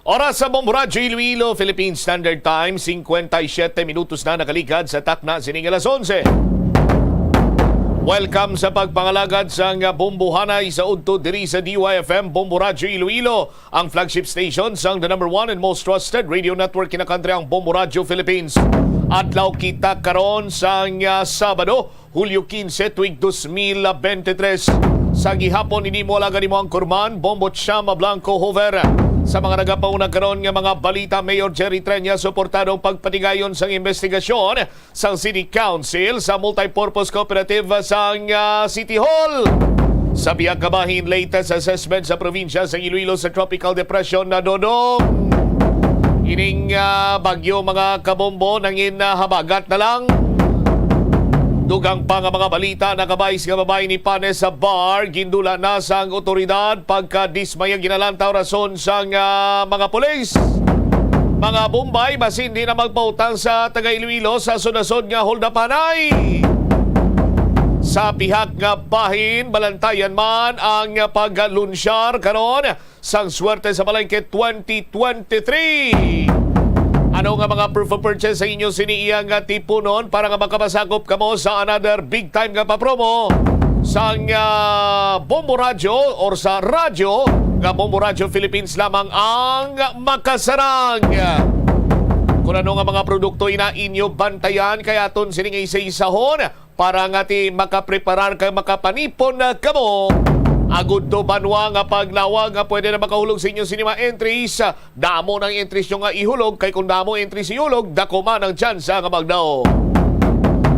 Oras sa Bomboradio, Iloilo, Philippine Standard Time, 57 minutos na nakaligad sa takna sining alas 11. Welcome sa pagpangalagad sa Bombohanay sa udto diri sa DYFM Bomboradio Iloilo, ang flagship station sang the number one and most trusted radio network kinakantri ang Bomboradio Philippines. Adlaw kita karon sang Sabado, Hulyo 15 tuig 2023. Sa gihapon ini mo alaga nimo ang kurman Bombo Chama Blanco Hover. Sa mga nagapaunang karon nga mga balita, Mayor Jerry Treña suportado pagpatigayon sang investigasyon sang City Council sa multipurpose cooperative sang City Hall. Sa biyag kabahin, latest assessment sa probinsya sa Iloilo sa Tropical Depression na Dodong. Ining bagyo mga kabombo nangin habagat na lang. Dugang pa nga mga balita, nakabayis nga babae ni Panes sa bar, gindula na sang otoridad pagka-dismayang ginalantaw rason sang mga pulis. Mga Bombay, mas hindi na magpautang sa taga Iloilo sa sunod nga holdapanay. Sa pihak nga bahin, balantayan man ang pag-lunsyar karon sang swerte sa Palengke 2023. Ano nga mga proof of purchase sa inyo siniiyang tipunon para nga makapasakop kamo sa another big time nga papromo sang Bombo Radio or sa radyo nga Bombo Radio Philippines lamang ang makasarang. Kung ano nga mga produkto ina inyo bantayan kaya aton sining isa-isahon para nga ti makapreparar kay makapanipon na kamo. Agud to banwa nga paglawag nga pwede na makahulog sa inyo sinima entries. Damo ng entries nyo nga ihulog kay kung damo entries ihulog, dako man ang tsansa nga magdao.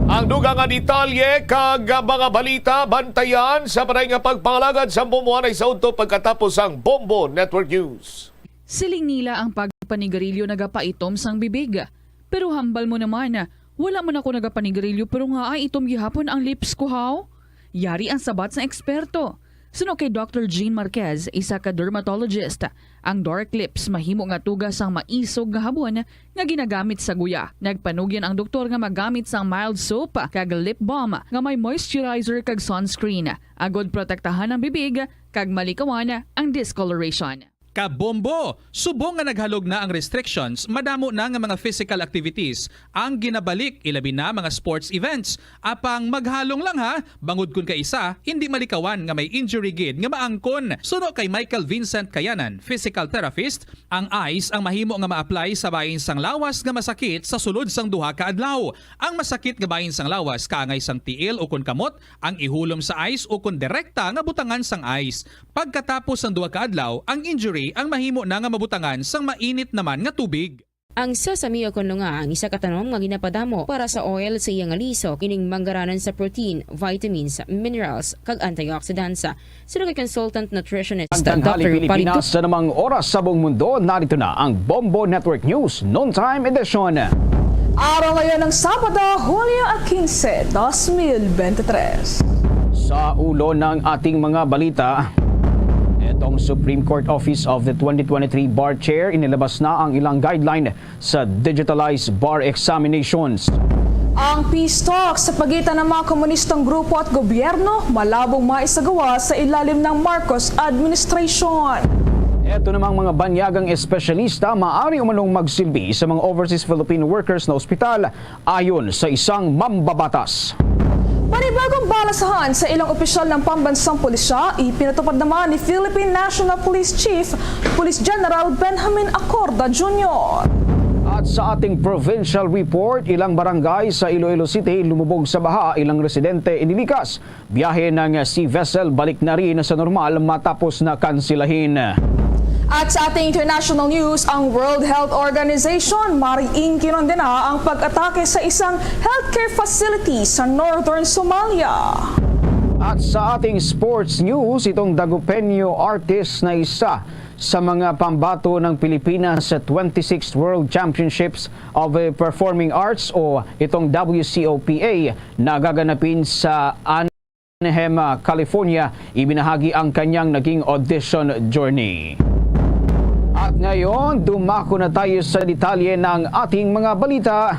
Ang duga nga detalye kag mga balita bantayan sa panay nga pagpangalagad sa Bombohanay sa udto pagkatapos ang Bombo Network News. Siling nila ang pagpanigarilyo nagapaitom sang bibig. Pero hambal mo naman, wala mo na ko nagapanigarilyo pero nga ay itom gihapon ang lips ko haw. Yari ang sabat sa eksperto. Suno kay Dr. Jean Marquez, isa ka dermatologist, ang dark lips mahimo nga tugas ang maisog nga habon nga ginagamit sa guya. Nagpanugyan ang doktor nga magamit sang mild soap kag lip balm nga may moisturizer kag sunscreen. Agod protektahan ang bibig kag malikawan ang discoloration. Kabombo! Subong nga naghalog na ang restrictions, madamo na nga mga physical activities ang ginabalik ilabi na mga sports events. Apang maghalong lang ha, bangod kun ka isa, hindi malikawan nga may injury gid nga maangkon. Suno kay Michael Vincent Kayanan, physical therapist, ang ice ang mahimo nga ma-apply sa bahin sang lawas nga masakit sa sulod sang duha ka adlaw. Ang masakit nga bahin sang lawas kaangay sang tiil o kun kamot, ang ihulom sa ice o kun direkta nga butangan sang ice. Pagkatapos sang duha ka adlaw, ang injury ang mahimo na nga mabutangan sang mainit naman nga tubig. Ang sasamiyo kuno nga ang isa ka tanom nga ginapadamo para sa oil sa iyang aliso kining manggaranan sa protein, vitamins, minerals kag antioxidants. Sino kay consultant nutritionist Dr. Pilipinas sa namang oras sa buong mundo, narito na ang Bombo Network News Noontime Edition. Araw ngayon ng Sabado, Hulyo 15, 2023. Sa ulo ng ating mga balita, itong Supreme Court Office of the 2023 Bar Chair inilabas na ang ilang guideline sa digitalized bar examinations. Ang peace talks sa pagitan ng mga komunistang grupo at gobyerno malabong maisagawa sa ilalim ng Marcos administration. Ito namang mga banyagang espesyalista maaari umanong magsilbi sa mga overseas Filipino workers na ospital ayon sa isang mambabatas. Panibagong balasahan sa ilang opisyal ng pambansang pulisya, ipinatupad naman ni Philippine National Police Chief, Police General Benjamin Acorda Jr. At sa ating provincial report, ilang barangay sa Iloilo City lumubog sa baha, ilang residente inilikas. Biyahe ng sea vessel balik na rin sa normal matapos na kansilahin. At sa ating international news, ang World Health Organization mariing kinondena ang pag-atake sa isang healthcare facility sa northern Somalia. At sa ating sports news, itong Dagupeño artist na isa sa mga pambato ng Pilipinas sa 26th World Championships of Performing Arts o itong WCOPA na gaganapin sa Anaheim, California, ibinahagi ang kanyang naging audition journey. At ngayon, dumako na tayo sa detalye ng ating mga balita.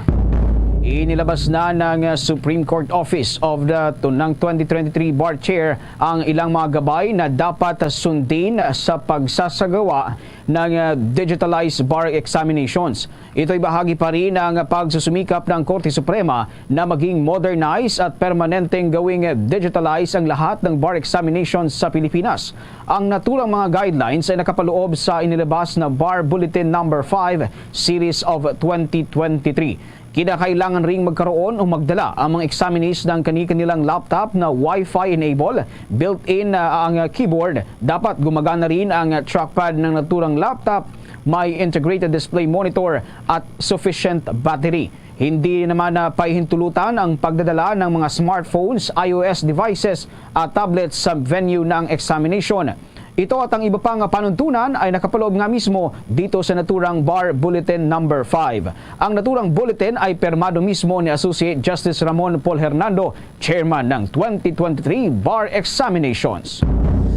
Inilabas na ng Supreme Court Office of the ng 2023 Bar Chair ang ilang mga gabay na dapat sundin sa pagsasagawa ng digitalized bar examinations. Ito'y bahagi pa rin ng pagsusumikap ng Korte Suprema na maging modernize at permanenteng gawing digitalize ang lahat ng bar examinations sa Pilipinas. Ang naturang mga guidelines ay nakapaloob sa inilabas na Bar Bulletin No. 5 Series of 2023. Kinakailangan ring magkaroon o magdala ang mga examinees ng kanilang laptop na Wi-Fi enable, built-in ang keyboard, dapat gumagana rin ang trackpad ng naturang laptop, may integrated display monitor at sufficient battery. Hindi naman pahihintulutan ang pagdadala ng mga smartphones, iOS devices at tablets sa venue ng examination. Ito at ang iba pang panuntunan ay nakapaloob nga mismo dito sa naturang Bar Bulletin No. 5. Ang naturang bulletin ay permado mismo ni Associate Justice Ramon Paul Hernando, Chairman ng 2023 Bar Examinations.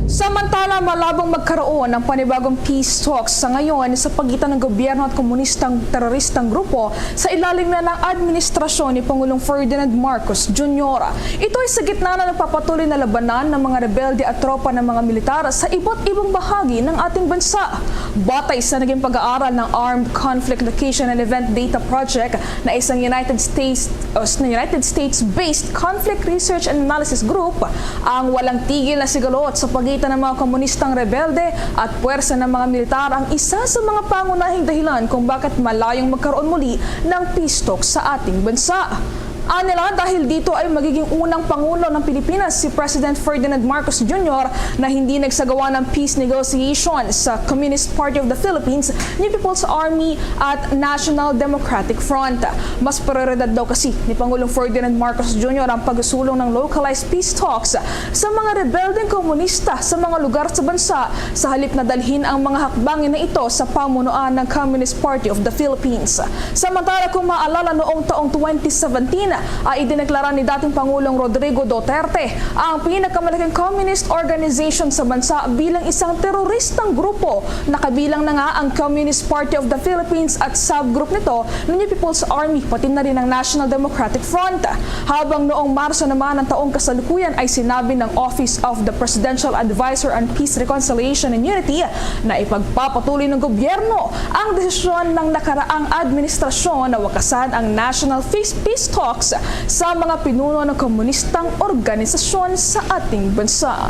Samantala, malabang magkaroon ng panibagong peace talks sa ngayon sa pagitan ng gobyerno at komunistang teroristang grupo sa ilalim na ng administrasyon ni Pangulong Ferdinand Marcos Jr. Ito ay sa gitna na nagpapatuloy na labanan ng mga rebelde at tropa ng mga militar sa iba't ibang bahagi ng ating bansa. Batay sa naging pag-aaral ng Armed Conflict Location and Event Data Project na isang United States-based conflict research and analysis group, ang walang tigil na sigalot sa pagitan ng mga komunistang rebelde at puwersa ng mga militar ang isa sa mga pangunahing dahilan kung bakit malayong magkaroon muli ng peace talks sa ating bansa. Anila, dahil dito ay magiging unang Pangulo ng Pilipinas si President Ferdinand Marcos Jr. na hindi nagsagawa ng peace negotiation sa Communist Party of the Philippines, New People's Army at National Democratic Front. Mas prioridad daw kasi ni Pangulong Ferdinand Marcos Jr. ang pagsulong ng localized peace talks sa mga rebeldeng komunista sa mga lugar sa bansa sa halip na dalhin ang mga hakbangin na ito sa pamunuan ng Communist Party of the Philippines. Samantala, kung maalala noong taong 2017, ay idineklara ni dating Pangulong Rodrigo Duterte ang pinakamalaking communist organization sa bansa bilang isang teroristang grupo na kabilang na nga ang Communist Party of the Philippines at subgroup nito ng New People's Army pati na rin ang National Democratic Front. Habang noong Marso naman ng taong kasalukuyan ay sinabi ng Office of the Presidential Advisor on Peace, Reconciliation and Unity na ipagpapatuloy ng gobyerno ang desisyon ng nakaraang administrasyon na wakasan ang National Peace Talks sa mga pinuno ng komunistang organisasyon sa ating bansa.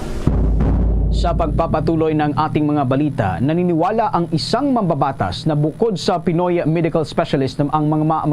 Sa pagpapatuloy ng ating mga balita, naniniwala ang isang mambabatas na bukod sa Pinoy medical specialist ang mga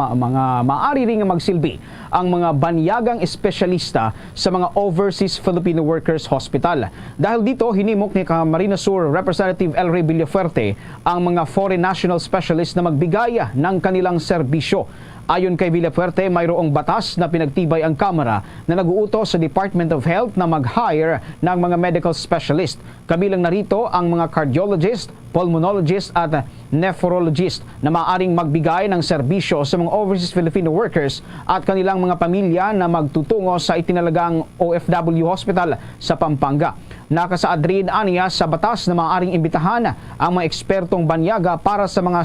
maaari ring magsilbi ang mga banyagang espesyalista sa mga Overseas Filipino Workers Hospital. Dahil dito, hinimok ni Camarines Sur Representative El Rey Villafuerte ang mga foreign national specialist na magbigay ng kanilang serbisyo. Ayon kay Villafuerte, mayroong batas na pinagtibay ang Kamara na nag-uutos sa Department of Health na mag-hire ng mga medical specialist. Kabilang narito ang mga cardiologist, pulmonologist at nephrologist na maaaring magbigay ng serbisyo sa mga overseas Filipino workers at kanilang mga pamilya na magtutungo sa itinalagang OFW Hospital sa Pampanga. Nakasaad rin aniya sa batas na maaaring imbitahan ang mga ekspertong banyaga para sa mga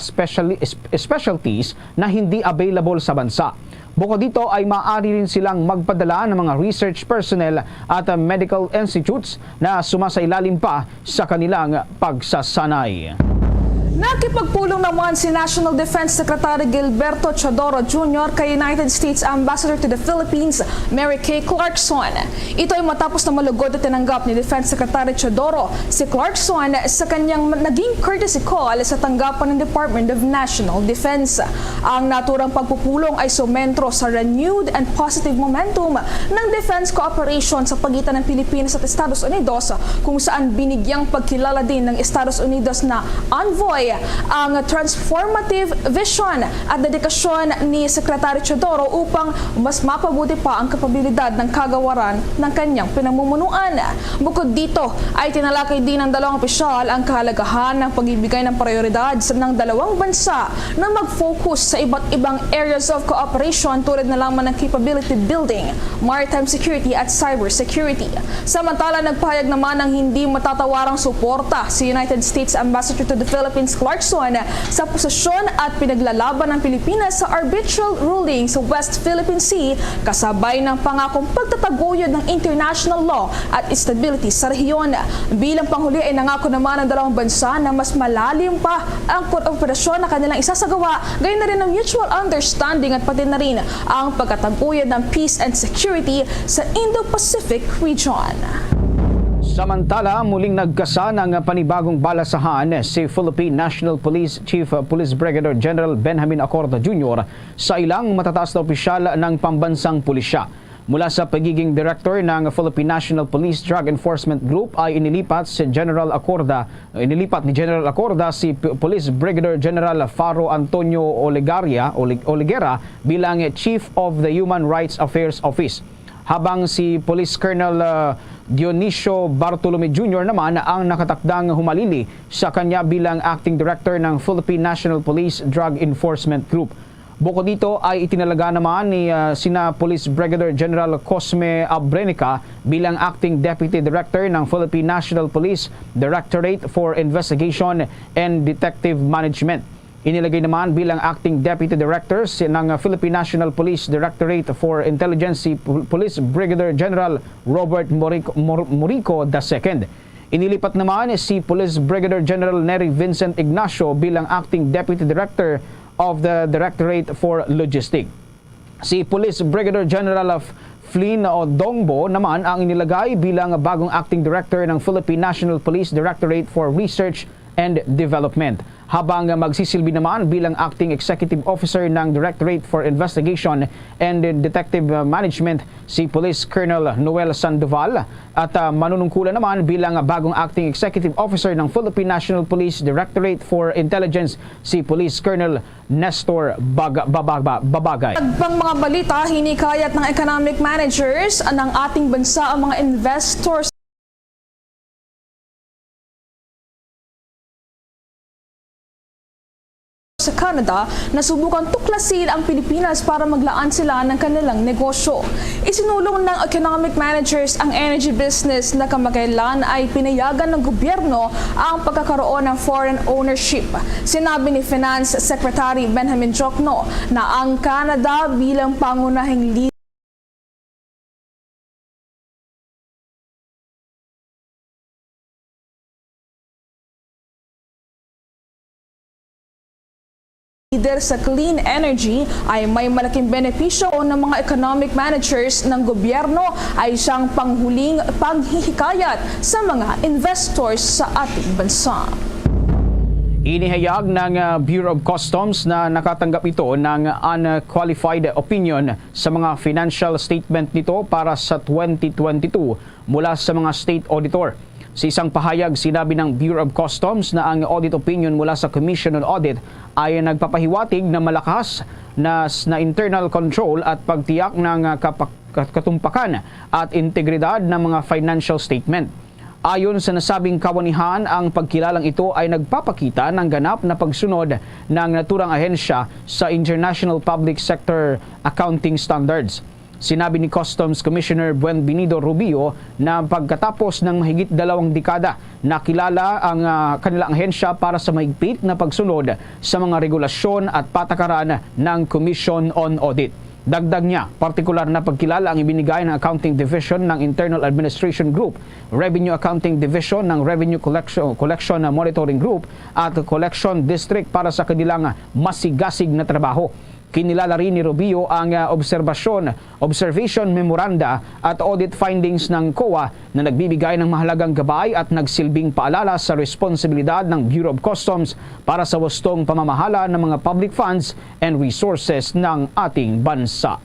specialties na hindi available sa bansa. Bukod dito ay maaari rin silang magpadala ng mga research personnel at medical institutes na sumasailalim pa sa kanilang pagsasanay. Nakipagpulong naman si National Defense Secretary Gilberto Teodoro Jr. kay United States Ambassador to the Philippines, Mary Kay Clarkson. Ito ay matapos na malugod at tinanggap ni Defense Secretary Teodoro si Clarkson sa kanyang naging courtesy call sa tanggapan ng Department of National Defense. Ang naturang pagpupulong ay sumentro sa renewed and positive momentum ng defense cooperation sa pagitan ng Pilipinas at Estados Unidos, kung saan binigyang pagkilala din ng Estados Unidos na envoy ang transformative vision at dedikasyon ni Secretary Teodoro upang mas mapabuti pa ang kapabilidad ng kagawaran ng kanyang pinamumunuan. Bukod dito ay tinalakay din ng dalawang opisyal ang kahalagahan ng pagbibigay ng prioridad ng dalawang bansa na mag-focus sa iba't ibang areas of cooperation tulad na lamang ng capability building, maritime security at cyber security. Samantala, nagpahayag naman ng hindi matatawarang suporta si United States Ambassador to the Philippines Justice Clarkson sa posisyon at pinaglalaban ng Pilipinas sa arbitral ruling sa West Philippine Sea kasabay ng pangakong pagtataguyod ng international law at stability sa rehiyon. Bilang panghuli ay nangako naman ng dalawang bansa na mas malalim pa ang kooperasyon na kanilang isasagawa, gayon na rin ang mutual understanding at pati na rin ang pagtataguyod ng peace and security sa Indo-Pacific region. Samantala, muling nagkasa ng panibagong balasahan si Philippine National Police Chief Police Brigadier General Benjamin Acorda Jr. sa ilang matataas na opisyal ng pambansang pulisya. Mula sa pagiging director ng Philippine National Police Drug Enforcement Group ay inilipat ni General Acorda si Police Brigadier General Faro Antonio Oligera bilang Chief of the Human Rights Affairs Office. Habang si Police Colonel Dionisio Bartolome Jr. naman ang nakatakdang humalili sa kanya bilang Acting Director ng Philippine National Police Drug Enforcement Group. Bukod dito ay itinalaga naman ni sina Police Brigadier General Cosme Abrenica bilang Acting Deputy Director ng Philippine National Police Directorate for Investigation and Detective Management. Inilagay naman bilang Acting Deputy Director ng Philippine National Police Directorate for Intelligence si Police Brigadier General Robert Morico II. Inilipat naman si Police Brigadier General Nery Vincent Ignacio bilang Acting Deputy Director of the Directorate for Logistics. Si Police Brigadier General of Flynn Odongbo naman ang inilagay bilang bagong Acting Director ng Philippine National Police Directorate for Research and Development. Habang magsisilbi naman bilang Acting Executive Officer ng Directorate for Investigation and Detective Management si Police Colonel Noel Sandoval at manunungkulan naman bilang bagong Acting Executive Officer ng Philippine National Police Directorate for Intelligence si Police Colonel Nestor Babagay. Pang mga balita, hinikayat ng economic managers ng ating bansa ang mga investors sa Canada na subukan tuklasin ang Pilipinas para maglaan sila ng kanilang negosyo. Isinulong ng economic managers ang energy business na kamakailan ay pinayagan ng gobyerno ang pagkakaroon ng foreign ownership. Sinabi ni Finance Secretary Benjamin Jokno na ang Canada bilang pangunahing leader sa clean energy ay may malaking benepisyo ng mga economic managers ng gobyerno ay siyang panghuling paghihikayat sa mga investors sa ating bansa. Inihayag ng Bureau of Customs na nakatanggap ito ng unqualified opinion sa mga financial statement nito para sa 2022 mula sa mga state auditor. Sa isang pahayag, sinabi ng Bureau of Customs na ang audit opinion mula sa Commission on Audit ay nagpapahiwatig na malakas na internal control at pagtiyak ng katumpakan at integridad ng mga financial statement. Ayon sa nasabing kawanihan, ang pagkilalang ito ay nagpapakita ng ganap na pagsunod ng naturang ahensya sa International Public Sector Accounting Standards. Sinabi ni Customs Commissioner Buenvenido Rubio na pagkatapos ng mahigit 2 dekada, nakilala ang kanilang ahensya para sa mahigpit na pagsunod sa mga regulasyon at patakaran ng Commission on Audit. Dagdag niya, partikular na pagkilala ang ibinigay ng Accounting Division ng Internal Administration Group, Revenue Accounting Division ng Revenue Collection Monitoring Group at Collection District para sa kanilang masigasig na trabaho. Kinilala rin ni Rubio ang observation memoranda at audit findings ng COA na nagbibigay ng mahalagang gabay at nagsilbing paalala sa responsibilidad ng Bureau of Customs para sa wastong pamamahala ng mga public funds and resources ng ating bansa.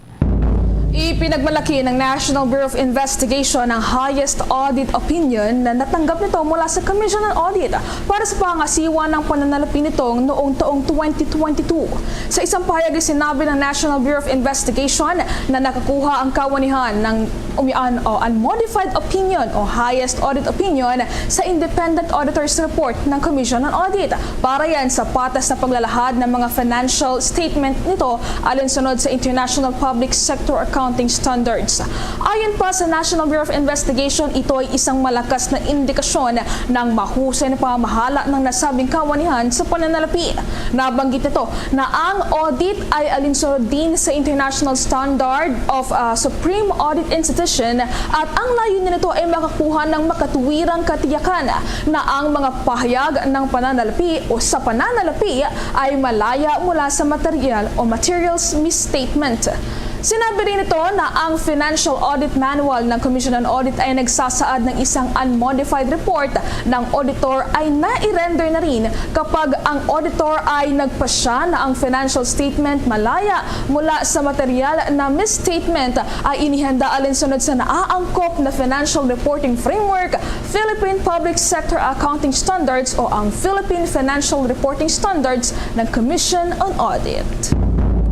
Ipinagmalaki ng National Bureau of Investigation ang highest audit opinion na natanggap nito mula sa Commission on Audit para sa pangasiwa ng pananalapi nitong noong taong 2022. Sa isang pahayag, sinabi ng National Bureau of Investigation na nakakuha ang kawanihan ng unmodified opinion o highest audit opinion sa Independent Auditor's Report ng Commission on Audit. Para yan sa patas na paglalahad ng mga financial statement nito alinsunod sa International Public Sector Accounting Accounting Standards. Ayon pa sa National Bureau of Investigation, ito ay isang malakas na indikasyon ng mahusay na pamahala ng nasabing kawanihan sa pananalapi. Nabanggit ito na ang audit ay alinsunod din sa International Standard of Supreme Audit Institution at ang layunin nito ay makakuha ng makatuwirang katiyakan na ang mga pahayag ng pananalapi o sa pananalapi ay malaya mula sa materials misstatement. Sinabi rin ito na ang Financial Audit Manual ng Commission on Audit ay nagsasaad ng isang unmodified report ng auditor ay nai-render na rin kapag ang auditor ay nagpasya na ang financial statement malaya mula sa material na misstatement ay inihanda alinsunod sa naaangkop na Financial Reporting Framework, Philippine Public Sector Accounting Standards o ang Philippine Financial Reporting Standards ng Commission on Audit.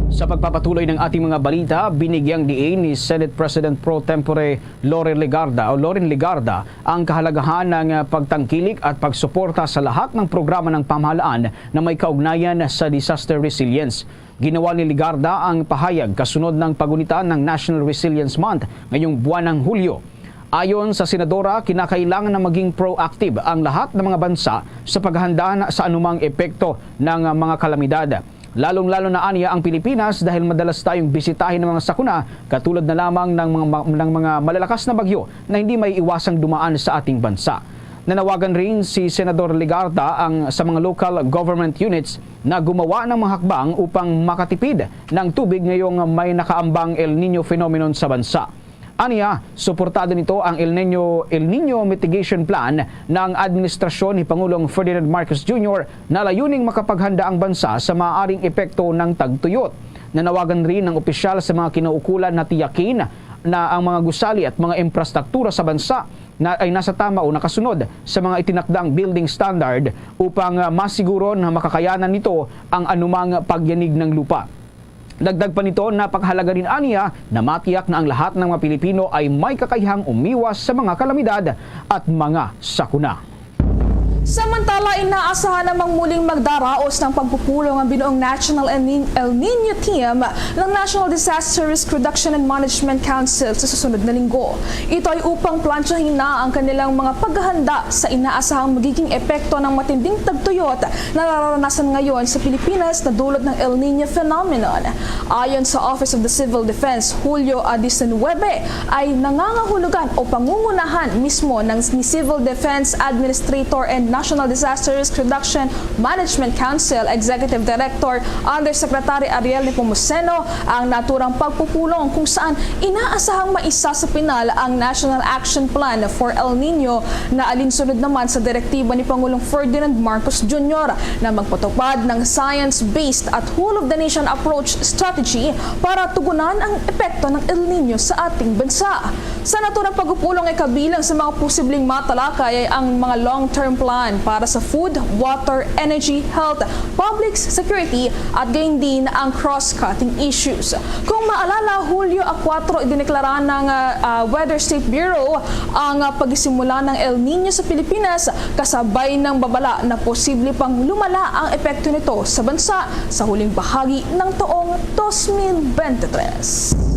Sa pagpapatuloy ng ating mga balita, binigyang diin ni Senate President Pro Tempore Loren Legarda ang kahalagahan ng pagtangkilik at pagsuporta sa lahat ng programa ng pamahalaan na may kaugnayan sa disaster resilience. Ginawa ni Legarda ang pahayag kasunod ng pagunita ng National Resilience Month ngayong buwan ng Hulyo. Ayon sa Senadora, kinakailangan na maging proactive ang lahat ng mga bansa sa paghahanda sa anumang epekto ng mga kalamidad. Lalong-lalo na aniya ang Pilipinas dahil madalas tayong bisitahin ng mga sakuna katulad na lamang ng mga malalakas na bagyo na hindi may iwasang dumaan sa ating bansa. Nanawagan rin si Senador Legarda sa mga local government units na gumawa ng mga hakbang upang makatipid ng tubig ngayong may nakaambang El Nino phenomenon sa bansa. Aniya, suportado nito ang El Nino Mitigation Plan ng administrasyon ni Pangulong Ferdinand Marcos Jr. na layuning makapaghanda ang bansa sa maaaring epekto ng tagtuyot. Nanawagan rin ng opisyal sa mga kinaukulan na tiyakin na ang mga gusali at mga infrastruktura sa bansa na ay nasa tama o nakasunod sa mga itinakdang building standard upang masiguro na makakayanan nito ang anumang pagyanig ng lupa. Dagdag pa nito, napakahalaga rin aniya na matiyak na ang lahat ng mga Pilipino ay may kakayahang umiwas sa mga kalamidad at mga sakuna. Samantala, inaasahan namang muling magdaraos ng pagpupulong ang binuong National El Nino Team ng National Disaster Risk Reduction and Management Council sa susunod na linggo. Ito ay upang plansyahin na ang kanilang mga paghahanda sa inaasahang magiging epekto ng matinding tagtuyot na nararanasan ngayon sa Pilipinas na dulot ng El Nino phenomenon. Ayon sa Office of the Civil Defense, Julio Adisenuebe ay nangangahulugan o pangungunahan mismo ni Civil Defense Administrator and National Disaster Risk Reduction Management Council Executive Director Undersecretary Ariel Nepomuceno ang naturang pagpupulong kung saan inaasahang maisa sa pinal ang National Action Plan for El Nino na alinsunod naman sa direktiba ni Pangulong Ferdinand Marcos Jr. na magpatupad ng science-based at whole-of-the-nation approach strategy para tugunan ang epekto ng El Nino sa ating bansa. Sa naturang pagpupulong ay kabilang sa mga posibleng matalakay ay ang mga long-term plan para sa food, water, energy, health, public security at gayon din ang cross-cutting issues. Kung maalala, Hulyo 4 idineklara ng Weather State Bureau ang pagsisimula ng El Nino sa Pilipinas kasabay ng babala na posible pang lumala ang epekto nito sa bansa sa huling bahagi ng taong 2023.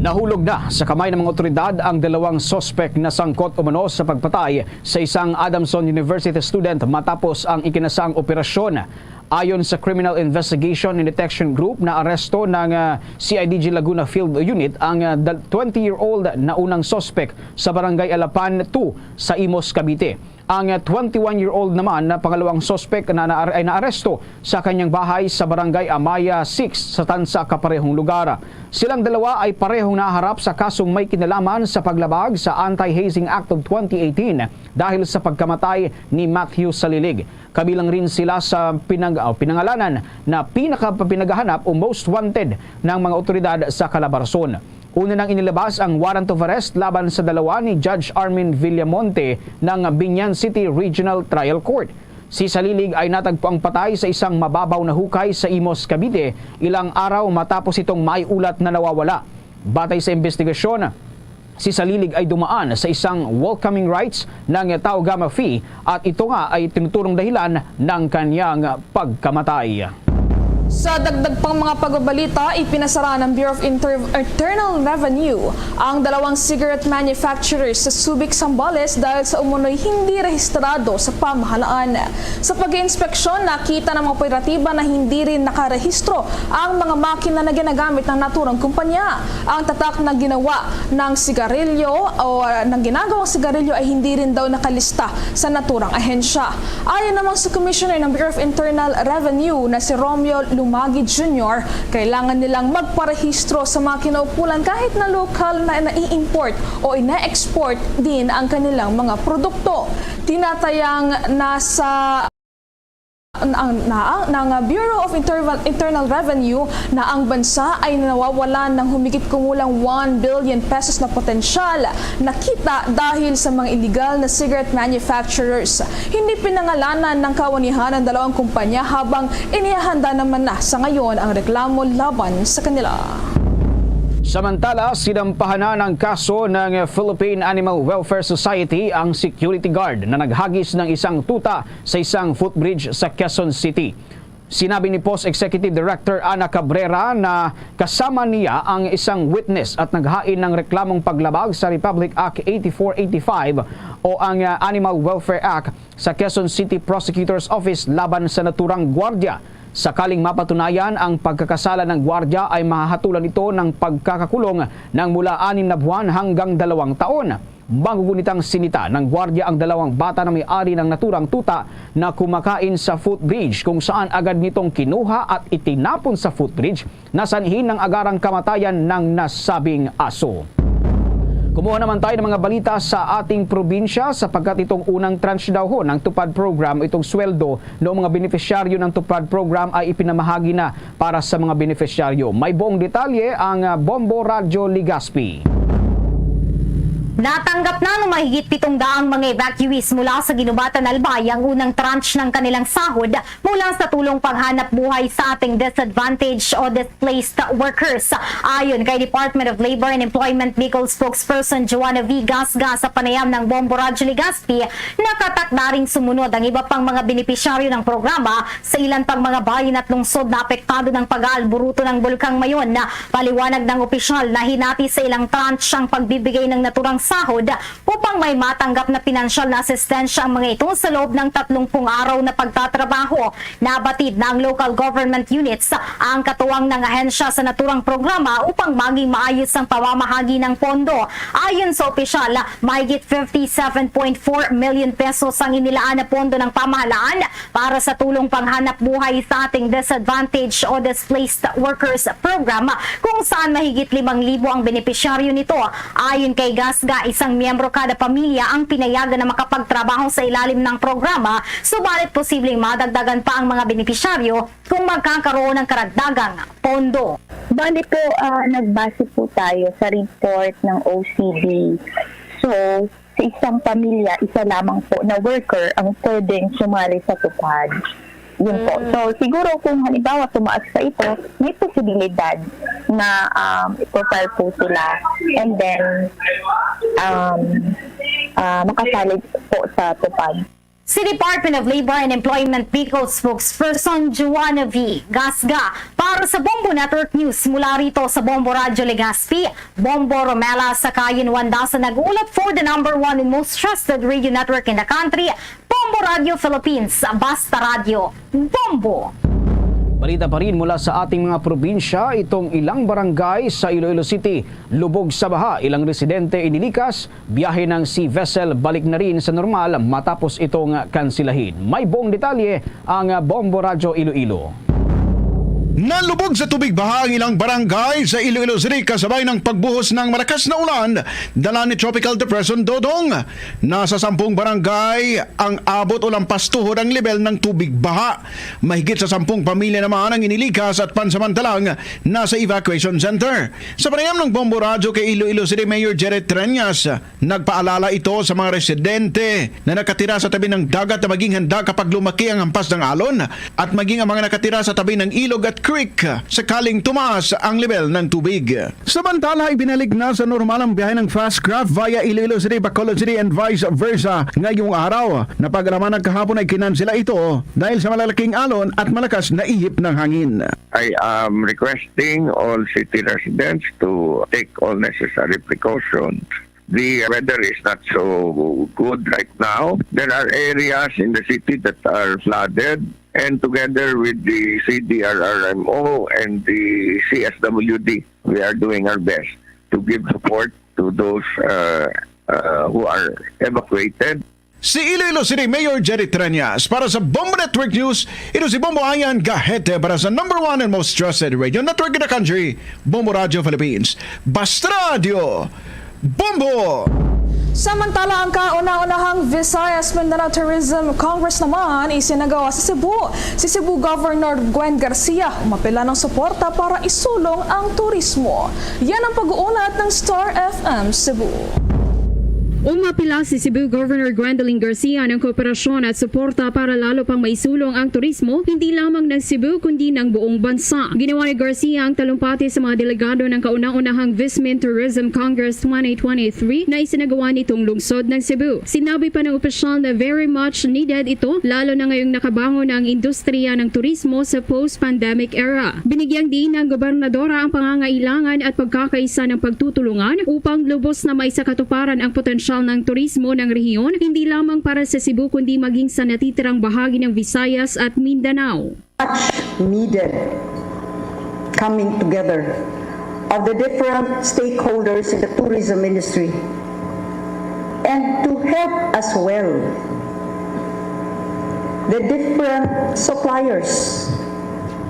Nahulog na sa kamay ng mga otoridad ang dalawang sospek na sangkot umano sa pagpatay sa isang Adamson University student matapos ang ikinasang operasyon. Ayon sa Criminal Investigation and Detection Group na aresto ng CIDG Laguna Field Unit ang 20-year-old na unang sospek sa Barangay Alapan 2 sa Imos, Cavite. Ang 21-year-old naman na pangalawang sospek ay naaresto sa kanyang bahay sa Barangay Amaya 6 sa Tansa, kaparehong lugar. Silang dalawa ay parehong naharap sa kasong may kinalaman sa paglabag sa Anti-Hazing Act of 2018 dahil sa pagkamatay ni Matthew Salilig. Kabilang rin sila sa pinangalanan na pinakapinagahanap o most wanted ng mga otoridad sa Calabarzon. Una nang inilabas ang warrant of arrest laban sa dalawa ni Judge Armin Villamonte ng Biñan City Regional Trial Court. Si Salilig ay natagpuang patay sa isang mababaw na hukay sa Imos, Cavite ilang araw matapos itong maiulat na nawawala. Batay sa investigasyon, si Salilig ay dumaan sa isang welcoming rites ng Tau Gamma Phi at ito nga ay tinuturong dahilan ng kanyang pagkamatay. Sa dagdag pang mga pagbabalita, ipinasara ng Bureau of Internal Revenue ang 2 cigarette manufacturers sa Subic, Zambales dahil sa umunoy hindi rehistrado sa pamahalaan. Sa pag-iinspeksyon, nakita ng mga operatiba na hindi rin nakarehistro ang mga makina na ginagamit ng naturang kumpanya. Ang tatak na ginawa ng sigarilyo o ng ginagawang sigarilyo ay hindi rin daw nakalista sa naturang ahensya. Ayon naman sa Commissioner ng Bureau of Internal Revenue na si Romeo Lumagi Jr., kailangan nilang magparehistro sa mga kinaukulan kahit na lokal na nai-import o ina-export din ang kanilang mga produkto. Tinatayang nasa ng Bureau of Internal Revenue na ang bansa ay nawawalan ng humigit kumulang 1 billion pesos na potensyal na kita dahil sa mga illegal na cigarette manufacturers. Hindi pinangalanan ng kawanihan ng 2 kumpanya habang inihahanda naman na sa ngayon ang reklamo laban sa kanila. Samantala, sinampahan na ng kaso ng Philippine Animal Welfare Society ang security guard na naghagis ng isang tuta sa isang footbridge sa Quezon City. Sinabi ni Post Executive Director Ana Cabrera na kasama niya ang isang witness at naghain ng reklamong paglabag sa Republic Act 8485 o ang Animal Welfare Act sa Quezon City Prosecutor's Office laban sa naturang gwardiya. Sakaling mapatunayan ang pagkakasala ng gwardiya ay mahahatulan ito ng pagkakakulong ng mula 6 na buwan hanggang 2 taon. Magugunitang sinita ng gwardiya ang 2 bata na may-ari ng naturang tuta na kumakain sa footbridge kung saan agad nitong kinuha at itinapon sa footbridge na sanhin ng agarang kamatayan ng nasabing aso. Kumuha naman tayo ng mga balita sa ating probinsya sapagkat itong unang tranche daw ho ng TUPAD program, itong sweldo ng mga benepisyaryo ng TUPAD program ay ipinamahagi na para sa mga benepisyaryo. May buong detalye ang Bombo Radyo Legazpi. Natanggap na ng mahigit 700 mga evacuees mula sa Ginubatan, Albay ang unang tranche ng kanilang sahod mula sa tulong panghanap buhay sa ating disadvantaged o displaced workers. Ayon kay Department of Labor and Employment Bicol spokesperson Joanna V. Gasga sa panayam ng Bombo Radyo Legazpi, nakatakda ring sumunod ang iba pang mga benepisyaryo ng programa sa ilan pang mga bayan at lungsod na apektado ng pag-aalburuto ng Bulkang Mayon. Na paliwanag ng opisyal na hinati sa ilang tranche ang pagbibigay ng naturang sahod upang may matanggap na pinansyal na asistensya ang mga ito sa loob ng 30 araw na pagtatrabaho. Nabatid ng local government units ang katuwang ng ahensya sa naturang programa upang maging maayos ang pamamahagi ng pondo. Ayon sa opisyal, mahigit 57.4 million pesos ang inilaan na pondo ng pamahalaan para sa tulong panghanap buhay sa ating disadvantaged o displaced workers program kung saan mahigit 5,000 ang benepisyaryo nito. Ayon kay Gasga, isang miyembro kada pamilya ang pinayagan na makapagtrabaho sa ilalim ng programa, subalit posibleng madagdagan pa ang mga benepisyaryo kung magkakaroon ng karagdagang pondo. Bali po, nagbase po tayo sa report ng OCD. So, sa isang pamilya, isa lamang po na worker ang pwedeng sumali sa TUPAD. Yun po. So, siguro kung halimbawa tumaas pa ito, may posibilidad na i-profile po sila and then makasalig po sa TUPAD. Si Department of Labor and Employment Bicol spokesperson Joanna V. Gasga para sa Bombo Network News mula rito sa Bombo Radyo Legazpi, Bombo Romela sa Kayin Wandasa nag-ulat for the #1 and most trusted radio network in the country, Bombo Radio Philippines, Basta Radio, Bombo. Balita pa rin mula sa ating mga probinsya, itong ilang barangay sa Iloilo City, lubog sa baha, ilang residente inilikas, biyahe ng sea vessel balik na rin sa normal matapos itong kansilahin. May buong detalye ang Bombo Radyo Iloilo. Nalubog sa tubig baha ang ilang barangay sa Iloilo City kasabay ng pagbuhos ng malakas na ulan dala ni Tropical Depression Dodong. Nasa 10 barangay ang abot o lampas tuhod ang level ng tubig baha. Mahigit sa 10 pamilya naman ang inilikas at pansamantalang nasa evacuation center. Sa panayam ng Bombo Radyo kay Iloilo City Mayor Jared Treñas, nagpaalala ito sa mga residente na nakatira sa tabi ng dagat na maging handa kapag lumaki ang hampas ng alon at maging ang mga nakatira sa tabi ng ilog at Creek sakaling tumaas ang level ng tubig. Samantala, ibinalik na sa normal ang biyahe ng fast craft via Iloilo City, Bacolod City and vice versa ngayong araw. Napag-alaman ng kahapon ay kinansela ito dahil sa malalaking alon at malakas na ihip ng hangin. I am requesting all city residents to take all necessary precautions. The weather is not so good right now. There are areas in the city that are flooded, and together with the CDRRMO and the CSWD, we are doing our best to give support to those who are evacuated. Si Iloilo City Mayor Jerry Treñas para sa Bombo Network News. Ito si Bombo Ayan Gahete para sa #1 and most trusted radio network in the country, Bombo Radio Philippines. Basta Radio Bombo! Samantala, ang kauna-unahang Visayas Mindanao Tourism Congress naman isinagawa sa Cebu. Si Cebu Governor Gwen Garcia umapela ng suporta para isulong ang turismo. Yan ang pag-uulat ng Star FM Cebu. Umapila si Cebu Governor Gwendolyn Garcia ng kooperasyon at suporta para lalo pang maisulong ang turismo, hindi lamang ng Cebu kundi ng buong bansa. Ginawa ni Garcia ang talumpati sa mga delegado ng kauna-unahang Vismin Tourism Congress 2023 na isinagawa nitong lungsod ng Cebu. Sinabi pa ng opisyal na very much needed ito, lalo na ngayong nakabangon ang industriya ng turismo sa post-pandemic era. Binigyang din ng gobernadora ang pangangailangan at pagkakaisa ng pagtutulungan upang lubos na maisakatuparan ang potensyal ng turismo ng rehiyon, hindi lamang para sa Cebu kundi maging sa natitirang bahagi ng Visayas at Mindanao. Much needed coming together of the different stakeholders in the tourism industry and to help as well the different suppliers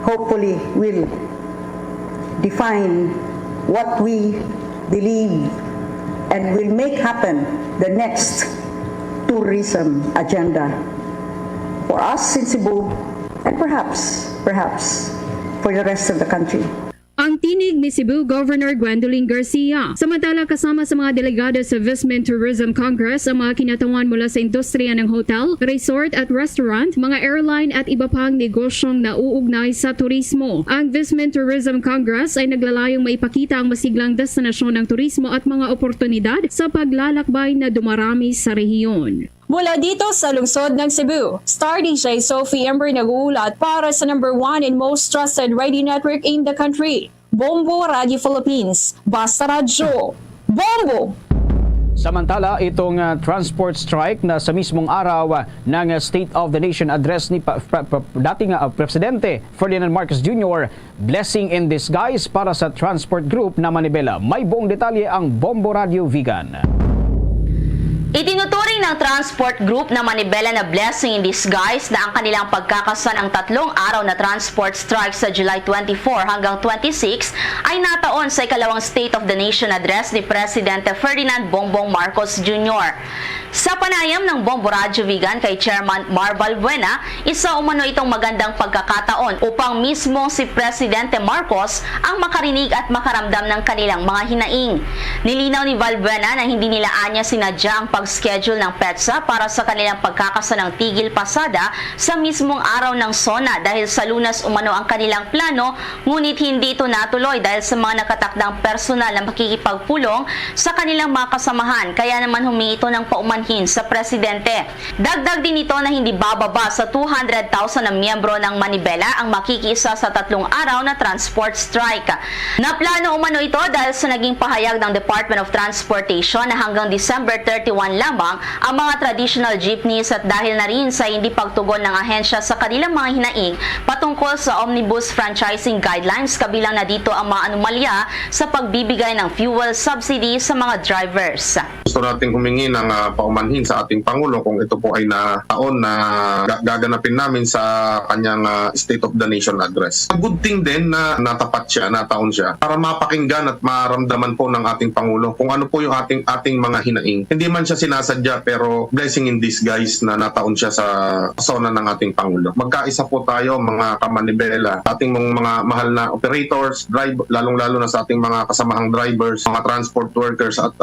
hopefully will define what we believe and will make happen the next tourism agenda for us in Cebu and perhaps for the rest of the country. Ang tinig ni Cebu Governor Gwendolyn Garcia. Samantala, kasama sa mga delegado sa Vismin Tourism Congress ang mga kinatawan mula sa industriya ng hotel, resort at restaurant, mga airline at iba pang negosyong nauugnay sa turismo. Ang Vismin Tourism Congress ay naglalayong maipakita ang masiglang destinasyon ng turismo at mga oportunidad sa paglalakbay na dumarami sa rehiyon. Mula dito sa lungsod ng Cebu, Star DJ Sophie Ember nag-uulat para sa #1 and most trusted radio network in the country, Bombo Radio Philippines. Basta Radio Bombo! Samantala, itong transport strike na sa mismong araw ng State of the Nation address ni dating Presidente Ferdinand Marcos Jr., blessing in disguise para sa transport group na Manibela. May buong detalye ang Bombo Radio Vegan. Itinuturing ng transport group na Manibela na blessing in disguise na ang kanilang pagkakasan ang 3 araw na transport strike sa July 24 hanggang 26 ay nataon sa ikalawang State of the Nation address ni Presidente Ferdinand Bongbong Marcos Jr. Sa panayam ng Bombo Radio Vegan kay Chairman Mar Balbuena, isa umano itong magandang pagkakataon upang mismo si Presidente Marcos ang makarinig at makaramdam ng kanilang mga hinaing. Nilinaw ni Balbuena na hindi nila anya sinadya ang pag-schedule ng petsa para sa kanilang pagkakasanang tigil pasada sa mismong araw ng SONA dahil sa Lunas umano ang kanilang plano, ngunit hindi ito natuloy dahil sa mga nakatakdang personal na makikipagpulong sa kanilang mga kasamahan, kaya naman humingi ito ng paumanhin sa Presidente. Dagdag din ito na hindi bababa sa 200,000 na miyembro ng Manibela ang makikiisa sa 3 araw na transport strike. Naplano umano ito dahil sa naging pahayag ng Department of Transportation na hanggang December 31 lamang ang mga traditional jeepneys at dahil na rin sa hindi pagtugon ng ahensya sa kanilang mga hinaing patungkol sa omnibus franchising guidelines, kabilang na dito ang mga anomalya sa pagbibigay ng fuel subsidy sa mga drivers. Gusto natin humingi ng paumanhin sa ating Pangulo kung ito po ay taon na gaganapin namin sa kanyang State of the Nation address. Good thing din na natapat siya, nataon siya, para mapakinggan at maramdaman po ng ating Pangulo kung ano po yung ating mga hinaing. Hindi man siya sinasadya pero blessing in disguise na nataon siya sa sona ng ating Pangulo. Magkaisa po tayo mga kamanibela, ating mga mahal na operators, lalong-lalo na sa ating mga kasamahang drivers, mga transport workers at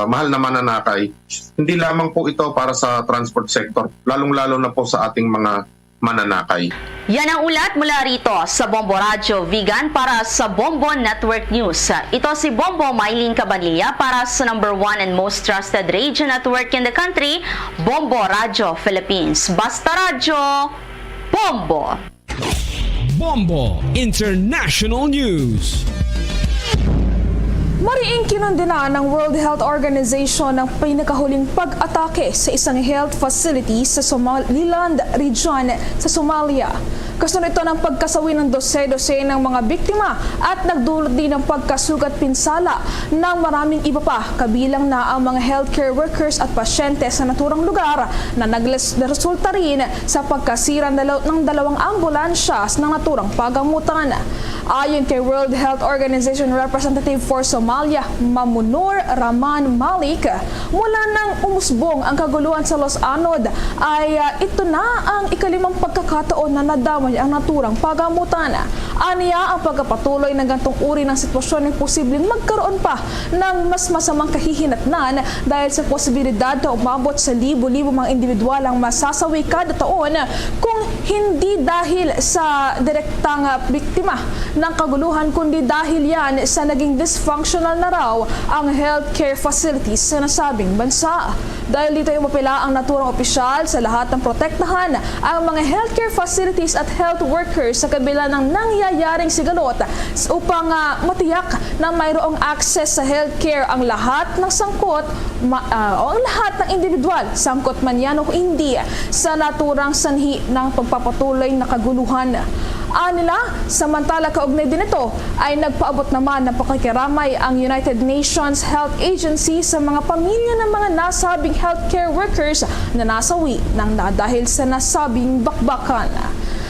mahal na mananakay. Hindi lamang po ito para sa transport sector, lalong-lalo na po sa ating mga mananakay. Yan ang ulat mula rito sa Bombo Radyo Vegan para sa Bombo Network News. Ito si Bombo Maylene Cabanilla para sa #1 and most trusted radio network in the country, Bombo Radyo Philippines. Basta Radyo, Bombo! Bombo International News. Mariing kinundina ng World Health Organization ang pinakahuling pag-atake sa isang health facility sa Somaliland Region sa Somalia. Kasunod ito ng pagkasawi ng dose-dose ng mga biktima at nagdulot din ng pagkasugat pinsala ng maraming iba pa, kabilang na ang mga healthcare workers at pasyente sa naturang lugar na nagresulta rin sa pagkasira ng 2 ambulansya ng naturang pagamutan. Ayon kay World Health Organization Representative for Somalia, Mamunur Rahman Malik, mula nang umusbong ang kaguluhan sa Los Anod ay ito na ang ikalimang pagkakataon na nadamay ang naturang pagamutan. Aniya, ang pagkapatuloy ng gantong uri ng sitwasyon ay posibleng magkaroon pa ng mas masamang kahihinatnan dahil sa posibilidad na umabot sa libo-libo mga individual ang masasawi kada taon kung hindi dahil sa direktang biktima ng kaguluhan, kundi dahil yan sa naging dysfunctional na raw ang healthcare facilities sa nasabing bansa. Dahil dito ay mapila ang naturang opisyal sa lahat ng protektahan ang mga healthcare facilities at health workers sa kabila ng nangyayaring sigalot upang matiyak na mayroong access sa healthcare ang lahat ng sangkot o ang lahat ng individual, sangkot man yan o hindi, sa naturang sanhi ng pagpapatuloy na kaguluhan. Anila, samantala kaugnay din ito ay nagpaabot naman ng pakikiramay ang United Nations Health Agency sa mga pamilya ng mga nasabing healthcare workers na nasawi ng dahil sa nasabing bakbakan.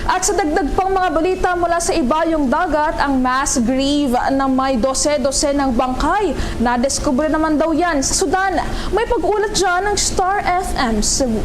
At sa dagdag pang mga balita mula sa ibayong dagat, ang mass grave na may dose-dose ng bangkay. Nadiskubre naman daw yan sa Sudan. May pag-ulat dyan ng Star FM Cebu.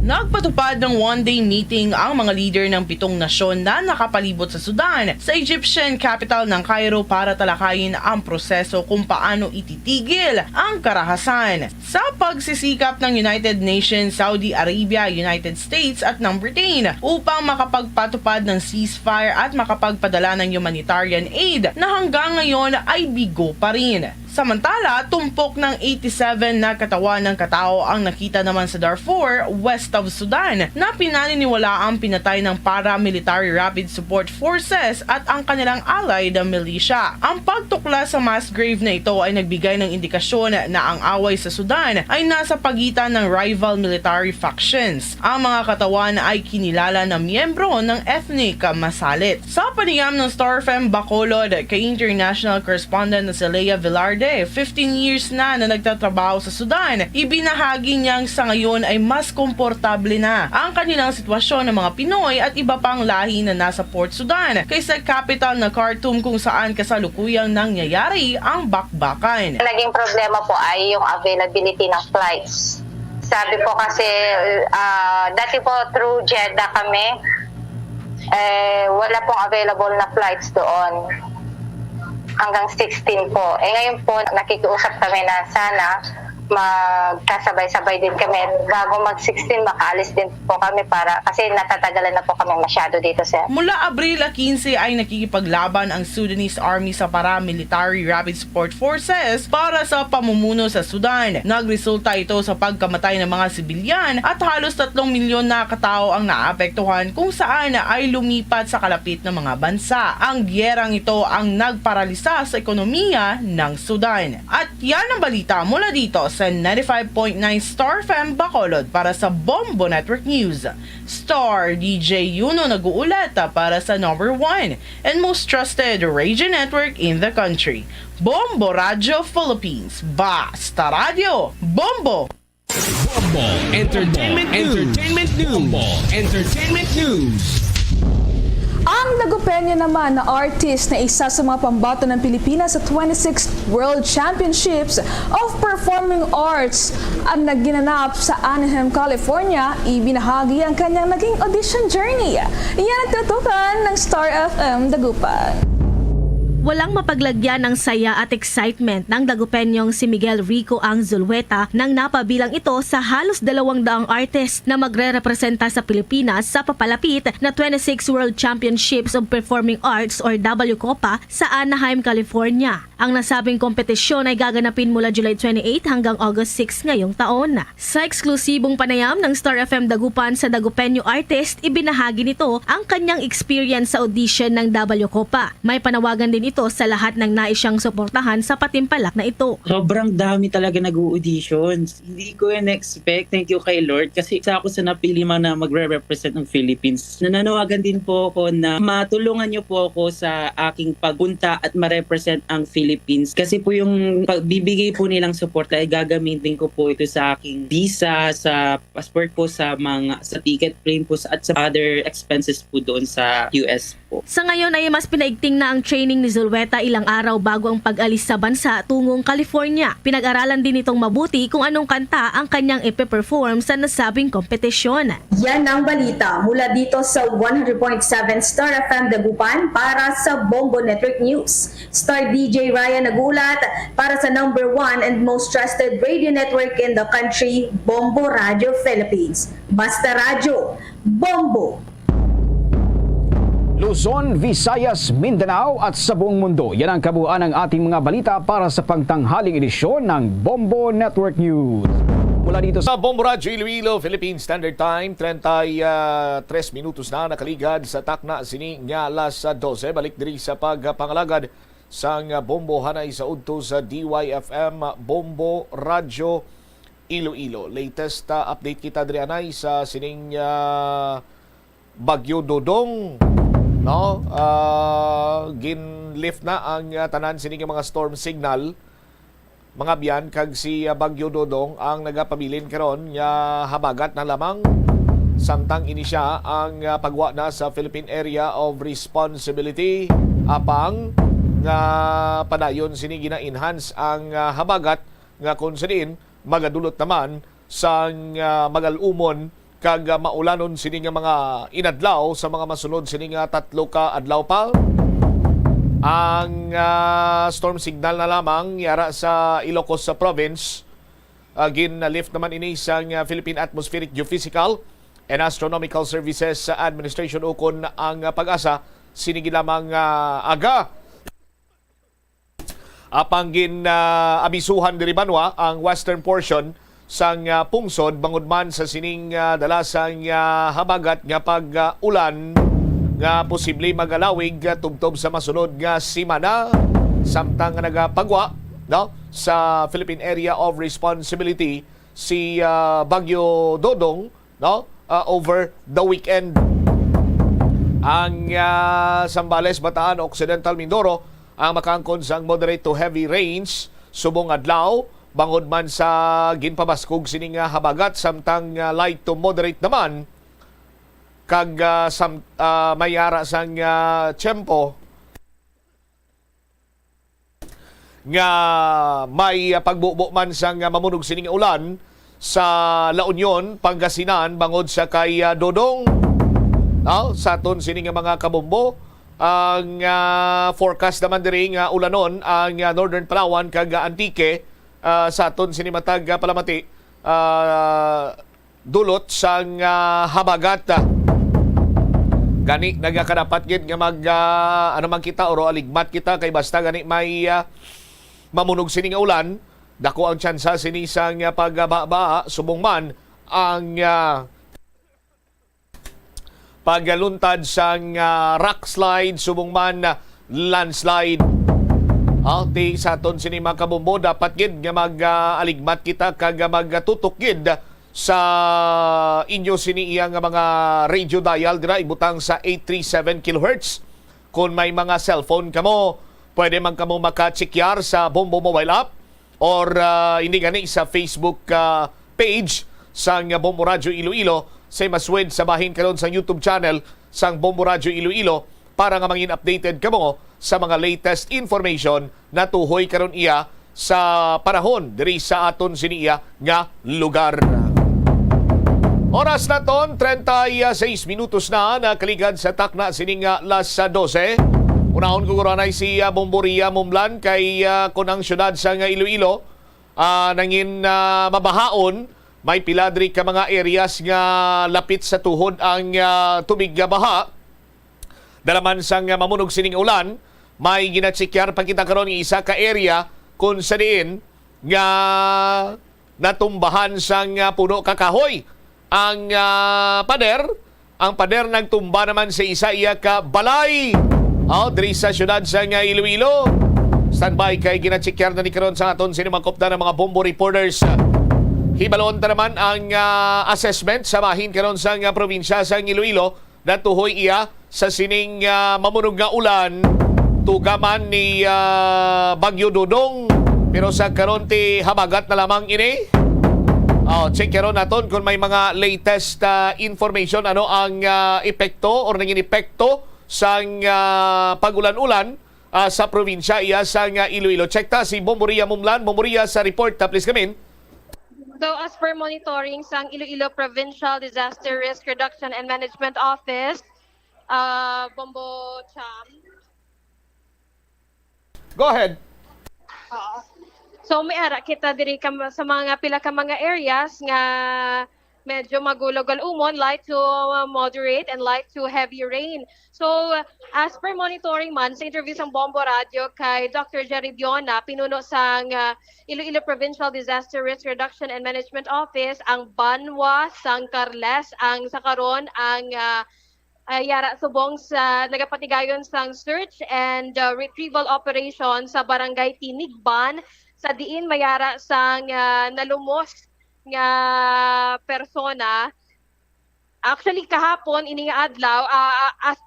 Nagpatupad ng one-day meeting ang mga leader ng 7 nasyon na nakapalibot sa Sudan sa Egyptian capital ng Cairo para talakayin ang proseso kung paano ititigil ang karahasan sa pagsisikap ng United Nations, Saudi Arabia, United States at ng Britain upang makapagpatupad ng ceasefire at makapagpadala ng humanitarian aid na hanggang ngayon ay bigo pa rin. Samantala, tumpok ng 87 na katawan ng katao ang nakita naman sa Darfur, west of Sudan, na pinaniniwala ang pinatay ng paramilitary rapid support forces at ang kanilang allied militia. Ang pagtukla sa mass grave na ito ay nagbigay ng indikasyon na ang away sa Sudan ay nasa pagitan ng rival military factions. Ang mga katawan ay kinilala na miyembro ng ethnic masalit. Sa panayam ng Star FM Bacolod kay international correspondent na si Leia Velarde, 15 years na nagtatrabaho sa Sudan, ibinahagi niyang sa ngayon ay mas komportable na ang kanilang sitwasyon ng mga Pinoy at iba pang lahi na nasa Port Sudan kaysa capital na Khartoum kung saan kasalukuyang nangyayari ang bakbakan. Naging problema po ay yung availability ng flights. Sabi po kasi, dati po through Jeddah kami, wala pong available na flights doon. Hanggang 16 po. Ngayon po, nakikiusap kami na sana magkasabay-sabay din kami. Bago mag-16, makaalis din po kami kasi natatagalan na po kami masyado dito, sir. Mula Abril 15 ay nakikipaglaban ang Sudanese Army sa paramilitary rapid support forces para sa pamumuno sa Sudan. Nagresulta ito sa pagkamatay ng mga sibilyan at halos 3 milyon na katao ang naapektuhan kung saan ay lumipat sa kalapit ng mga bansa. Ang giyerang ito ang nagparalisa sa ekonomiya ng Sudan. At yan ang balita mula dito sa 95.9 Star FM Bacolod para sa Bombo Network News. Star DJ Yuno nag-uulat para sa #1 and most trusted radio network in the country, Bombo Radyo Philippines. Basta Radio, Bombo! Bombo Entertainment News. Bombo Entertainment News. Ang Dagupeño naman na artist na isa sa mga pambato ng Pilipinas sa 26th World Championships of Performing Arts ang nagginanap sa Anaheim, California, ibinahagi ang kanyang naging audition journey. Iyan ang tutukan ng Star FM Dagupan. Walang mapaglagyan ng saya at excitement ng dagupenyong si Miguel Rico Ang Zulueta nang napabilang ito sa halos 200 artist na magre-representa sa Pilipinas sa papalapit na 26 World Championships of Performing Arts or WCOPA sa Anaheim, California. Ang nasabing kompetisyon ay gaganapin mula July 28 hanggang August 6 ngayong taon. Sa eksklusibong panayam ng Star FM Dagupan sa Dagupenyo Artist, ibinahagi nito ang kanyang experience sa audition ng WCOPA. May panawagan din ito sa lahat ng nais siyang suportahan sa patimpalak na ito. Sobrang dami talaga nag-auditions. Hindi ko yun expect. Thank you kay Lord. Kasi isa ako sa napili man na magre-represent ng Philippines. Nananawagan din po ako na matulungan niyo po ako sa aking pagpunta at ma-represent ang Philippines. Kasi po yung pagbibigay po nilang support ay gagamitin ko po ito sa aking visa, sa passport po, sa ticket plane po at sa other expenses po doon sa US po. Sa ngayon ay mas pinaigting na ang training ni Zulueta ilang araw bago ang pag-alis sa bansa tungong California. Pinag-aralan din itong mabuti kung anong kanta ang kanyang ipe-perform sa nasabing kompetisyon. Yan ang balita mula dito sa 100.7 Star FM Dagupan para sa Bombo Network News. Star DJ Ryan nagulat para sa number 1 and most trusted radio network in the country, Bombo Radio Philippines. Basta Radyo, Bombo! Luzon, Visayas, Mindanao at sa buong mundo. Yan ang kabuuan ng ating mga balita para sa pangtanghaling edisyon ng Bombo Network News. Mula dito sa Bombo Radyo Iloilo, Philippine Standard Time, 33 minutos na nakaligad sa takna sini nga alas 12. Balik diri sa pagpangalagad sang Bombo Hanay sa udto sa DYFM Bombo Radyo Iloilo. Latest update kita diri anay sa sining Bagyo Dodong. No, ginlift na ang tanan sining mga storm signal mga biyan kag si Bagyo Dodong ang nagapabilin karon nga habagat na lamang samtang ini siya ang pagwa na sa Philippine Area of Responsibility apang nga padayon sini gina-enhance ang habagat nga kung sinin magadulot naman sa magalumon kag maulanon sini nga mga inadlaw sa mga masunod sini nga 3 ka adlaw pa. Ang storm signal na lamang yara sa Ilocos sa province. Gin-lift naman ini sa Philippine Atmospheric Geophysical and Astronomical Services Administration ukon ang pag-asa sini lamang aga apang abisuhan diri banwa ang western portion sang pungsod bangod man sa sining dalasang habagat nga pag-ulan nga posible magalawig tubtob sa masunod nga semana samtang nagapagwa no sa Philippine Area of Responsibility si Bagyo Dodong no over the weekend. Ang Zambales, Bataan, Occidental Mindoro ang makaangkon sang moderate to heavy rains subong adlaw bangod man sa ginpabaskog sining habagat samtang light to moderate naman kag mayara sang tiyempo nga may pagbubo man sang mamunog sining ulan sa La Union, Pangasinan bangod sa kay Dodong. Sa aton sining mga kabombo ang forecast naman diri nga ulanon ang Northern Palawan kag Antique. Sa aton sinimatag palamati dulot sang habagat gani nagakadapat gid nga mag ano man kita oro aligmat kita kay basta gani may mamunog sini nga ulan dako ang tsansa sini sang pagbaba subong man ang pagluntad sang rock slide subong man landslide. Ti sa aton sini mga kabombo dapat gid nga mag-aligmat kita kag magtutok gid sa inyo sini iyang mga radio dial dira ibutang sa 837 kHz. Kung may mga cellphone kamo, pwede man kamo maka-checkar sa Bombo mobile app or hindi gani sa Facebook page sang Bombo Radyo Iloilo. Say maswed sa bahin karon sa YouTube channel sang Bombo Radyo Iloilo para nga mangin updated kamo sa mga latest information na tuhoy karon iya sa panahon diri sa aton siniya nga lugar. Oras na ton 36 minutos na nakaligad sa takna sining las 12. Unahon ko kuranay si Bomboria Mumlan kay kunang syudad sa Iloilo nangin mabahaon. May piladri ka mga areas nga lapit sa tuhod ang tubig nga baha. Dalaman sang mamunog sining ulan, may ginatsikyan pa kita karon ng isa ka area kung sa diin nga natumbahan sang puno kakahoy ang pader. Ang pader nagtumba naman sa isa iya ka balay. Diri sa syudad sa Iloilo. Standby kay ginatsikyan na ni karon sa aton sinimangkop na ng mga Bombo reporters. Hibalon ta naman ang assessment sa mahin karon sa probinsya sa Iloilo na tuhoy iya sa sining mamunog nga ulan tugaman ni Bagyo Dudong, pero sa karon ti habagat na lamang ini. Check karon naton kung may mga latest information ano ang epekto or naging epekto sa pagulan-ulan sa probinsya iya sa Iloilo. Check ta si Bomboria Mumlan. Bomboria sa report ta, please come in. So as per monitoring sa Iloilo Provincial Disaster Risk Reduction and Management Office, Bombo Cham. Go ahead. So may ara kita diri sa mga pila ka mga areas nga medyo magulog umon, light to moderate and light to heavy rain. So as per monitoring man sa interview sa Bombo Radio kay Dr. Jerry Biona, pinuno sang Iloilo Provincial Disaster Risk Reduction and Management Office, ang Banwa, sang Carles, ang sa karon ang yara subong sa nagapatigayon sang search and retrieval operation sa Barangay Tinigban sa diin mayara sang nalumos nga persona. Actually kahapon ini nga adlaw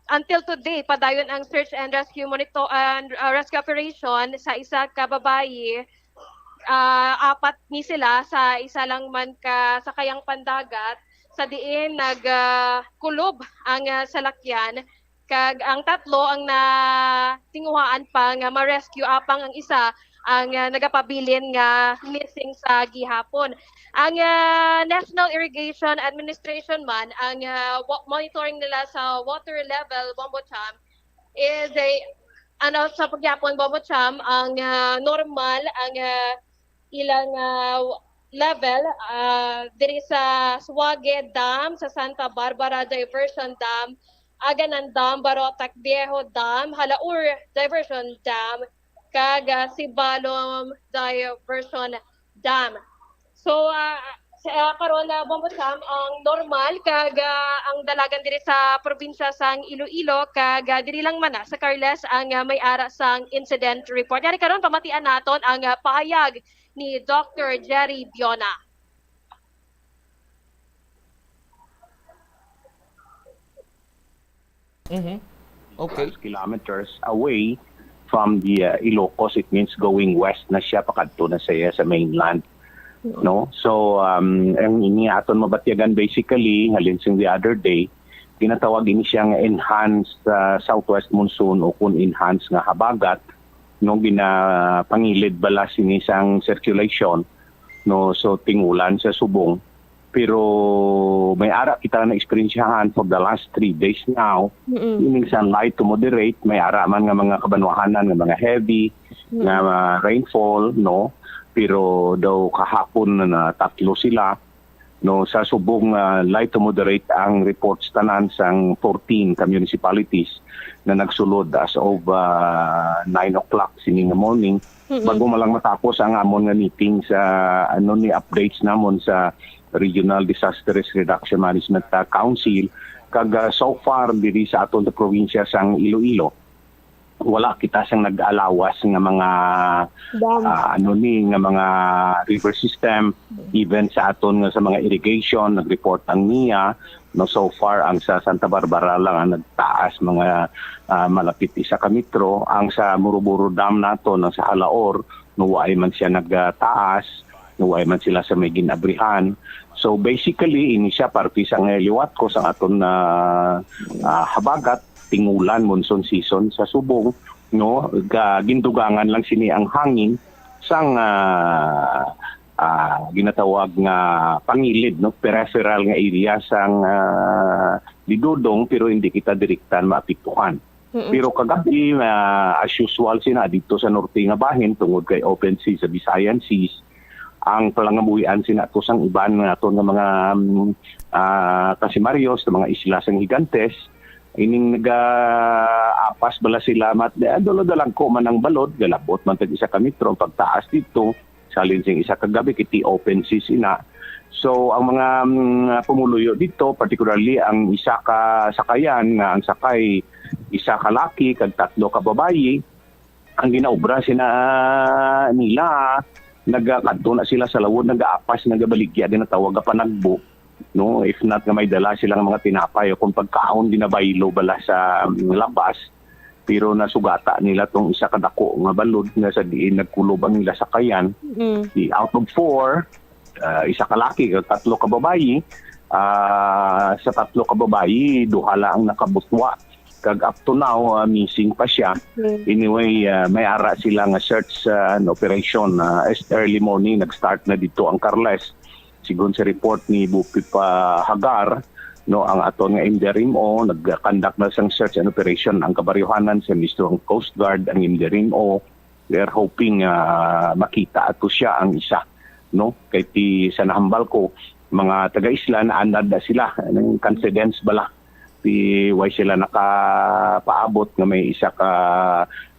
until today padayon ang search and rescue rescue operation sa isa ka babayi. Apat ni sila sa isa lang man ka sakayang pandagat sa diin nagkulob ang salakyan kag ang tatlo ang natinguhaan pa nga ma-rescue apang ang isa ang nagapabilin nga missing sa gihapon. Ang National Irrigation Administration man ang monitoring nila sa water level Bombo Cham is sa pagyapon Bombo Cham ang normal ang ilang level diri sa Suwage Dam, sa Santa Barbara Diversion Dam, Aganan Dam, Barotac Viejo Dam, Halaur Diversion Dam, kag Sibalom Diversion Dam. So sa karon Bombo Cham ang normal kag ang dalagan diri sa probinsya sang Iloilo kag diri lang man sa Carles ang may ara sang incident report. Yari karon pamatian naton ang pahayag ni Dr. Jerry Biona. Okay. Kilometers away from the Ilocos, it means going west na siya pakadto na siya sa mainland. No, so ang iniaton mabatyagan basically halin sing the other day ginatawag ini siyang enhanced southwest monsoon o kun enhanced nga habagat, no, ginapangilid bala sini sang circulation, no, so tingulan sa subong, pero may ara kita na eksperyensyahan for the last 3 days now. Minsan light to moderate, may ara man nga mga kabanwahanan nga mga heavy nga rainfall, no, pero daw kahapon na tatlo sila, no, sa subong light to moderate ang reports tanan sang 14 municipalities na nagsulod as of 9 o'clock sining morning. Bago malang matapos ang amon nga meeting sa ni updates namon sa Regional Disaster Risk Reduction Management Council kag so far diri sa aton sa probinsya sang Iloilo wala kita sang nag-alawas nga mga nga mga river system, even sa aton nga sa mga irrigation nag-report ang NIA, no, so far ang sa Santa Barbara lang ang nagtaas mga malapit isa ka metro. Ang sa Muruburo Dam nato ang sa Halaor no ay man siya nagtaas, no ay man sila sa may ginabrihan. So basically ini siya parte sa liwat ko sa aton na habagat tingulan monsoon season sa subong, no, gindugangan lang sini ang hangin sang ginatawag nga pangilid, no, peripheral nga area sang Lidodong, pero hindi kita direktan maapektuhan. Pero kagabi, as usual sina dito sa norte nga bahin tungod kay open sea sa Visayan Seas, ang palangamuyan sina to sang iban nga to nga mga Casimarios, mga isla sang Higantes, ining nag-apas bala sila dolo-dalang ko man ang balod, galabot man tag isa ka metro pagtaas dito, salin sing isa kagabi kiti open sea sina. So ang mga pumuluyo dito, particularly ang isa ka sakayan nga ang sakay isa ka laki kag 3 ka babayi, ang ginaobra sina nila nagkadto na sila sa lawod, nag-aapas, nagabaligya din na tawag pa nagbo, no, if not nga may dala silang mga tinapay o kung pagkaon ginabaylo bala sa labas, pero nasugata nila tong isa kadako nga balod nga sa diin nagkulob ang nila sakayan. Out of 4, isa ka laki, 3 ka babayi, sa 3 ka babayi, 2 lang nakabutwa. Kag up to now, missing pa siya. Anyway, may ara sila nga search operation. Early morning, nag-start na dito ang Carles. Sigun sa report ni Bupip Hagar, no, ang aton nga MDRMO, nag-conduct na sang search and operation ang kabaryohanan sa Ministro ng Coast Guard, ang MDRMO. They're hoping makita ato siya ang isa. No, kay ti sa nahambal ko mga taga-isla na anad na sila ng confidence bala ti way sila nakapaabot nga may isa ka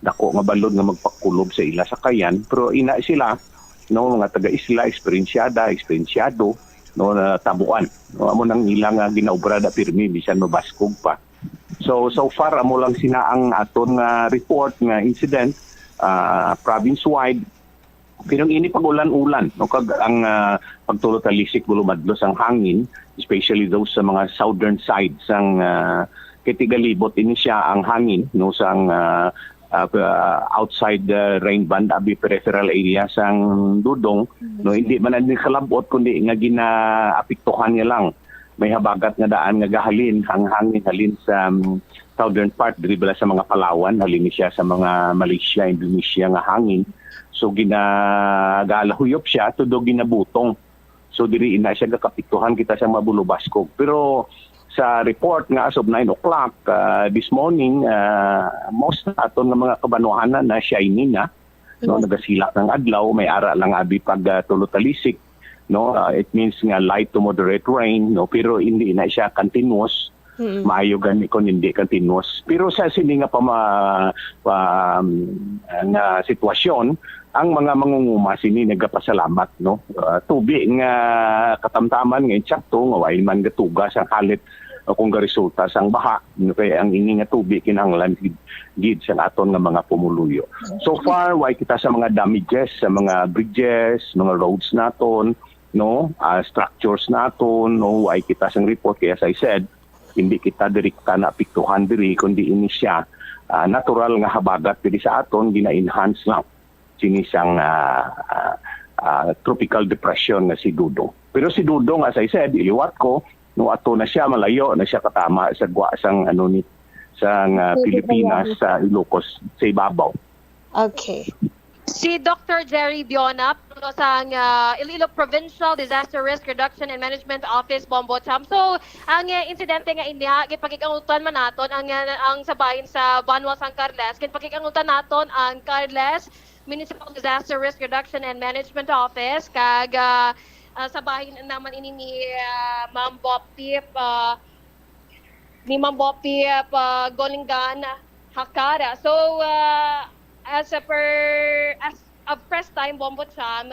dako nga balod nga magpakulob sa ila sakayan, pero ina sila, no, mga taga-isla eksperensyado, no, na tabuan, no, amo nang ilang ginaobra da pirmi bisan mabaskog pa. So far amo lang sina ang aton nga report nga incident province-wide. Pero ini pag-ulan-ulan, no, kag ang pagtulot talisik bulumadlos ang hangin, especially those sa mga southern sides ang kitigalibot ini siya ang hangin, no, sang outside the rain band abi peripheral area sang Dudong, no, hindi man ni kalabot kundi nga ginaapektuhan niya lang. May habagat nga daan nga gahalin ang hangin halin sa southern part diri bala sa mga Palawan, halin siya sa mga Malaysia, Indonesia nga hangin. So ginagalahuyop siya todo ginabutong. So diri ina siya gakapiktuhan kita sa Mabulubaskog. Pero sa report nga as of 9 o'clock this morning, most aton nga mga kabanuhanan na shiny na, no, nagasilak ng adlaw, may ara lang abi pag tulotalisik, no, it means nga light to moderate rain, no, pero hindi na siya continuous. Maayo gani kon hindi continuous. Pero sa sini nga nga sitwasyon, ang mga mangunguma sini nagapasalamat, no. Tubig nga katamtaman nga insakto nga way man gatugas ang halit kung resulta sang baha, no, kaya ang ini nga tubig kinahanglan gid sa aton nga mga pumuluyo. So far way kita sa mga damages sa mga bridges, mga roads naton, no, structures naton, no, way kita sang report kaya as I said, hindi kita direkta na apektuhan diri kundi ini siya natural nga habagat diri sa aton gina-enhance lang sinisang tropical depression nga si Dudong. Pero si Dudong, as I said, iliwat ko, no, ato na siya malayo na siya katama sa guwasang Pilipinas sa Ilocos sa ibabaw. Okay. Si Dr. Jerry Biona sa Iloilo Provincial Disaster Risk Reduction and Management Office, Bombocham. So, ang insidente nga inya, gipagkikangutan man naton ang sabahin sa Banwa San Carles, gipagkikangutan naton ang Carles Municipal Disaster Risk Reduction and Management Office, kag sabahin naman ini ni Ma'am Bopip Golingan Hakara. So, as of press time, Bombocham,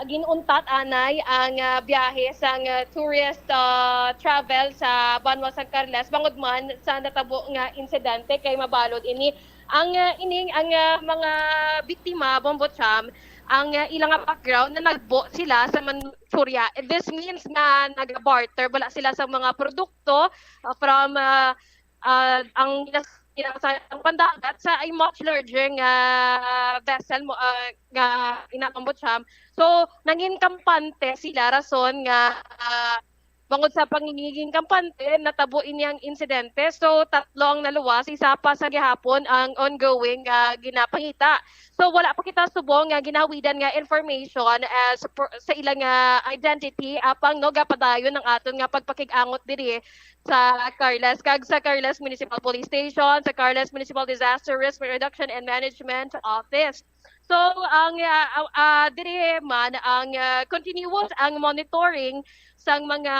ginuntat anay ang biyahe sang tourist travel sa Banwa San Carles bangod man sa natabo nga insidente kay mabalod ini ang mga biktima, Bombocham, ang ilang background na nagbo sila sa Manchuria. This means na nag-barter bala sila sa mga produkto from ang pandagat sa ay much larger nga vessel mo nga inakambot siya. So nangin kampante sila rason nga bangod sa pangingiging kampante, natabuin niyang insidente. So, 3 ang naluwas, isa pa sa gihapon ang ongoing ginapangita. So, wala pa kita subong nga ginawidan nga information sa ilang identity apang no gapadayon ng aton nga pagpakig-angot diri sa Carles kag sa Carles Municipal Police Station, sa Carles Municipal Disaster Risk Reduction and Management Office. So ang diri man ang continuous ang monitoring sang mga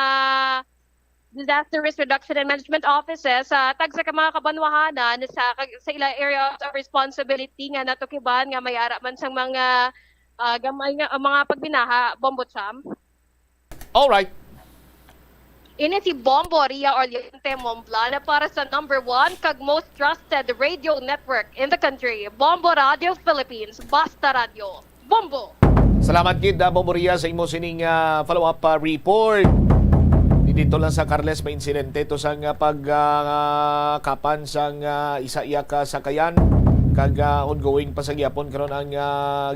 disaster risk reduction and management offices sa tagsa ka mga kabanwahanan sa ilang areas of responsibility nga natukiban nga mayara man sang mga gamay nga mga pagbinaha Bombocham. All right. Ini si Bombo Ria Oriente Mombla na para sa number 1 kag most trusted radio network in the country. Bombo Radio Philippines, Basta Radio. Bombo! Salamat kid Bombo Ria sa imo sining follow-up report. Dito lang sa Carles may insidente to sang pagkapan sang isa iya ka sakayan kag ongoing pa sa gyapon karon ang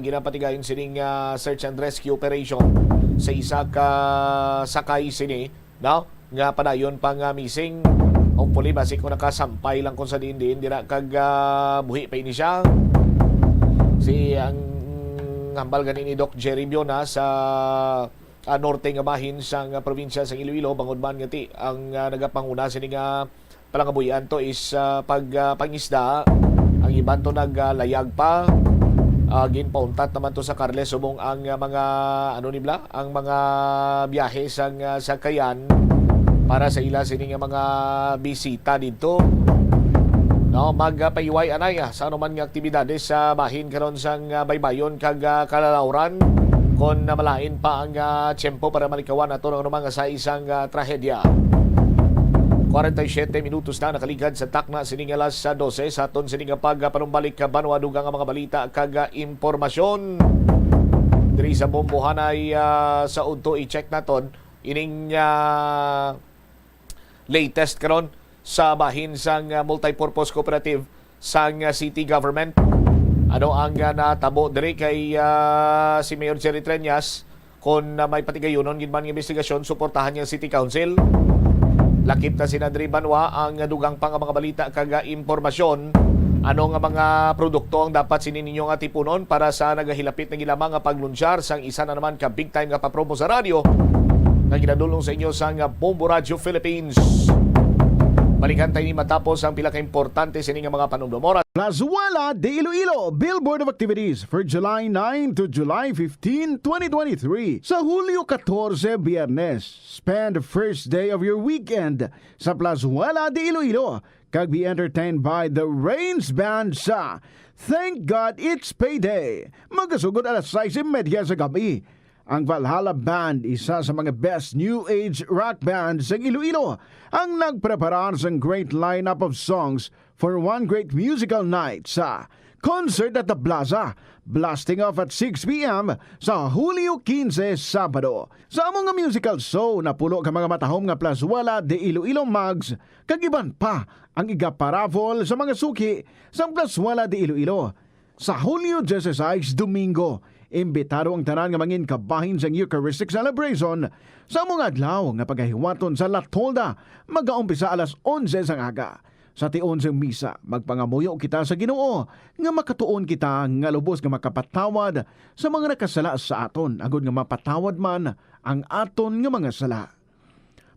ginapatigayon sining search and rescue operation sa isa ka sakay sini. No? Nga padayon pang missing. Hopefully, basi kung nakasampay lang kung sa din dira kag buhi pa ini siya. Si ang hambal ganin ni Doc Jerry Biona sa norte nga bahin sa probinsya sa Iloilo, bangod man nga ti ang nagapanguna sini nga palangabuyan to is pagpangisda. Ang iban to naglayag pa. Ginpauntat naman to sa Carles subong ang mga ang mga biyahe sang sakayan para sa ila sining mga bisita dito. No, magpaiway anay sa anuman nga aktibidades sa bahin karon sang baybayon kag kalalawran kon namalain pa ang tiyempo para malikawan ato ng mga sa isang trahedya. 47 minutos na nakaligad sa takna sining alas 12 sa aton sining pagpanumbalik ka banwa dugang ang mga balita kag impormasyon diri sa bombohanay sa udto i-check naton ining latest karon sa bahin sang multipurpose cooperative sang city government. Ano ang natabo diri kay si Mayor Jerry Treñas kon may patigayonon gid man nga investigasyon suportahan niya City Council. Lakip na sinadri banwa ang dugang pang mga balita kag impormasyon. Ano nga mga produkto ang dapat sinininyo nga tipunon para sa nagahilapit na gilamang nga paglunsyar sang isa na naman ka big time nga papromo sa radyo na ginadulong sa inyo sang Bombo Radio Philippines. Balikan tayo ni matapos ang pila ka importante sining mga panumdumora. Plazuela de Iloilo Billboard of Activities for July 9 to July 15, 2023. Sa Hulyo 14, Biyernes, spend the first day of your weekend sa Plazuela de Iloilo. Kag be entertained by the Rains Band sa Thank God It's Payday. Magasugod alas 6:30 sa gabi. Ang Valhalla Band, isa sa mga best new age rock bands sa Iloilo, ang nagpreparar sa great lineup of songs for one great musical night sa Concert at the Plaza, blasting off at 6 p.m. sa Hulyo 15, Sabado. Sa among musical show, napulo ka mga matahom nga Plazuela de Iloilo Mags, kagiban pa ang igaparafol sa mga suki sa Plazuela de Iloilo. Sa Hulyo 16, Domingo, imbitado ang tanan nga mangin kabahin sa Eucharistic celebration sa mga adlaw nga paghahiwaton sa La Tolda, mag-aumpisa alas 11 sang aga. Sa tion sang misa, magpangamuyo kita sa Ginoo nga makatuon kita nga lubos nga makapatawad sa mga nakasala sa aton, agud nga mapatawad man ang aton nga mga sala.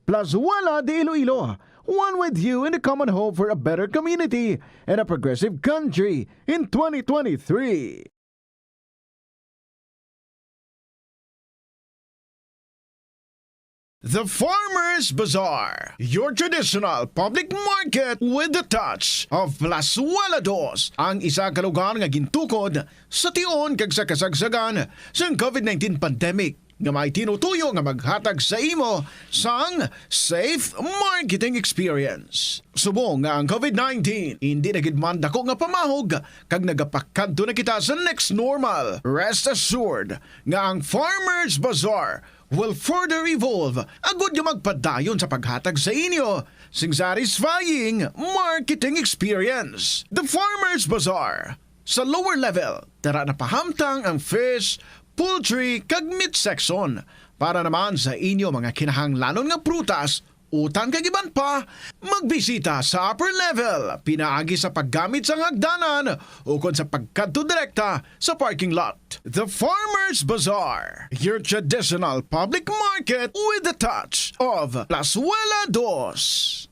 Plazuela de Iloilo, one with you in the common hope for a better community and a progressive country in 2023. The Farmers Bazaar, your traditional public market with the touch of Plazuela Dos, ang isa ka lugar nga gintukod sa tion kag sa kasagsagan sa COVID-19 pandemic nga may tinutuyo nga maghatag sa imo sang safe marketing experience. Subong nga ang COVID-19 hindi na gid man dako nga pamahog kag nagapakadto na kita sa next normal. Rest assured nga ang Farmers Bazaar will further evolve agud yung magpadayon sa paghatag sa inyo sing satisfying marketing experience. The Farmers Bazaar. Sa lower level, tara na pahamtang ang fish, poultry, kag meat section Para naman sa inyo mga kinahanglanon nga prutas, utan kagiban pa, magbisita sa upper level, pinaagi sa paggamit sa hagdanan o kon sa pagkadto direkta sa parking lot. The Farmers Bazaar, your traditional public market with a touch of Plazuela Dos.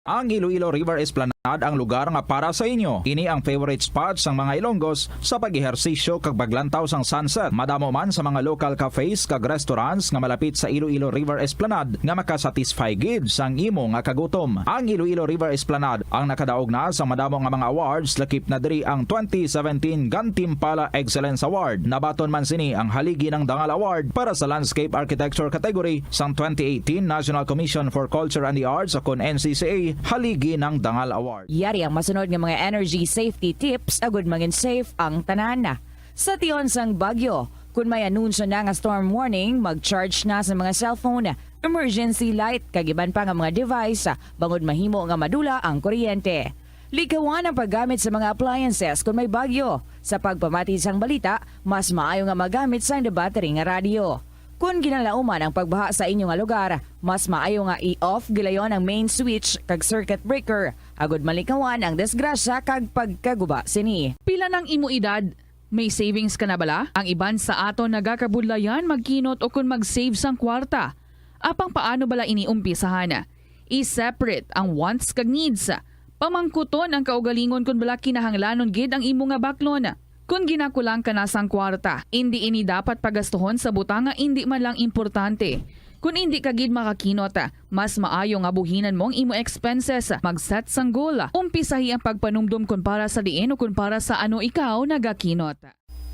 Ang Iloilo River Esplanade ang lugar nga para sa inyo. Ini ang favorite spot sang mga Ilonggos sa pag-ehersisyo kag paglantaw sang sunset. Madamo man sa mga local cafes kag restaurants nga malapit sa Iloilo River Esplanade nga makasatisfy gid sang imo nga kagutom. Ang Iloilo River Esplanade ang nakadaog na sa madamo nga mga awards, lakip na diri ang 2017 Gantimpala Excellence Award. Nabaton man sini ang haligi ng Dangal Award para sa Landscape Architecture category sang 2018 National Commission for Culture and the Arts o kon NCCA haligi ng Dangal Award. Yari ang masunod ng mga energy safety tips agud mangin safe ang tanan. Sa tion sang bagyo, kung may anunsyo na nga storm warning, mag-charge na sa mga cellphone, emergency light, kagiban pa nga mga device, bangod mahimo nga madula ang kuryente. Likawan ang paggamit sa mga appliances kung may bagyo. Sa pagpamati sang balita, mas maayo nga magamit sang battery nga radio. Kung ginalauman ang pagbaha sa inyong nga lugar, mas maayo nga i-off gilayon ang main switch kag circuit breaker. Agud malikawan ang disgrasya kag pagkaguba sini. Pila ng imo edad? May savings ka na bala? Ang iban sa aton nagakabudlayan magkinot o kung mag-save sang kwarta. Apang paano bala iniumpisahan? I-separate ang wants kag needs. Pamangkuton ang kaugalingon kung bala kinahanglanon gid ang imo nga baklon. Kung ginakulang ka na sang kwarta, hindi ini dapat pagastuhon sa butanga hindi man lang importante. Kung hindi ka gid makakinot, mas maayo nga buhinan mong imo expenses. Mag-set sang goal. Umpisahi ang pagpanumdum kung para sa diin o kung para sa ano ikaw nagakinot.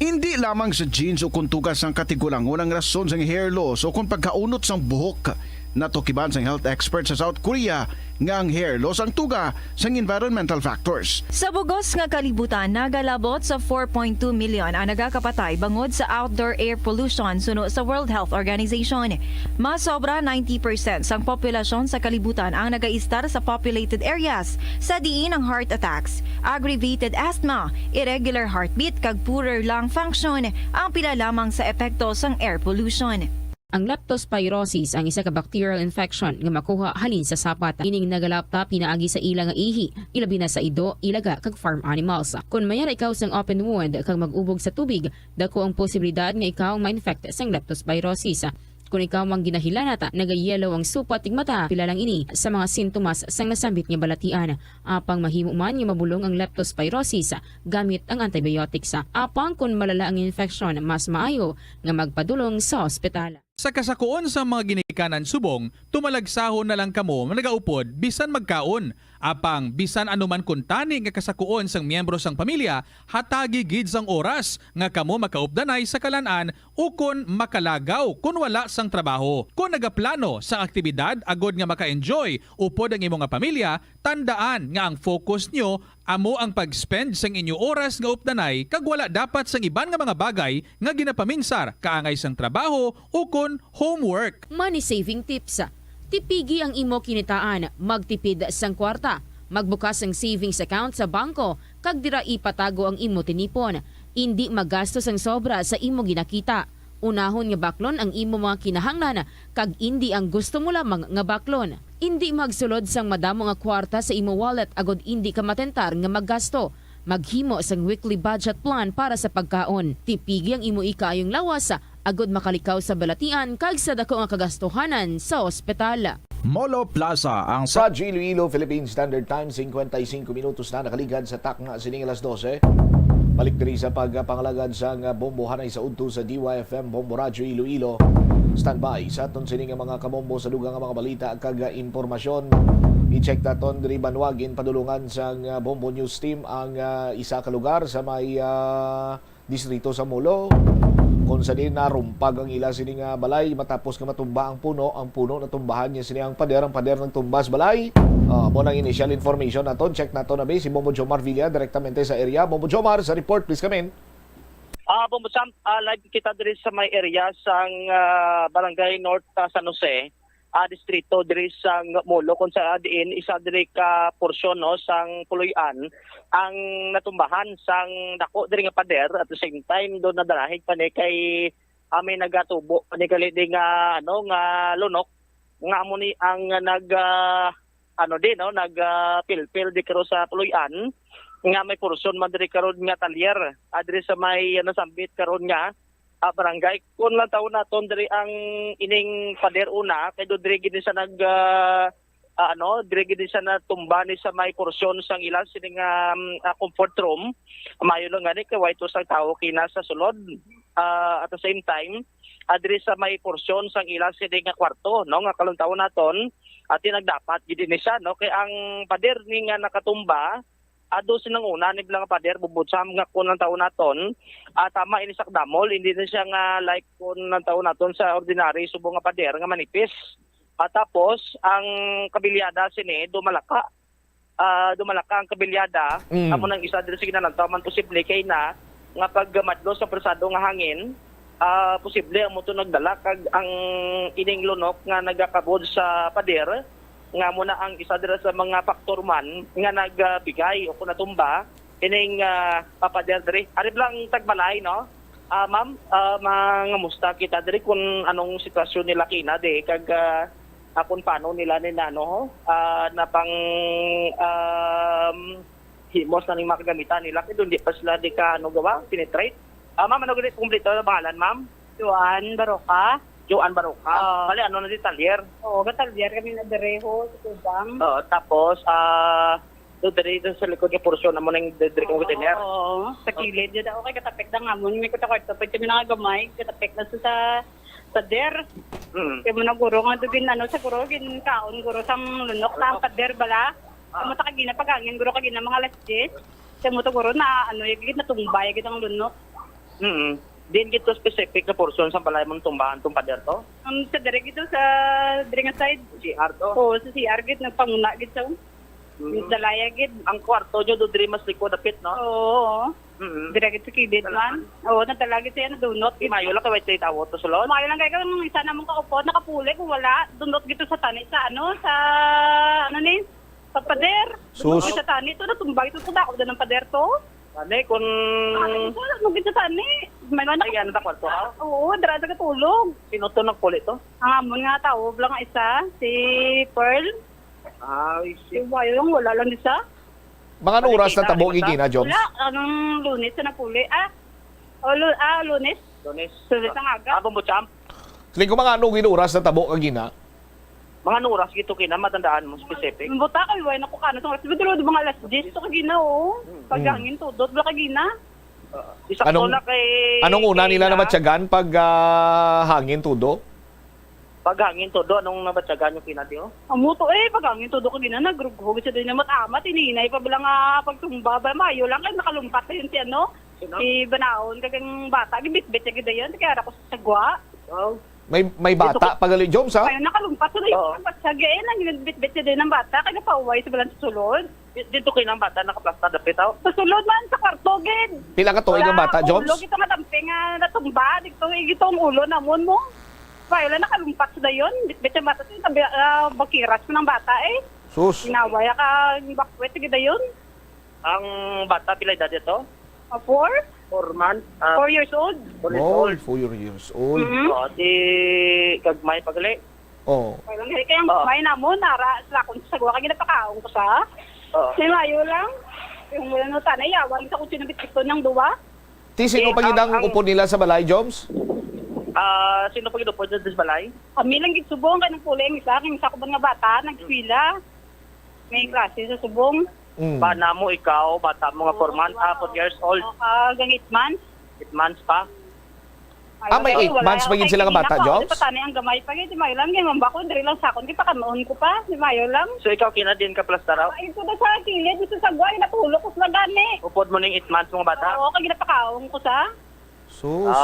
Hindi lamang sa jeans o kung tugas ang katigulangon ang rason sang hair loss o kung pagkaunot sang buhok. Natukiban sang health expert sa South Korea nga ang hair loss ang tuga sang environmental factors. Sa bugos nga kalibutan, nagalabot sa 4.2 million ang nagakapatay bangod sa outdoor air pollution suno sa World Health Organization. Mas sobra 90% sang populasyon sa kalibutan ang nagaistar sa populated areas sa diin ang heart attacks, aggravated asthma, irregular heartbeat kag poorer lung function ang pila lamang sa epekto sang air pollution. Ang leptospirosis ang isa ka bacterial infection nga makuha halin sa sapat. Ining nagalapta pinaagi sa ila nga ihi, ilabi na sa ido, ilaga kag farm animals. Kung mayara ikaw sang open wound kag mag-ubog sa tubig, dako ang posibilidad nga ikaw ma-infect sang leptospirosis. Kung ikaw mang ginahilanata, nagayelo ang supa tig mata, pila lang ini sa mga sintomas sang nasambit nga balatian. Apang mahimo man nga mabulong ang leptospirosis gamit ang antibiotics. Apang kung malala ang infection, mas maayo nga magpadulong sa ospital. Sa kasakuon sa mga ginikanan subong, tumalagsahon na lang kamo nagaupod bisan magkaon. Apang bisan anuman kun tani nga kasakuon sang miyembro sang pamilya, hatagi gid sang oras nga kamo makaupdanay sa kalan-an o kun makalagaw kun wala sang trabaho. Kung nagaplano sa aktibidad agod nga maka-enjoy upod ang imong nga pamilya, tandaan nga ang focus nyo amo ang pag-spend sang inyo oras nga updanay kag wala dapat sang iban nga mga bagay nga ginapaminsar kaangay sang trabaho o kun homework. Money saving tips. Tipigi ang imo kinitaan, magtipid sang kwarta, magbukas ang savings account sa bangko, kag dira ipatago ang imo tinipon. Hindi magastos ang sobra sa imo ginakita. Unahon nga baklon ang imo mga kinahanglan, kag hindi ang gusto mo lamang nga baklon. Hindi magsulod sang madamo nga kwarta sa imo wallet agod hindi ka matentar nga maggasto. Maghimo sang weekly budget plan para sa pagkaon. Tipigi ang imo ikayong lawas agod makalikaw sa balatian kag sa dako nga kagastuhanan sa ospital. Molo Plaza ang sa Iloilo, Philippine Standard Time, 55 minutos na nakaligad sa takna sining alas 12. Balik diri sa pagpangalagad sa bombohanay sa udto sa DYFM Bombo Radio Iloilo. Standby sa aton sining mga kamombo sa dugang mga balita kag impormasyon. I-check naton diri banwagin padulungan sa Bombo News Team ang isa ka lugar sa may distrito sa Molo. Kung sa din narumpag ang ila sining balay matapos nga matumba ang puno na tumbahan niya sining ang pader ng tumbas balay. Mo nang initial information naton, check naton na ba si Bombo Jomar Villa direktamente sa area. Bombo Jomar, sa report please come in. Bombo Sam, live kita diri sa may area sang Barangay North San Jose, distrito diri sang Molo kung sa diin isa diri ka porsyon no sang Puloy-an ang natumbahan sang dako diri nga pader at the same time do nadarahig pa ni kay may nagatubo panikali di nga nga lunok nga amo ni ang pilpil di karo sa Puloy-an nga may portion man diri karon nga talyer adri sa may sambit karon nga barangay kun lang taon naton diri ang ining pader una kay do diri gid sa diri gid sa natumba ni sa may portion sang ilang sining comfort room mayo lang gani kay white sang tawo kina sa sulod at the same time adri sa may portion sang ilang sining nga kwarto nga kalong taon naton at nagdapat gid ni siya kay ang pader ni nga nakatumba ado sinang una ni bilang pader bubutsam nga kun ng taon naton tama ini sak damol hindi na siya nga like kun ng taon naton sa ordinary subong nga pader nga manipis tapos ang kabilyada sini dumalaka ang kabilyada amo nang isa diri sige na man posible kay na nga pagmadlo sa persado nga hangin posible amo to nagdala kag ang ining lunok nga nagakabod sa pader nga muna ang isa dira sa mga faktor man nga nagbigay o kung natumba ining papader diri ari lang tagbalay ma'am mangamusta kita diri kung anong sitwasyon nila kina di kag kung paano nila ni na pang himos na ning makagamitan nila kay doon di pa sila di ka gawa penetrate ma'am ano gid kumpleto na pangalan ma'am Joan Baroka. Bali, ano na di talyer? Oo, talyer kami na dereho sa Tubang. Tapos, doon sa likod ng porsyon na mo nang didrik mong container? Oo, sa kilid. Yun ako kay katapik na nga mo. May kutakot. Tapos kami nakagamay. Katapik na sa pader. Kaya mo na guro nga doon sa guro. Kaon guro sa lunok na ang pader bala. Kaya mo ta kagina pagangin. Guro kagina mga alas 10. Kaya mo ta guro na natumbay agad ang lunok. Din gito specific na portion sa balay mong tumbahan tong pader to? Sa dire gito sa dire nga side. CR to? Oo, sa CR gid nagpamuna gid sa. Dalaya gid. Ang kwarto nyo do dire mas likod dapit no? Oo. Dire gid sa kilid man. Oo, natalagi siya na donut. Mayo lang kay tay tawo to sulod. Mayo lang kay kang isa namong kaupod nakapuli kung wala donut gito sa tani sa sa pader. Sus. Sa tani to natumbay to dako ng pader to. Ani kung ano gito tani. May man ay ano ta kwarto ha? Oo, dara ka tulog. Sino to nagpuli to? Ang amon nga tao lang isa, si Pearl. Si Wayong wala lang isa. Mga oras na tabo gigina, Joms? Wala, anong Lunes na napuli? Lunes. Lunes ang aga. Bumbutsam? Sling ko mga oras na tabo kagina? Mga oras gito kina matandaan mo specific. Buta kay way nako kano tong sabi dilo mga alas 10 to kagina Pagangin tudot bla kagina. Anong una nila na matyagan pag hangin tudo? Pag hangin tudo, anong namatyagan yung kinati o? Amuto pag hangin tudo kagina nagrughubi sa din na matamat ininay pa bilang pagtumba ba mayo lang kay nakalumpat yun si Banaon kagang bata gibit-bit gid yun kaya ako sa sagwa. May bata pagali Joms ha? Ayun nakalumpat na yung patsage nang bit-bit din ng bata kaya pauway sa balang sulod. Dito kayo ng bata nakaplasta dapit aw. Sa sulod man sa kwarto gid. Pila ka tuig ang bata, Joms? Ulo kita madampi nga natumba dito ang ulo namon mo. Wala nakalumpat sa dayon. Bit-bit yung bata tabi bakiras mo ng bata Sus. Inawaya ka bakwet gid dayon. Ang bata pila edad ito? 4 months. 4 years old. 4 years old. Di kagmay pagali. Kaya may namon nara sa akong sagwa kag ginapakaon ko sa. Mayo lang. Yung wala no tanay yawan sa kutsi na bitbito ng duwa. Sino pa gidang upo nila sa balay, Joms? Sino pa gidupo sa balay? Kami lang gid subong kanang puling isa king sa kuban nga bata nagpila. May klase sa subong. Bana mo ikaw, bata mo nga 4 months, 4 years old. Gang 8 months. 8 months pa. May 8 months pa gid sila nga bata, Joms? Di pa tani ang gamay pa gid, di mayo lang gyud mamba ko diri lang sakon di pa kanon ko pa, di mayo lang. So ikaw kina din ka plastaraw? Ay ito sa kilid dito sa guay natulog ko sa gani. Upod mo ning 8 months mga bata? Oo, kag ginapakaon ko sa. Sus.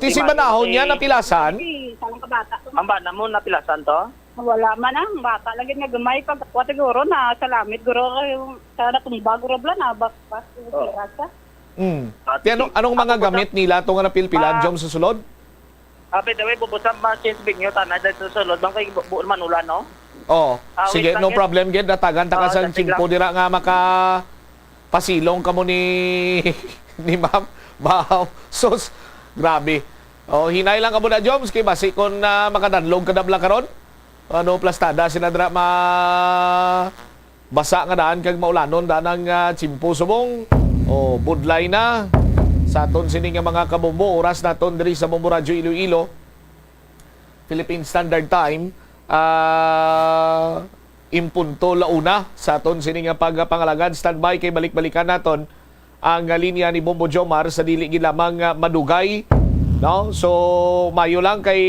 Si Banahon niya napilasan? Salang ka bata. Ang bana mo napilasan to? Wala man ang bata lagi nga gamay pag kwate guro na salamit guro sa natumba guro bla na bakpas rasa. Anong mga gamit nila itong napilpilan, Joms, sa sulod? By the way, bubusap ba since big nyo tanay dahil sa sulod bang kay buon manulan, no? Sige, no problem, Gid. Natagan ta ka sa chingpo dira nga pasilong ka mo ni Ma'am. Wow. Grabe. Hinay lang ka muna, Joms, kay basi kung makadanlog ka dabla karon. Plastada sinadra basa nga daan kag maulanon danang Chimpo Subong. Budlay na sa aton sini nga mga kabombo. Oras naton diri sa Bombo Radyo Iloilo, Philippine Standard Time. Impunto launa sa aton sini nga pagpangalagad. Standby kay balik-balikan naton ang linya ni Bombo Jomar sa dili gid lamang madugay, no? So mayo lang kay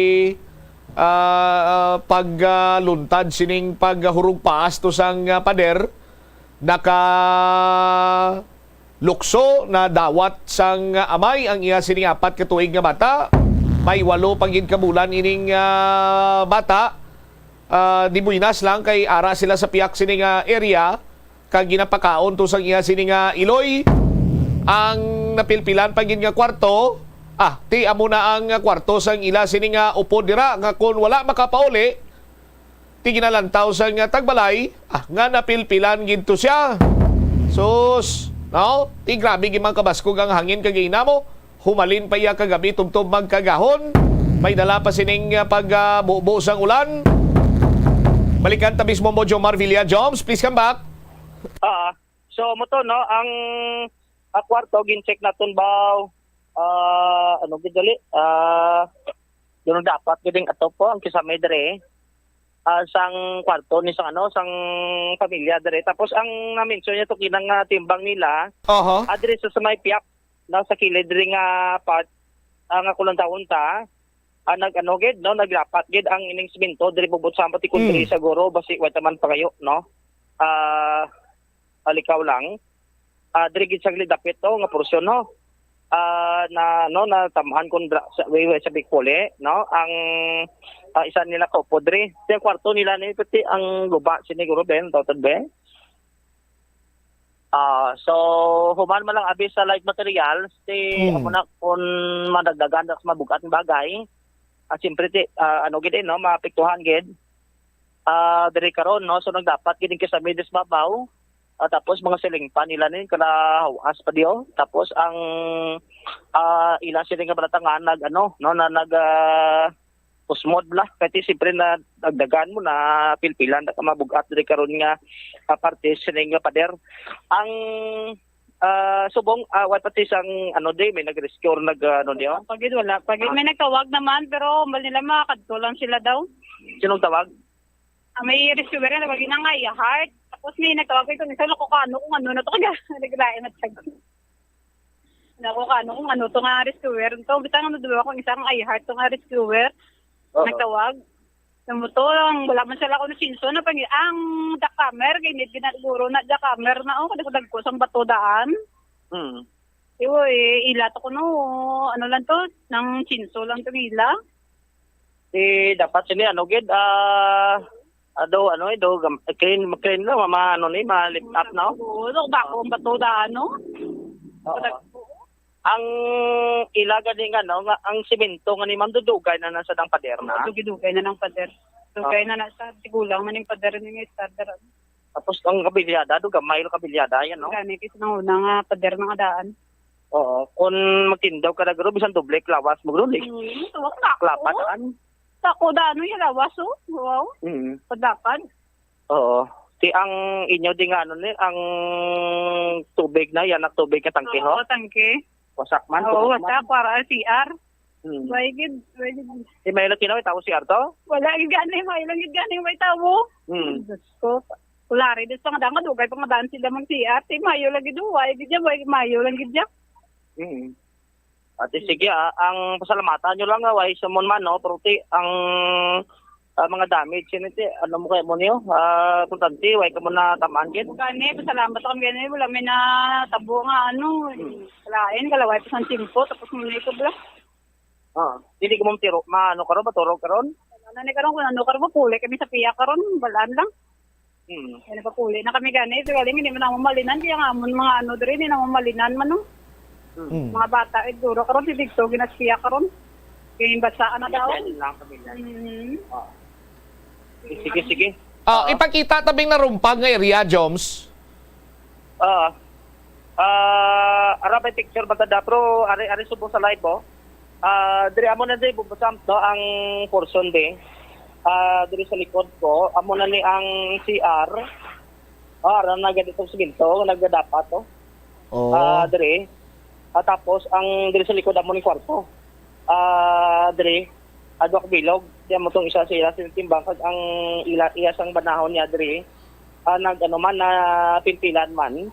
pagluntad sining paghurug paas to sang pader naka lukso na dawat sang amay ang iya sining 4 ka tuig nga bata. May 8 pagin kabulan ining bata. Di buinas lang kay ara sila sa piyak sining area kag ginapakaon to sang iya sining iloy. Ang napilpilan pagin nga kwarto, ti amo na ang kwarto sang ila sining upo dira nga kun wala makapauli, ti ginalantaw sang tagbalay, nga napilpilan ginto siya. Sus, no? Ti grabe gimang kabaskog ang hangin kag inamo. Humalin pa iya kagabi tubtob magkagahon. May dala pa sining pagbubo sang ulan. Balikan tabis mo Jomar Villa. Joms, please come back. So mo to, no, ang kwarto gin-check naton baw gidali doon dapat giding ato po ang kisame dire sang kwarto ni sang pamilya dire. Tapos ang na-mention niya to kinang timbang nila adre sa may piyak na sa kilid dire nga part ang kulang taon ta naglapat gid ang ining semento dire bubot sa pati kun dire siguro basi wa taman pa kayo, no? Alikaw lang dire gid sagli dapit to nga porsyon, no? Na tamahan kon sa Bicole, no? Ang isa nila ko podre sa kwarto nila ni pati ang guba siniguro ben tawtad be. So human man lang abi sa light materials amo na kon madagdagan sa mabugat nga bagay. Siyempre gid no maapektuhan gid dire karon, no? So nagdapat gid kasami des babaw. Tapos mga siling pa nila nin kana hawas pa diyo. Tapos ang ila siling nga balatangan nag pusmod bla kati siyempre na dagdagan mo na pilpilan na mabugat diri karon nga parte siling nga pader. Ang subong wa pati sang may nag-rescue or diyo. Pagid wala. Pagid may nagtawag naman pero mal nila makadto lang sila daw. Sinong tawag? May rescuer na bagay na nga heart. Tapos may nagtawag ito, nagsabi ko kung ano na ito kaya naglain at tag. Kung ano ito nga rescuer. Ito, bitang diba kung isang iHeart ito nga rescuer. Nagtawag. Namuto lang, wala man sila kung sinso na pang ang dakamer, ganit ginaguro na dakamer na kadag ko sang bato daan. Ila to ko ano lang to, nang sinso lang ito ila. Dapat sila, gid, crane lang, ma-lift up na. Oo, bako ang bato daan, no? Ang ilaga din ang simento nga ni mandudugay na nasa dang pader na. Dugay na ng pader. Dugay na nasa tigulang man yung pader ni starter. Tapos ang kabilyada, gamay yung kabilyada, yan, no? Gani kasi nang unang pader ng daan. Oo, kung magtindaw ka na garo, bisan doble, klawas mo garo, klapat daan. Tako daan yung lawas, wow. Padakan. Oo. Ang inyo din ang tubig na, yan ang tubig na tangke, ho? Oo, tangke. Wasak man. Oo, wasak para CR. Waigid. May ilang tinaway tao CR to? Wala, gani, may ilang gani, may tao. Gusto. Kulari, dito nga daan, dugay pa nga daan sila mag-CR. Mayo lang gid, waigid dyan, mayo lang gid dyan. Ate sige, ang pasalamatan nyo lang way sa mon man, no? Pero ang mga damage siniti, mo kayo mo niyo? Puntanti, way ka mo na tamaan gid. Gani, pasalamat ako gani, wala may na tabo nga Kalain, kalaway pa sang timpo, tapos muna ito bla. Hindi ko mong tiro, karon, maturog karon? Nani karon, kung karon, puli kami sa piya karon, balaan lang. Kaya napapuli na kami gani, ito galing, hindi mo na mamalinan, kaya nga mga diri, hindi na mamalinan man, no? Mga bata, duro karon, titigto, ginaspiya karon. Kaya yung basaan na daw. Sige. Ipakita tabing narumpag nga area, Joms. Arabay picture ba tada, pero ari subo sa live, Diri amo na di bubusam to ang portion di. Diri sa likod ko, amo na ni ang CR. Ara na ganito sa ginto, nagdadapat to. Diri. Tapos ang diri sa likod amo ni kwarto. Diri adok bilog, diya mo tong isa sa ila timbang kag ang iyasang banahon niya diri. Nag-ano man na pinpilan man.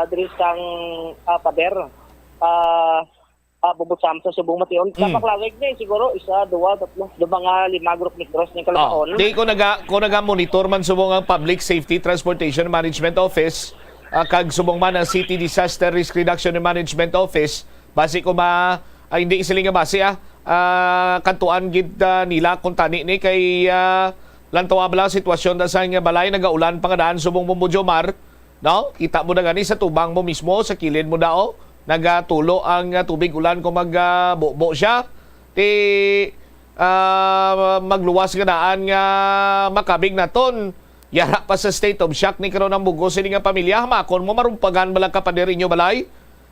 Diri sang pader. Bubusam sa Subong Mation. Kapaklagay ni siguro isa, duwa, tatlo, do mga 5 group ni cross ni kalaon. Di ko naga monitor man subong ang Public Safety Transportation Management Office kag subong man ang City Disaster Risk Reduction and Management Office. Base ko hindi isiling nga base kantuan gid nila kung tani ni kay lantawa bala sitwasyon da sa nga balay nagaulan pangadaan subong Bombojomar. No? Kita mo na gani sa tubang mo mismo sa kilid mo dao. Nagatulo ang tubig ulan kung magbubo siya. Magluwas nga daan nga makabig na ton. Yara pa sa state of shock ni karon ang bugos sini nga pamilya. Hamakon mo marumpagan bala kapader inyo balay.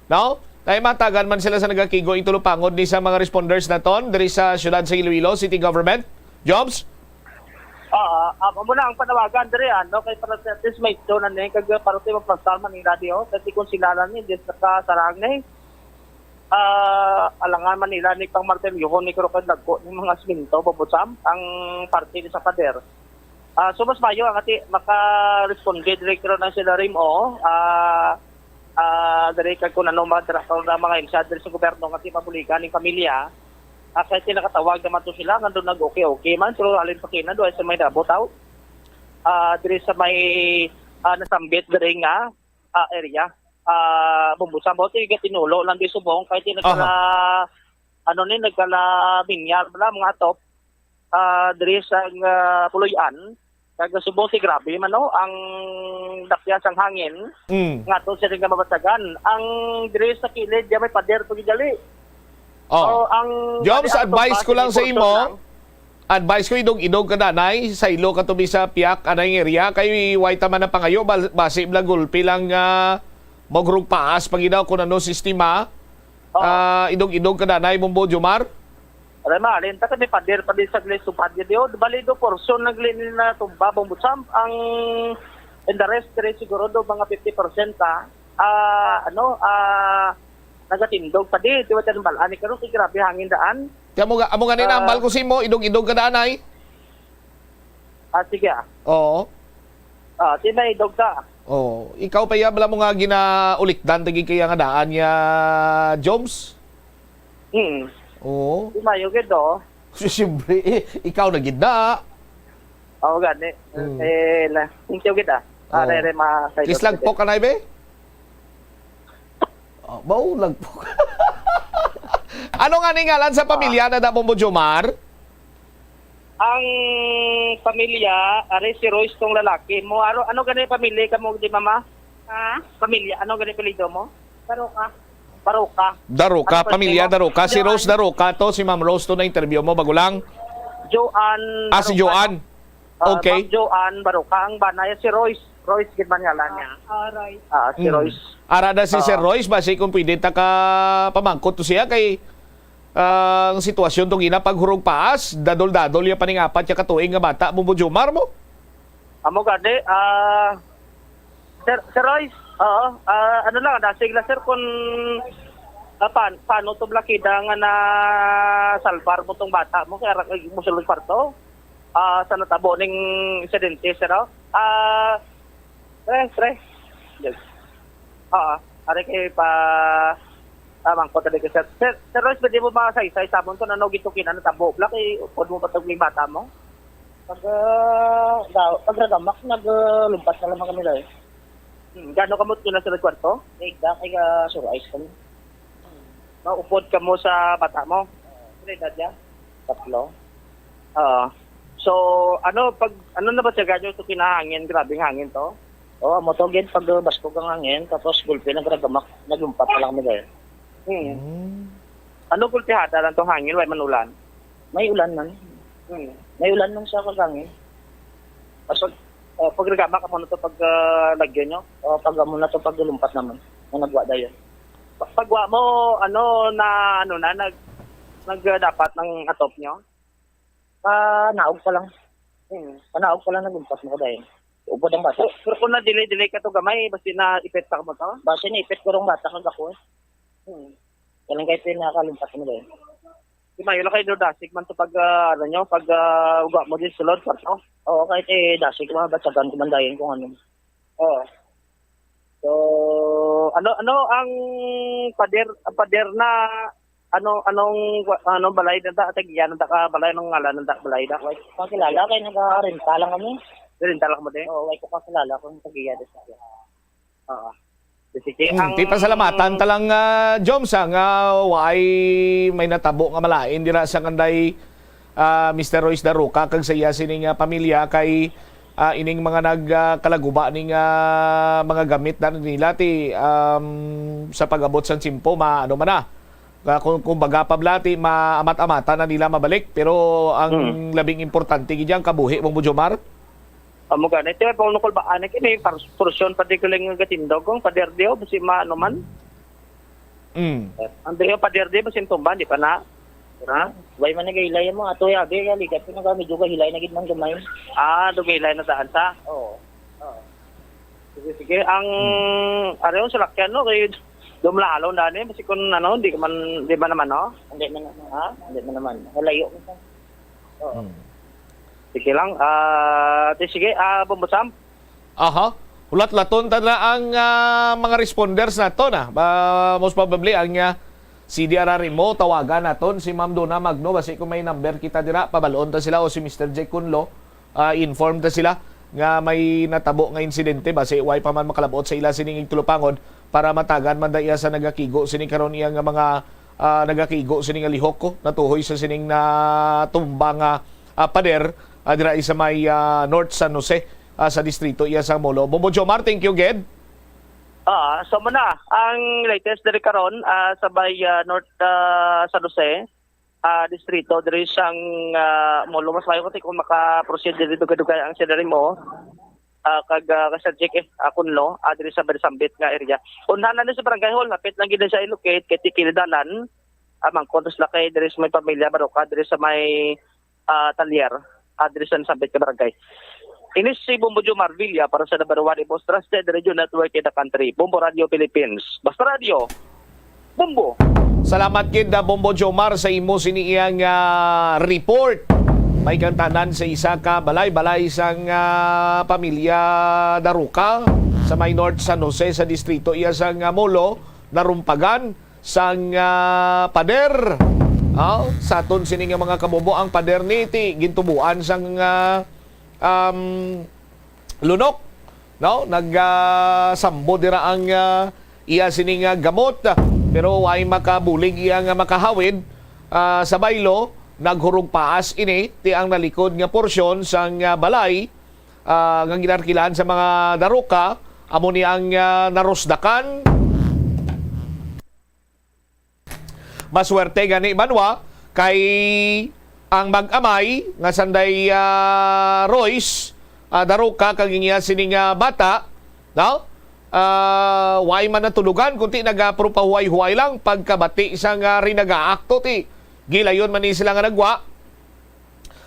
No? Dahil matagan man sila sa nagakigo ing tulupangod ni sa mga responders na ton diri sa syudad sa Iloilo City Government. Jobs? Amo na ang panawagan diri kay para sa this may do na ni kag para sa pasal man ni radio kasi kung sila ni dis ka sarang ni alangan man nila ni pang martelyo ni karo kad lagko ni mga siminto babusam ang parte ni sa pader. So mas mayo ang ati maka-responde diri karo na sila rimo diri kag kun ano mga insad diri sa gobyerno nga pabuligan ning pamilya. Kasi nakatawag naman to sila, nandun nag-okay man. So, alin pa kina, doon sa may dabotaw. Diri sa may nasambit, diri nga area. Bumbusam, bote, tinulo lang di subong. Kahit nagkala, nagkala binyar, mga top. Diri sa Puloyan. Kaya subong si grabe man, no? Ang dakyas ang hangin. Nga to, siya rin nga mabasagan. Ang diri sa kilid, may pader to gidali. Jobs, advice ko lang sa imo. Advice ko idog-idog ka danay sa ilo ka tubi sa piyak anay area kay waita man na pangayo base bla gulpi lang mogrug paas pagidaw kun ano sistema. Idog-idog ka danay Bombojomar. Alam alin ta kami pader pa din sa gles supad dio balido portion naglin na tumba Bombosam ang and the rest siguro do mga 50% nagatindog pa di tiwa tan balani karon kay grabe hangin daan. Kaya amo ganin ambal ko simo idog-idog ka danay. Sige. Oo. Tinay dog ka. Oh, ikaw pa ya bala mo nga ginaulikdan tagi kaya nga daan ya Joms? Oo. Mayo gid do. Siyempre, ikaw na gid na. Gani. Thank you gid Are ma sa Kislag po kanay be? Baulag po. Ano nga ngalan sa pamilya na Bombojomar? Ang pamilya, si Royce tong lalaki mo. Ano ganun pamilya ka mo, di mama? Pamilya, ano ganun pilido mo? Daroka, pamilya Daroka. Si Rose Daroka to, si Ma'am Rose to na interview mo, bagulang? Joanne. Si Joanne. Okay. Ma'am Joanne Baroka, ang banaya si Royce. Royce, gitman ngalan niya. Royce. Si Royce. Arada si Sir Royce, basi kung pwede ta ka pamangkot to siya kay ang sitwasyon tong ina paghurog paas, dadol-dadol ya paningapat ya katuig nga bata Bombojomar mo. Amo gade, Sir Royce, ano lang, nasigla sir kung paano to blakida nga na salvar mo tong bata mo kaya mo sulod parto sa natabo ning insidente sir. Yes. Are kay pa mangkot tadi ke sir. Sir Royce, pwede mo makasaysay sabon to nanog ito kinano tabo blak kay upod mo patog ning bata mo. Pag-ragamak naglumpas na lang kami dahil. Gano'n ka mo ito na sa kwarto? Igda kay Sir Royce kami. Maupod ka mo sa bata mo? Edad niya? 3. So, ano na ba siya ganyo ito kinahangin? Grabing hangin to? Mo to gid pag baskog ang hangin, tapos gulpi nagragamak, naglumpat na lang kami dahil. Ano gulpihada lang itong hangin? May manulan? May ulan man. May ulan man sa kagangin. So, pag nagama ka mo na ito pag lagyan nyo, o pag mo na ito pag lumpat naman, na nagwa dayon. Pagwa mo, Nagdapat ng atop nyo? Naog pa lang. Naog pa lang nagumpas mo ko dahil. Upod ang bata. Pero kung na-delay ka to gamay, basta na-ipet ka mo to? Basta na-ipet ko rong bata kag ako. Kalang kayo pinakalimpas mo dahil. Di mayo lang kayo dasig man to pag, pag uga mo din sulod, kwarto? Oo, kahit dasig mga batsagan kumandayin kung ano. Oo. So, ano ang pader na anong balay na da tagyan na ka balay ng ngalan ng balay da? Wait, kakilala kay nag-renta lang kami. Renta lang mo din? Oo, wait ko kakilala kung tagyan sa. Oo. Sige, Ti pasalamatan talang Jomsa nga why may natabo nga malain dira sa kanday Mr. Royce Daruca kag saya sining pamilya kay ining mga nagkalaguba ning mga gamit na nila ti sa pag-abot sa simpo maano man na. Kung baga pablati maamat-amata na nila mabalik pero ang labing importante gid kabuhi mong Jomar. Amo ganit ito pa unukol ba anak ini portion partikuling nga gatindog kung pader dio basi maano man. Ang dio pader dio basi tumban di pa na. Ha? Way man nagahilay mo ato ya be ligat ko nga medyo hilay na gid man gamay. Dugilay na daan sa. Oo. Sige, ang areon sa lakyan no kay dumlalo na ni basi kun di ba naman no? Hindi man ha? Hindi man naman. Halayo ko. Oo. Sige lang. Sige, Bombosam. Aha. Ulat-laton na ang mga responders nato na. Most probably ang CDRR mo tawagan naton si Ma'am Donna Magno basi kung may number kita dira pabalon ta sila o si Mr. J. Kunlo inform ta sila nga may natabo nga insidente basi way pa man makalabot sa ila sining Tulupangod para matagan man daya sa nagakigo sining karon iya nga mga nagakigo sining lihok ko natuhoy sa sining na tumbang pader dira isa may North San Jose sa distrito iya sa Molo. Bombo Jomar, thank you again. So muna, ang latest diri karon sa may North San Jose distrito diri sang Molo. Mas mayo ko kung maka-proceed diri dugay-dugay ang sidari mo kag kasajik Kunlo diri sa Bersambit nga area. Unhan na sa barangay hall napit lang gid sa ilocate kay Tikildalan amang kontos lakay diri sa may pamilya Baroka diri sa may Talyer diri sa Bersambit ka barangay. Inis si Bombo Jomar Villa para sa number 1 most trusted radio network in the country, Bombo Radio Philippines. Basta Radio, Bombo. Salamat kid Bombo Jomar sa imo siniyang report. May kantanan sa isa ka balay-balay sang pamilya Daruca sa may North San Jose sa distrito iya sang Molo narumpagan sang pader. Sa aton sining mga kabobo ang pader niti gintubuan sang lunok no nagsambo dira ang iya sining gamot pero way makabulig iya nga makahawid sa baylo naghurog paas ini ti ang nalikod nga porsyon sang balay nga ginarkilan sa mga Daruca amo ni ang narusdakan. Maswerte gani Manwa kay ang mag-amay nga sanday Royce Daruca kag iya sining bata no way man natulugan kunti nagapropahuay-huay lang pagkabati sa nga rinagaakto ti gilayon man ni sila nga nagwa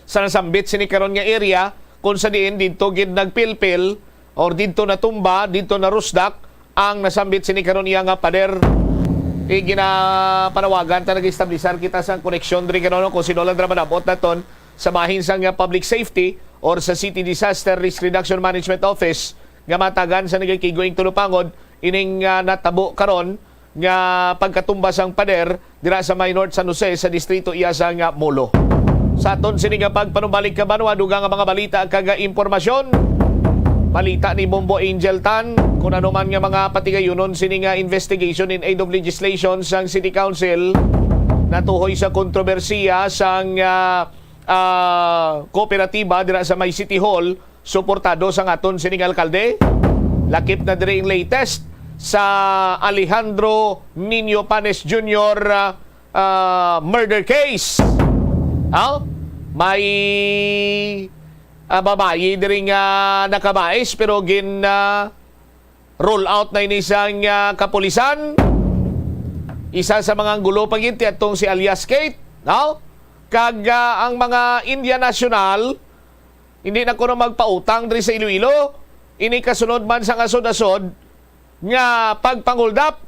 sa nasambit sini karon nga area kung sa diin dito gid nagpilpil or dito natumba dito narusdak ang nasambit sini karon iya nga pader ginapanawagan ta nag-establishar kita sa koneksyon diri kanono kung sino lang dramanabot naton sa bahin sang public safety or sa City Disaster Risk Reduction Management Office nga matagan sa nagakigoing Tulupangod ining natabo karon nga pagkatumba sang pader dira sa may North San Jose sa distrito iya sang Molo. Sa aton sini nga pagpanubalik ka Manwa dugang nga mga balita kag impormasyon. Balita ni Bombo Angel Tan kung ano man nga mga patigayunon sini nga investigation in aid of legislation sang City Council natuhoy sa kontrobersiya sang kooperatiba dira sa may City Hall suportado sa aton sining alkalde. Lakip na diri ang latest sa Alejandro Nino Panes Jr. Murder case. May babae diri nga nakabais pero roll out na inisang kapulisan. Isa sa mga gulo paginti atong si alias Kate No? Kag ang mga India National hindi na kuno magpautang diri sa Iloilo. Ini kasunod man sa asod-asod nga pagpanguldap.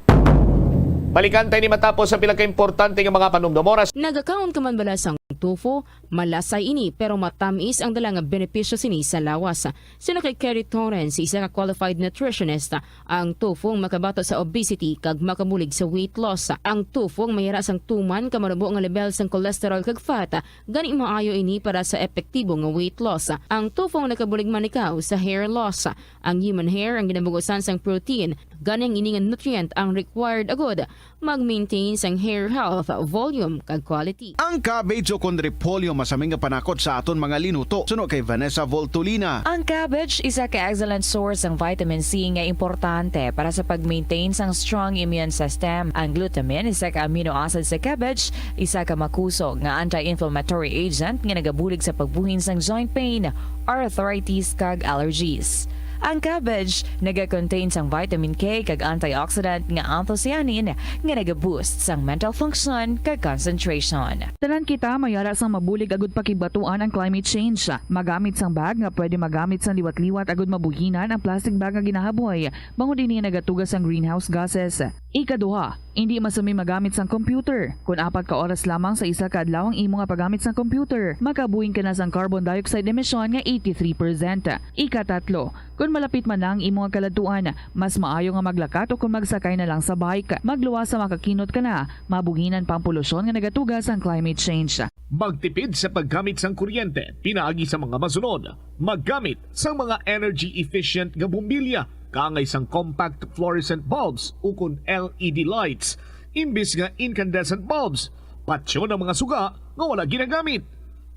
Balikan tayo ni matapos sa pila ka-importante nga mga panumdumoras. Nagakaon ka man bala sang tofu, malasay ini pero matamis ang dala nga benepisyo sini sa lawas. Sino kay Kerry Torrens, isa ka qualified nutritionist, ang tofu ang makabato sa obesity kag makamulig sa weight loss. Ang tofu ang mayara sang tuman ka manubo nga level sang cholesterol kag fat, gani maayo ini para sa epektibo nga weight loss. Ang tofu ang nakabulig man ikaw sa hair loss. Ang human hair ang ginabugusan sang protein, gani ang ini nga nutrient ang required agod mag-maintain sang hair health, volume kag quality. Ang cabbage o kun repolyo masaming nga panakot sa aton mga linuto. Suno kay Vanessa Voltolina. Ang cabbage isa ka excellent source ng vitamin C nga importante para sa pag-maintain sang strong immune system. Ang glutamine isa ka amino acid sa cabbage, isa ka makusog nga anti-inflammatory agent nga nagabulig sa pagbuhin sang joint pain, arthritis kag allergies. Ang cabbage naga-contain sang vitamin K kag antioxidant nga anthocyanin nga naga-boost sang mental function kag concentration. Tanan kita mayara sang mabulig agud pakibatuan ang climate change. Magamit sang bag nga pwede magamit sang liwat-liwat agud mabuhinan ang plastic bag nga ginahaboy. Bangod dinhi nagatugas sang greenhouse gases. Ikaduha, hindi masumi magamit sang computer. Kung 4 ka oras lamang sa isa ka adlaw ang imo nga paggamit sang computer, makabuhin ka na sang carbon dioxide emission nga 83%. Ikatatlo, kung malapit man lang imo nga kaladuan, mas maayo nga maglakat o kung magsakay na lang sa bike. Magluwas sa makakinot ka na, mabuhinan pang polusyon nga nagatugas ang climate change. Magtipid sa paggamit sang kuryente, pinaagi sa mga masunod. Maggamit sa mga energy efficient nga bumbilya, kaangay sang compact fluorescent bulbs ukon LED lights, imbis nga incandescent bulbs. Patsyo ng mga suga nga wala ginagamit.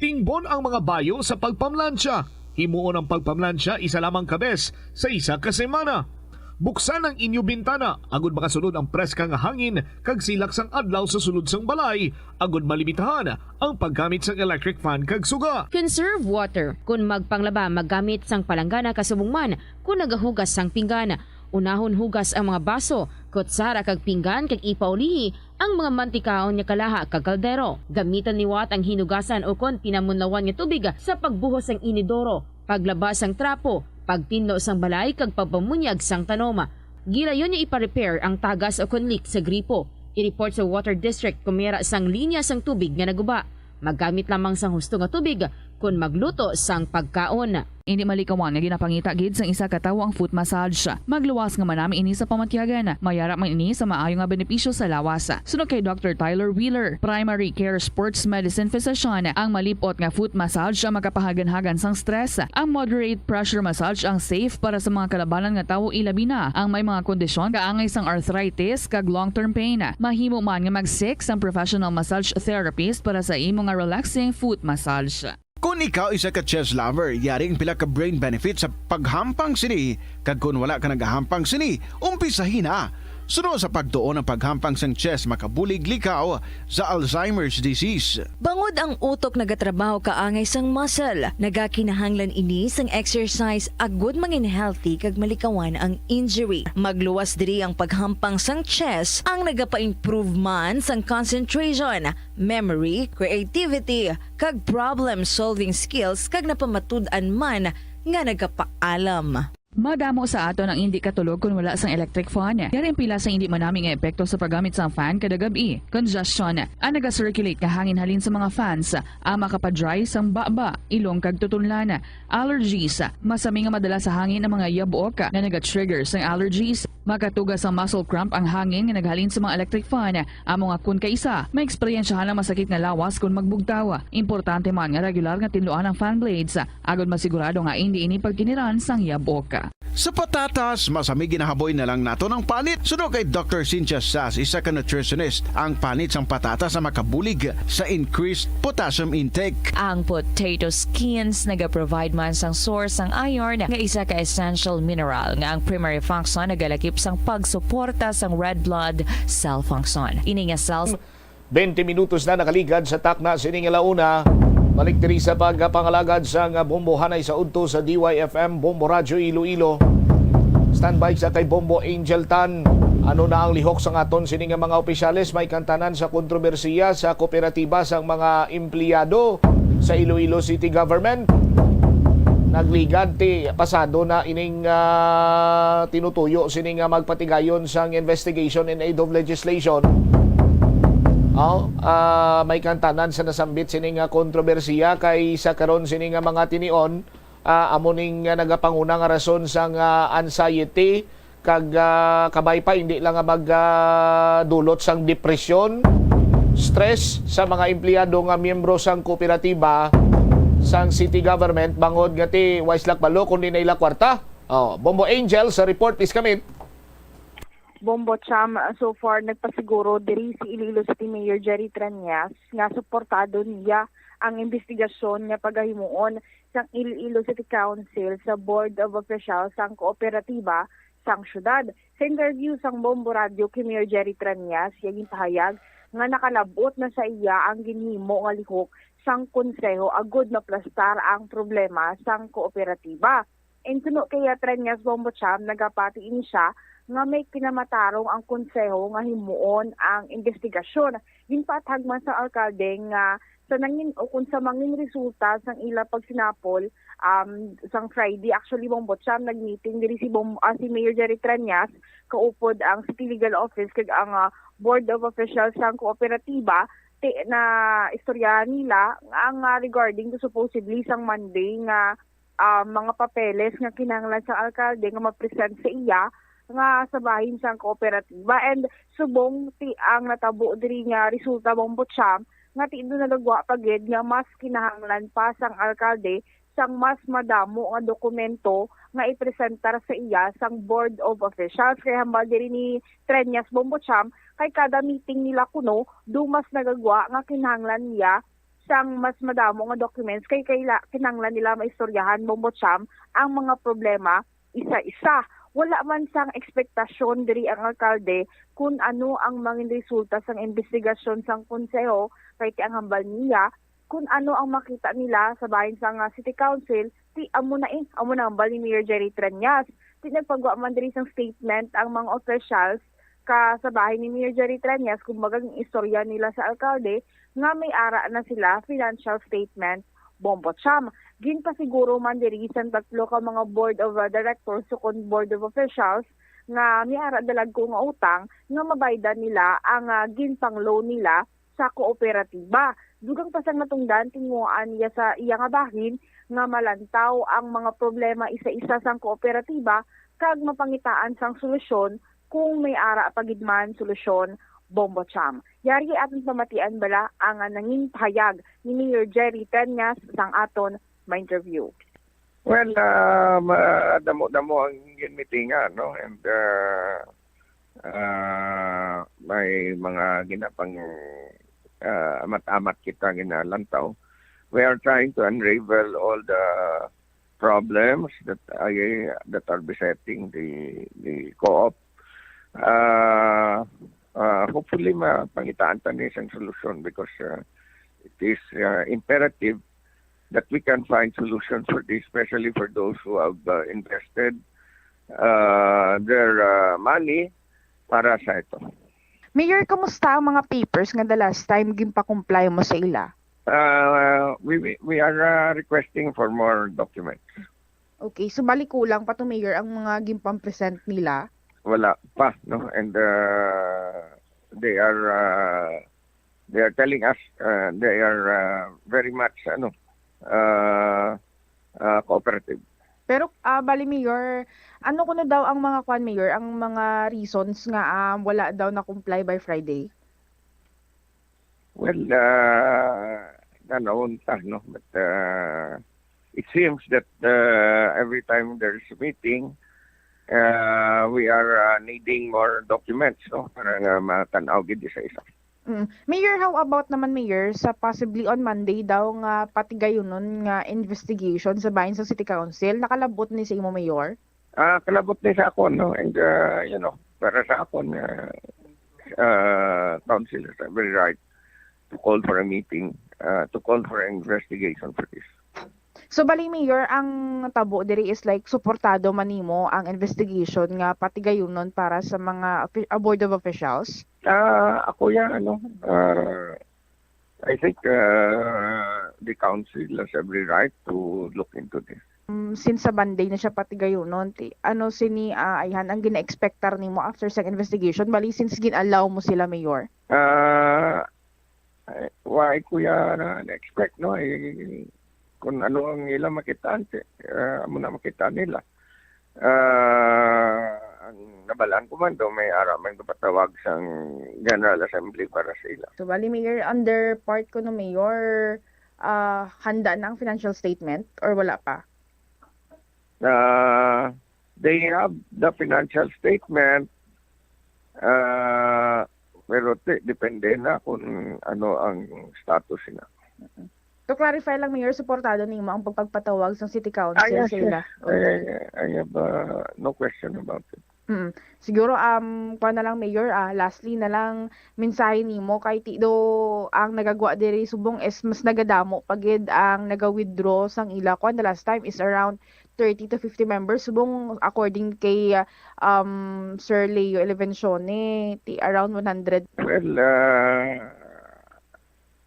Tingbon ang mga bayo sa pagpamlansya. Himuon ang pagpamlansya isa lamang kabes sa isa ka semana. Buksan ang inyo bintana, agud makasunod ang preska nga hangin kag silak sang adlaw sa sulod sang balay, agud malimitahan ang paggamit sang electric fan kag suga. Conserve water. Kung magpanglaba, maggamit sang palanggana kasubong man. Kung nagahugas sang pinggana, unahon hugas ang mga baso, kutsara kag pinggan kag ipaulihi ang mga mantikaon nga kalaha kag kaldero. Gamitan niwat ang hinugasan o kon pinamunlawan nga tubig sa pagbuhos sang inidoro, paglabas sang trapo, pagtinlo sang balay kag pagpamunyag sang tanoma. Gilayon niya ipa-repair ang tagas o kon leak sa gripo. I-report sa water district kung mayara sang linya sang tubig nga naguba. Maggamit lamang sang husto nga tubig kung magluto sang pagkaon. Hindi malikawan nga ginapangita gid sang isa ka tawo ang foot massage. Magluwas nga manami ini sa pamatyagan. Mayara man ini sa maayo nga benepisyo sa lawas. Sunod kay Dr. Tyler Wheeler, primary care sports medicine physician, ang malipot nga foot massage ang makapahagan-hagan sang stress. Ang moderate pressure massage ang safe para sa mga kalabanan nga tawo ilabi na ang may mga kondisyon kaangay sang arthritis kag long-term pain. Mahimo man nga mag-seek sang professional massage therapist para sa imo nga relaxing foot massage. Kung ikaw isa ka chess lover, yaring pila ka brain benefit sa paghampang sini. Kag kung wala ka nagahampang sini, umpisahin na. Sunod sa pagtuon ng paghampang sang chess, makabulig likaw sa Alzheimer's disease. Bangod ang utok nagatrabaho kaangay sang muscle, nagakinahanglan ini sang exercise agud mangin healthy kag malikawan ang injury. Magluwas diri ang paghampang sang chess ang nagapa-improve man sang concentration, memory, creativity kag problem solving skills kag napamatud-an man nga nagapaalam. Madamo sa ato ang hindi katulog kung wala sang electric fan. Yaring pila sa hindi manaming epekto sa paggamit sang fan kada gabi. Congestion, ang naga-circulate ka hangin halin sa mga fans, ang makapadry sang baba, ilong kag tutunlan. Allergies, masami nga madala sa hangin ang mga yabuok na naga-trigger sang allergies. Makatugas ang muscle cramp ang hangin nga naghalin sa mga electric fan. Ang mga kun kaisa, may eksperyensyahan ang masakit nga lawas kung magbugtaw. Importante man nga regular nga tinluan ang fan blades. Agad masigurado nga hindi ini pagkiniran sang yabuok. Sa patatas, masami ginahaboy na lang nato ng panit. Sunod kay Dr. Cynthia Sass, isa ka nutritionist, ang panit sang patatas sa makabulig sa increased potassium intake. Ang potato skins nagaprovide man sang source sang iron nga isa ka essential mineral nga ang primary function nagalakip sang pagsuporta sang red blood cell function. Ini nga cells 20 minutos na nakaligad sa takna sining alauna. Balik diri sa pagpangalagad sa Bombo Hanay sa udto sa DYFM Bombo Radio Iloilo. Standby sa kay Bombo Angel Tan. Ano na ang lihok sa aton sini nga mga opisyales may kantanan sa kontrobersiya sa kooperatiba sang mga empleyado sa Iloilo City Government. Nagligad ti pasado na ining tinutuyo sini nga magpatigayon sang investigation in aid of legislation. May kantanan sa nasambit sini nga kontrobersiya kay sa karon sini nga mga tinion amo ning nagapanguna nga rason sang anxiety kag kabay pa hindi lang nga magdulot sang depresyon, stress sa mga empleyado nga miyembro sang kooperatiba sang city government bangod nga ti waislak balo kundi na ila kwarta. Bombo Angel sa report please kami. Bombo Cham, so far nagpasiguro diri si Iloilo City Mayor Jerry Trillanes nga suportado niya ang investigasyon nga pagahimuon sang Iloilo City Council sa Board of Officials sang kooperatiba sang syudad. Sa interview sang Bombo Radio kay Mayor Jerry Trillanes, yaging pahayag nga nakalabot na sa iya ang ginhimo nga lihok sang konseho agud na plastar ang problema sang kooperatiba. And suno kay Trillanes Bombo Cham, nagapatiin siya nga may pinamatarong ang konseho nga himuon ang investigasyon. Ginpatag man sa alkalde nga sa nangin o kung sa mangin resulta sang ila pagsinapol sang Friday, actually Bombo Cham nagmeeting diri si Mayor Jerry Trillanes kaupod ang City Legal Office kag ang Board of Officials sang kooperatiba na istorya nila ang regarding to supposedly sang Monday nga mga papeles nga kinahanglan sa alkalde nga ma-present sa iya nga sa bahin sang kooperatiba. And subong ti ang natabo diri nga resulta Bombo Cham nga ti do nalagwa pagid nga mas kinahanglan pa sang alkalde sang mas madamo nga dokumento nga ipresentar sa iya sang Board of Officials. Kaya hambal diri ni Trillanes Bombo Cham kay kada meeting nila kuno do mas nagagwa nga kinahanglan niya sang mas madamo nga documents kay kinahanglan nila maistoryahan Bombo Cham ang mga problema isa-isa. Wala man sang ekspektasyon diri ang alkalde kung ano ang mga resulta sang investigasyon sang konseho kay ti ang hambal niya kung ano ang makita nila sa bahin sang City Council ti amo na hambal ni Mayor Jerry Trillanes. Ti nagpagawa man diri sang statement ang mga officials ka sa bahin ni Mayor Jerry Trillanes kung bagang istorya nila sa alkalde nga may ara na sila financial statement Bombo Cham. Ginpasiguro man diri sa tatlo ka mga board of directors sukon board of officials nga may ara dalag ko nga utang nga mabaydan nila ang ginpang loan nila sa kooperatiba. Dugang pasang natungdan tinguan niya sa iya nga bahin nga malantaw ang mga problema isa-isa sang kooperatiba kag mapangitaan sang solusyon kung may ara pagidman solusyon Bombo Cham. Yari ating pamatian bala ang nanging pahayag ni Mayor Jerry Trillanes sang aton ma-interview. Well, damo-damo ang meetingan, no? And may mga ginapang amat-amat kita ginalantaw. We are trying to unravel all the problems that are besetting the co-op. Hopefully mapangitaan tayo isang solution because it is imperative that we can find solutions for this, especially for those who have invested their money para sa ito. Mayor, kamusta ang mga papers nga the last time ginpa-comply mo sa ila? We are requesting for more documents. Okay, so balik kulang pa to Mayor ang mga gimpang-present nila? Wala pa, no? And they are telling us they are very much cooperative. Pero bali Mayor, ano kuno daw ang mga Mayor, ang mga reasons nga wala daw na comply by Friday? Well, no, but it seems that every time there's a meeting, we are needing more documents, no, para matanaw gid isa-isa. Mayor, how about naman Mayor sa possibly on Monday daw nga patigayonon nga investigation sa bahin sa City Council? Nakalabot ni sa imo Mayor? Kalabot ni sa akon, no, and para sa akon council is very right to call for a meeting, to call for an investigation for this. So bali Mayor, ang tabo diri is like suportado man nimo ang investigation nga pati gayunon para sa mga board of officials? Ako yan, I think the council has every right to look into this. Since sa Banday na siya pati gayunon, ano sini ayhan ang gina-expectar nimo after sa investigation? Bali since gin-allow mo sila Mayor? Why kuya na-expect, no? Kung ano ang ilang makitaan, amo na makitaan nila. Ang nabalaan ko man daw, may araman patawag sa General Assembly para sa ila. So bali Mayor, under part ko no Mayor, handa na ang financial statement or wala pa? They have the financial statement, pero depende na kung ano ang status nila. To clarify lang Mayor, suportado nimo ang pagpagpatawag sa City Council Yes, sa ila? I have no question about it. Siguro kuha na lang Mayor, lastly na lang mensahe nimo kay tido ang nagagwa diri subong is mas nagadamo pagid ang naga-withdraw sang ila. Kuha the last time is around 30 to 50 members subong according kay Sir Leo Elevencione, around 100. Well,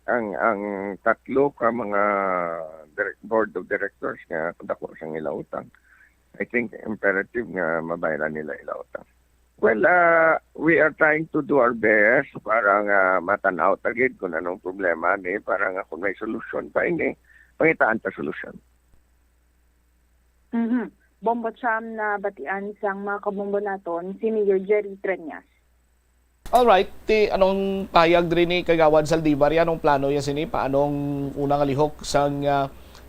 ang tatlo ka mga board of directors nga dako sang ila utang, I think imperative nga mabayaran nila ila utang. Well, we are trying to do our best para nga matanaw tagid kung anong problema ni para nga kung may solusyon pa ini pangitaan ta solusyon. Bombo Cham na batian sang mga kabombo naton si Mayor Jerry Treñas. Alright, anong payag din ni Kagawad Zaldivar, anong plano yan sini? Paanong unang alihok sa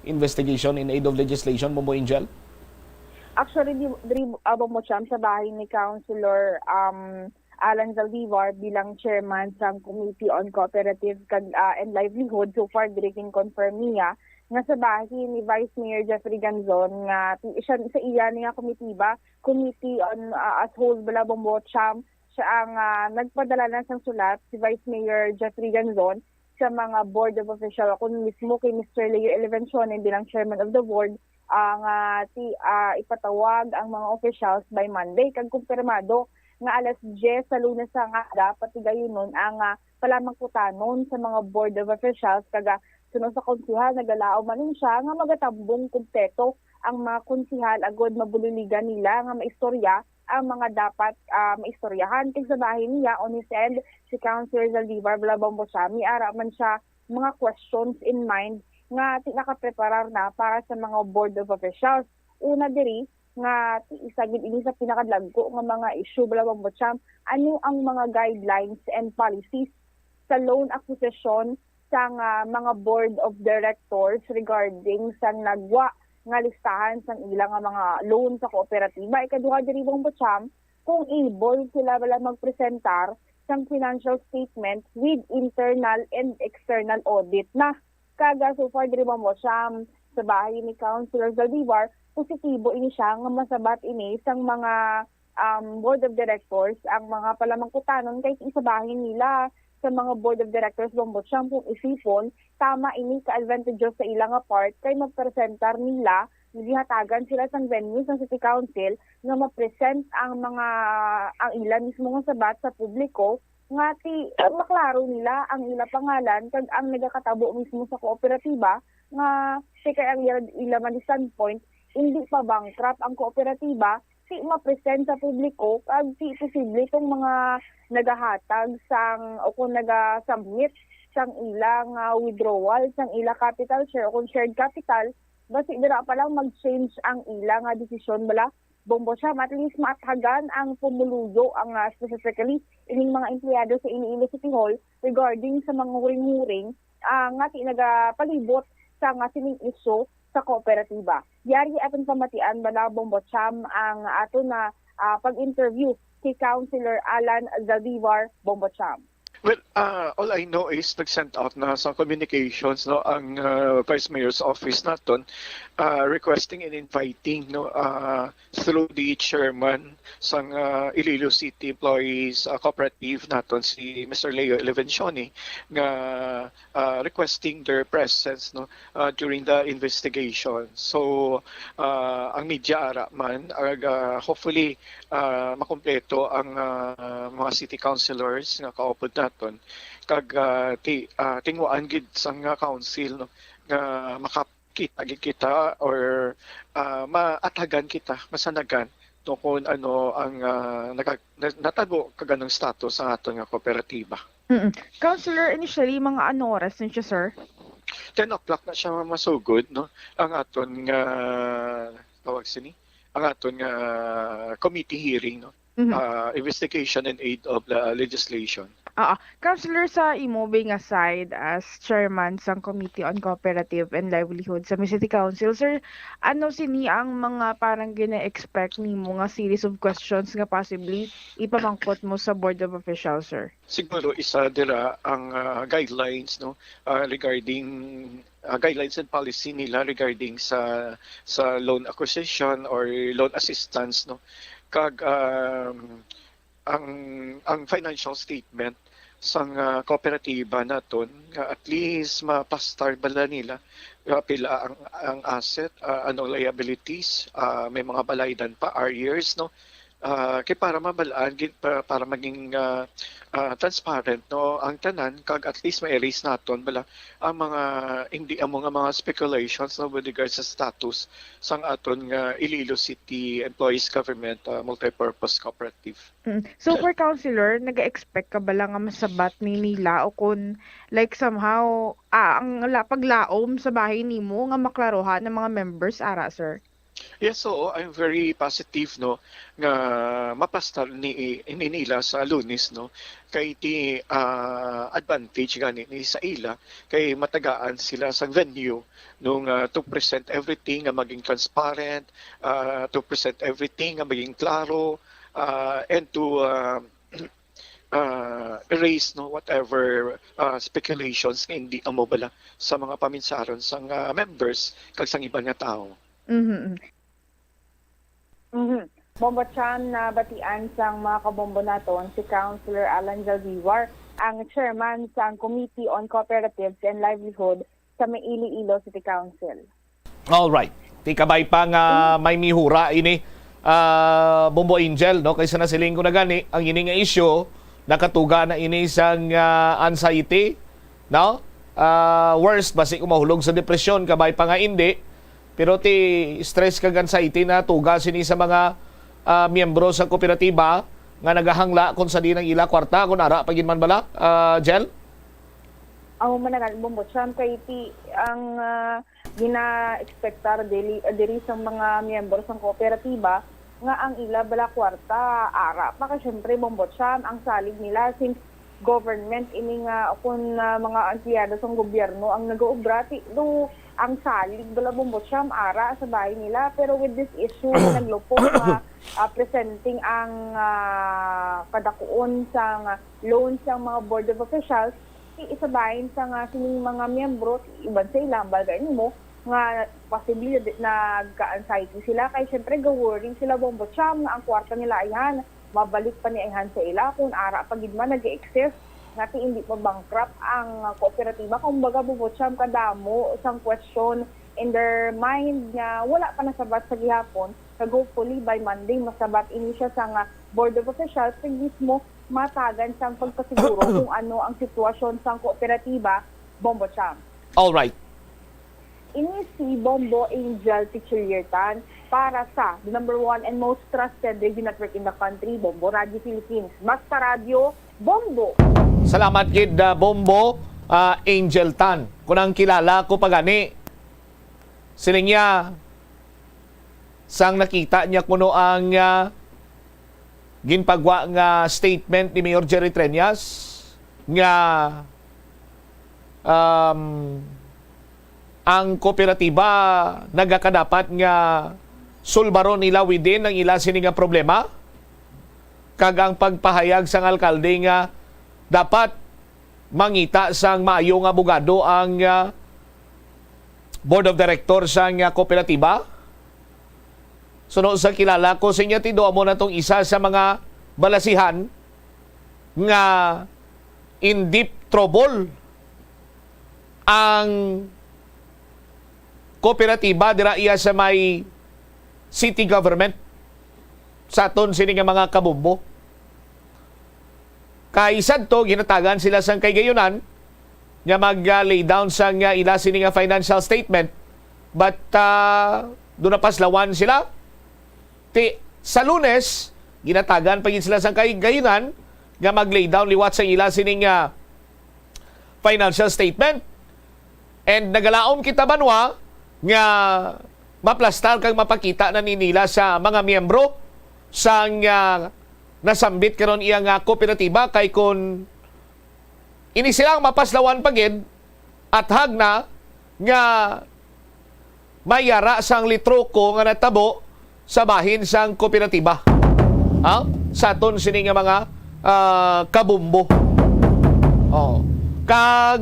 investigation in aid of legislation, Bombo Angel? Actually, Bombo Cham, sa bahay ni Councilor Alan Zaldivar bilang chairman sa Committee on Cooperative and Livelihood, so far directing confirm niya nga sa bahay ni Vice Mayor Jeffrey Ganzon nga siya sa iya niya committee on as whole bala Bombo Cham. Siya ang nagpadala na ng sulat, si Vice Mayor Jeffrey Ganzon, sa mga board of officials. Ako mismo kay Mr. Leo Elevencione bilang chairman of the board, ang ipatawag ang mga officials by Monday. Kag kumpirmado nga alas 10 sa Lunes sa nga pati gayunon ang palamang putanon sa mga board of officials. Kaga sunod sa konsihal, nagalao man siya nga magatambong kumpleto ang mga konsihal agod mabululigan nila nga maistorya ang mga dapat maistoryahan. Kaya sa bahay niya, on his end, si Councilor Zaldivar Bombo Cham, ara man siya mga questions in mind nga nakapreparar na para sa mga board of officials. Una diri, nga isagid ini sa pinakadagko nga mga issue Bombo Cham, ano ang mga guidelines and policies sa loan acquisition sa mga board of directors regarding sa nagwa nga listahan sang ilang mga loan sa kooperatiba. Ikaduha diri Bombo Cham, kung able sila wala magpresentar sang financial statement with internal and external audit na. Kaga so far diri Bombo Cham, sa bahay ni Councilor Zaldivar, positibo ini siya nga masabat ini sang mga board of directors ang mga palamangkutanon kay sa bahay nila sa mga board of directors Bombo Cham kung isipon tama ini ka-advantageous sa ilang part kay magpresentar nila, gihatagan sila sa venue sa City Council nga ma-present ang ilan mismo nga sabat sa publiko nga maklaro nila ang ila pangalan kag ang nagakatabo mismo sa kooperatiba nga kay ang ila man standpoint hindi pa bankrupt ang kooperatiba ma-present sa publiko kag posible itong mga nagahatag sang o kung naga-submit sang ilang withdrawal sang ilang capital share o kung shared capital basi dira pa lang mag-change ang ilang desisyon bala Bombo Cham, at least maatagan ang pumuluyo ang specifically ining mga empleyado sa Iloilo City Hall regarding sa mga huring-huring nga nagapalibot sa sining issue sa kooperatiba. Yari atong pamatian bala Bombo Cham ang ato na pag-interview si Councilor Alan Zaldivar Bombo Cham. Well, all I know is nag-send out na sa communications no ang Vice Mayor's office naton requesting and inviting no through the chairman sang Iloilo City Employees Cooperative naton si Mr. Leo Elevencioni nga requesting their presence no during the investigation. So ang media ara man hopefully makumpleto ang mga city councilors nga kaupod naton kag tingwaan gid sang council no nga makakita gid kita or maatagan kita masanagan kung ano ang natago kaganong status sa aton nga kooperatiba. Councilor, initially, mga ano oras na siya, sir? 10 o'clock na siya masugod, no? Ang aton nga, tawag sini, ang aton nga committee hearing, no? Investigation and aid of the legislation. Councilor, sa imo being aside as chairman sa Committee on Cooperative and Livelihood sa City Council, sir, ano sini ang mga parang gina-expect nimo nga series of questions nga possibly ipamangkot mo sa Board of Officials, sir? Siguro isa dira ang guidelines no regarding guidelines and policy nila regarding sa loan acquisition or loan assistance no kag ang financial statement sang kooperatiba naton at least mapastar bala nila pila ang asset ano liabilities may mga balaydan pa arrears no kay para mabalaan para maging transparent no ang tanan kag at least ma-erase naton bala ang mga hindi ang mga speculations no with regards sa status sang aton nga Iloilo City Employees Government Multipurpose Cooperative. So for councilor, nag-expect ka ba lang nga masabat ni nila o kung like somehow ang paglaom sa bahay nimo nga maklarohan ng mga members ara, sir? Yes, so I'm very positive no nga mapastar ni nila sa Lunes no kay ti advantage gani ni sa ila kay matagaan sila sa venue nung to present everything nga maging transparent, to present everything nga maging klaro and to erase no whatever speculations nga hindi amo bala sa mga paminsaron sang members kag sang ibang nga tao. Bombo Cham, na batian sang mga kabombo naton si Councilor Alan Jaldivar, ang chairman sa Committee on Cooperatives and Livelihood sa may Iloilo City Council. All right. Ti kabay pa nga may mihura ini Bombo Angel no kaysa na siling ko na gani ang ini nga issue nakatuga na ini sang anxiety no worst basi mahulog sa depresyon kabay pa nga hindi. Pero ti stress kag anxiety na tuga sini sa mga miyembro sa kooperatiba nga nagahangla kung sa di ng ila kwarta kung ara pagin man bala Jel? Ang managal Bombo Cham kay ti ang gina-expectar diri sa mga miyembro sa kooperatiba nga ang ila bala kwarta ara pa ka syempre Bombo Cham ang salig nila since government ini nga kung mga empleyado sa gobyerno ang nag-uobra do ang salig bala Bombo Cham ara sa bahay nila pero with this issue naglupong presenting ang kadakuon sa loan sa mga board of officials isabahin sa sining mga miyembro iban sa ilang bagay nimo nga possibly nagka-anxiety sila kay syempre go-worrying sila Bombo Cham nga ang kwarta nila ayhan mabalik pa ni ayhan sa ila kung ara pagid man nag-exist ngati hindi pa bankrupt ang kooperatiba kumbaga Bombo Cham kadamo sang question in their mind nga wala pa nasabat sa gihapon kag hopefully by Monday masabat ini siya sa board of officials kag mismo matagan sang pagpasiguro kung ano ang sitwasyon sang kooperatiba Bombo Cham. All right. Ini si Bombo Angel Tichiliertan para sa the number 1 and most trusted radio network in the country, Bombo Radio Philippines. Basta Radio, Bombo! Salamat kid Bombo Angel Tan. Kunang kilala ko pagani. Siling niya sang nakita niya kuno ang ginpagwa nga statement ni Mayor Jerry Treñas nga ang kooperatiba nagakadapat nga sulbaron nila within ang ila sini nga problema kag ang pagpahayag sang alkalde nga dapat mangita sang maayong abogado ang board of directors sang kooperatiba. Sunod sa kilala ko sa inyo, tido mo na itong isa sa mga balasihan nga in deep trouble ang kooperatiba dira iya sa may city government sa aton sini nga mga kabumbo. Kaisad to, ginatagan sila sang kay gayunan nga mag-lay down sang ila sini nga financial statement, but doon na paslawan sila. Sa Lunes, ginatagan pa sila sang kay gayunan nga mag-lay down liwat sa ila sini nga financial statement. And nagalaom kita banwa nga maplastar kang mapakita na ninila sa mga miyembro sang nasambit karon iyang kooperatiba kay kun ini silang mapaslawan pagid at hagna nga mayara sang litro ko nga natabo sa bahin sang kooperatiba. Sa aton sini nga mga kabumbo. Kag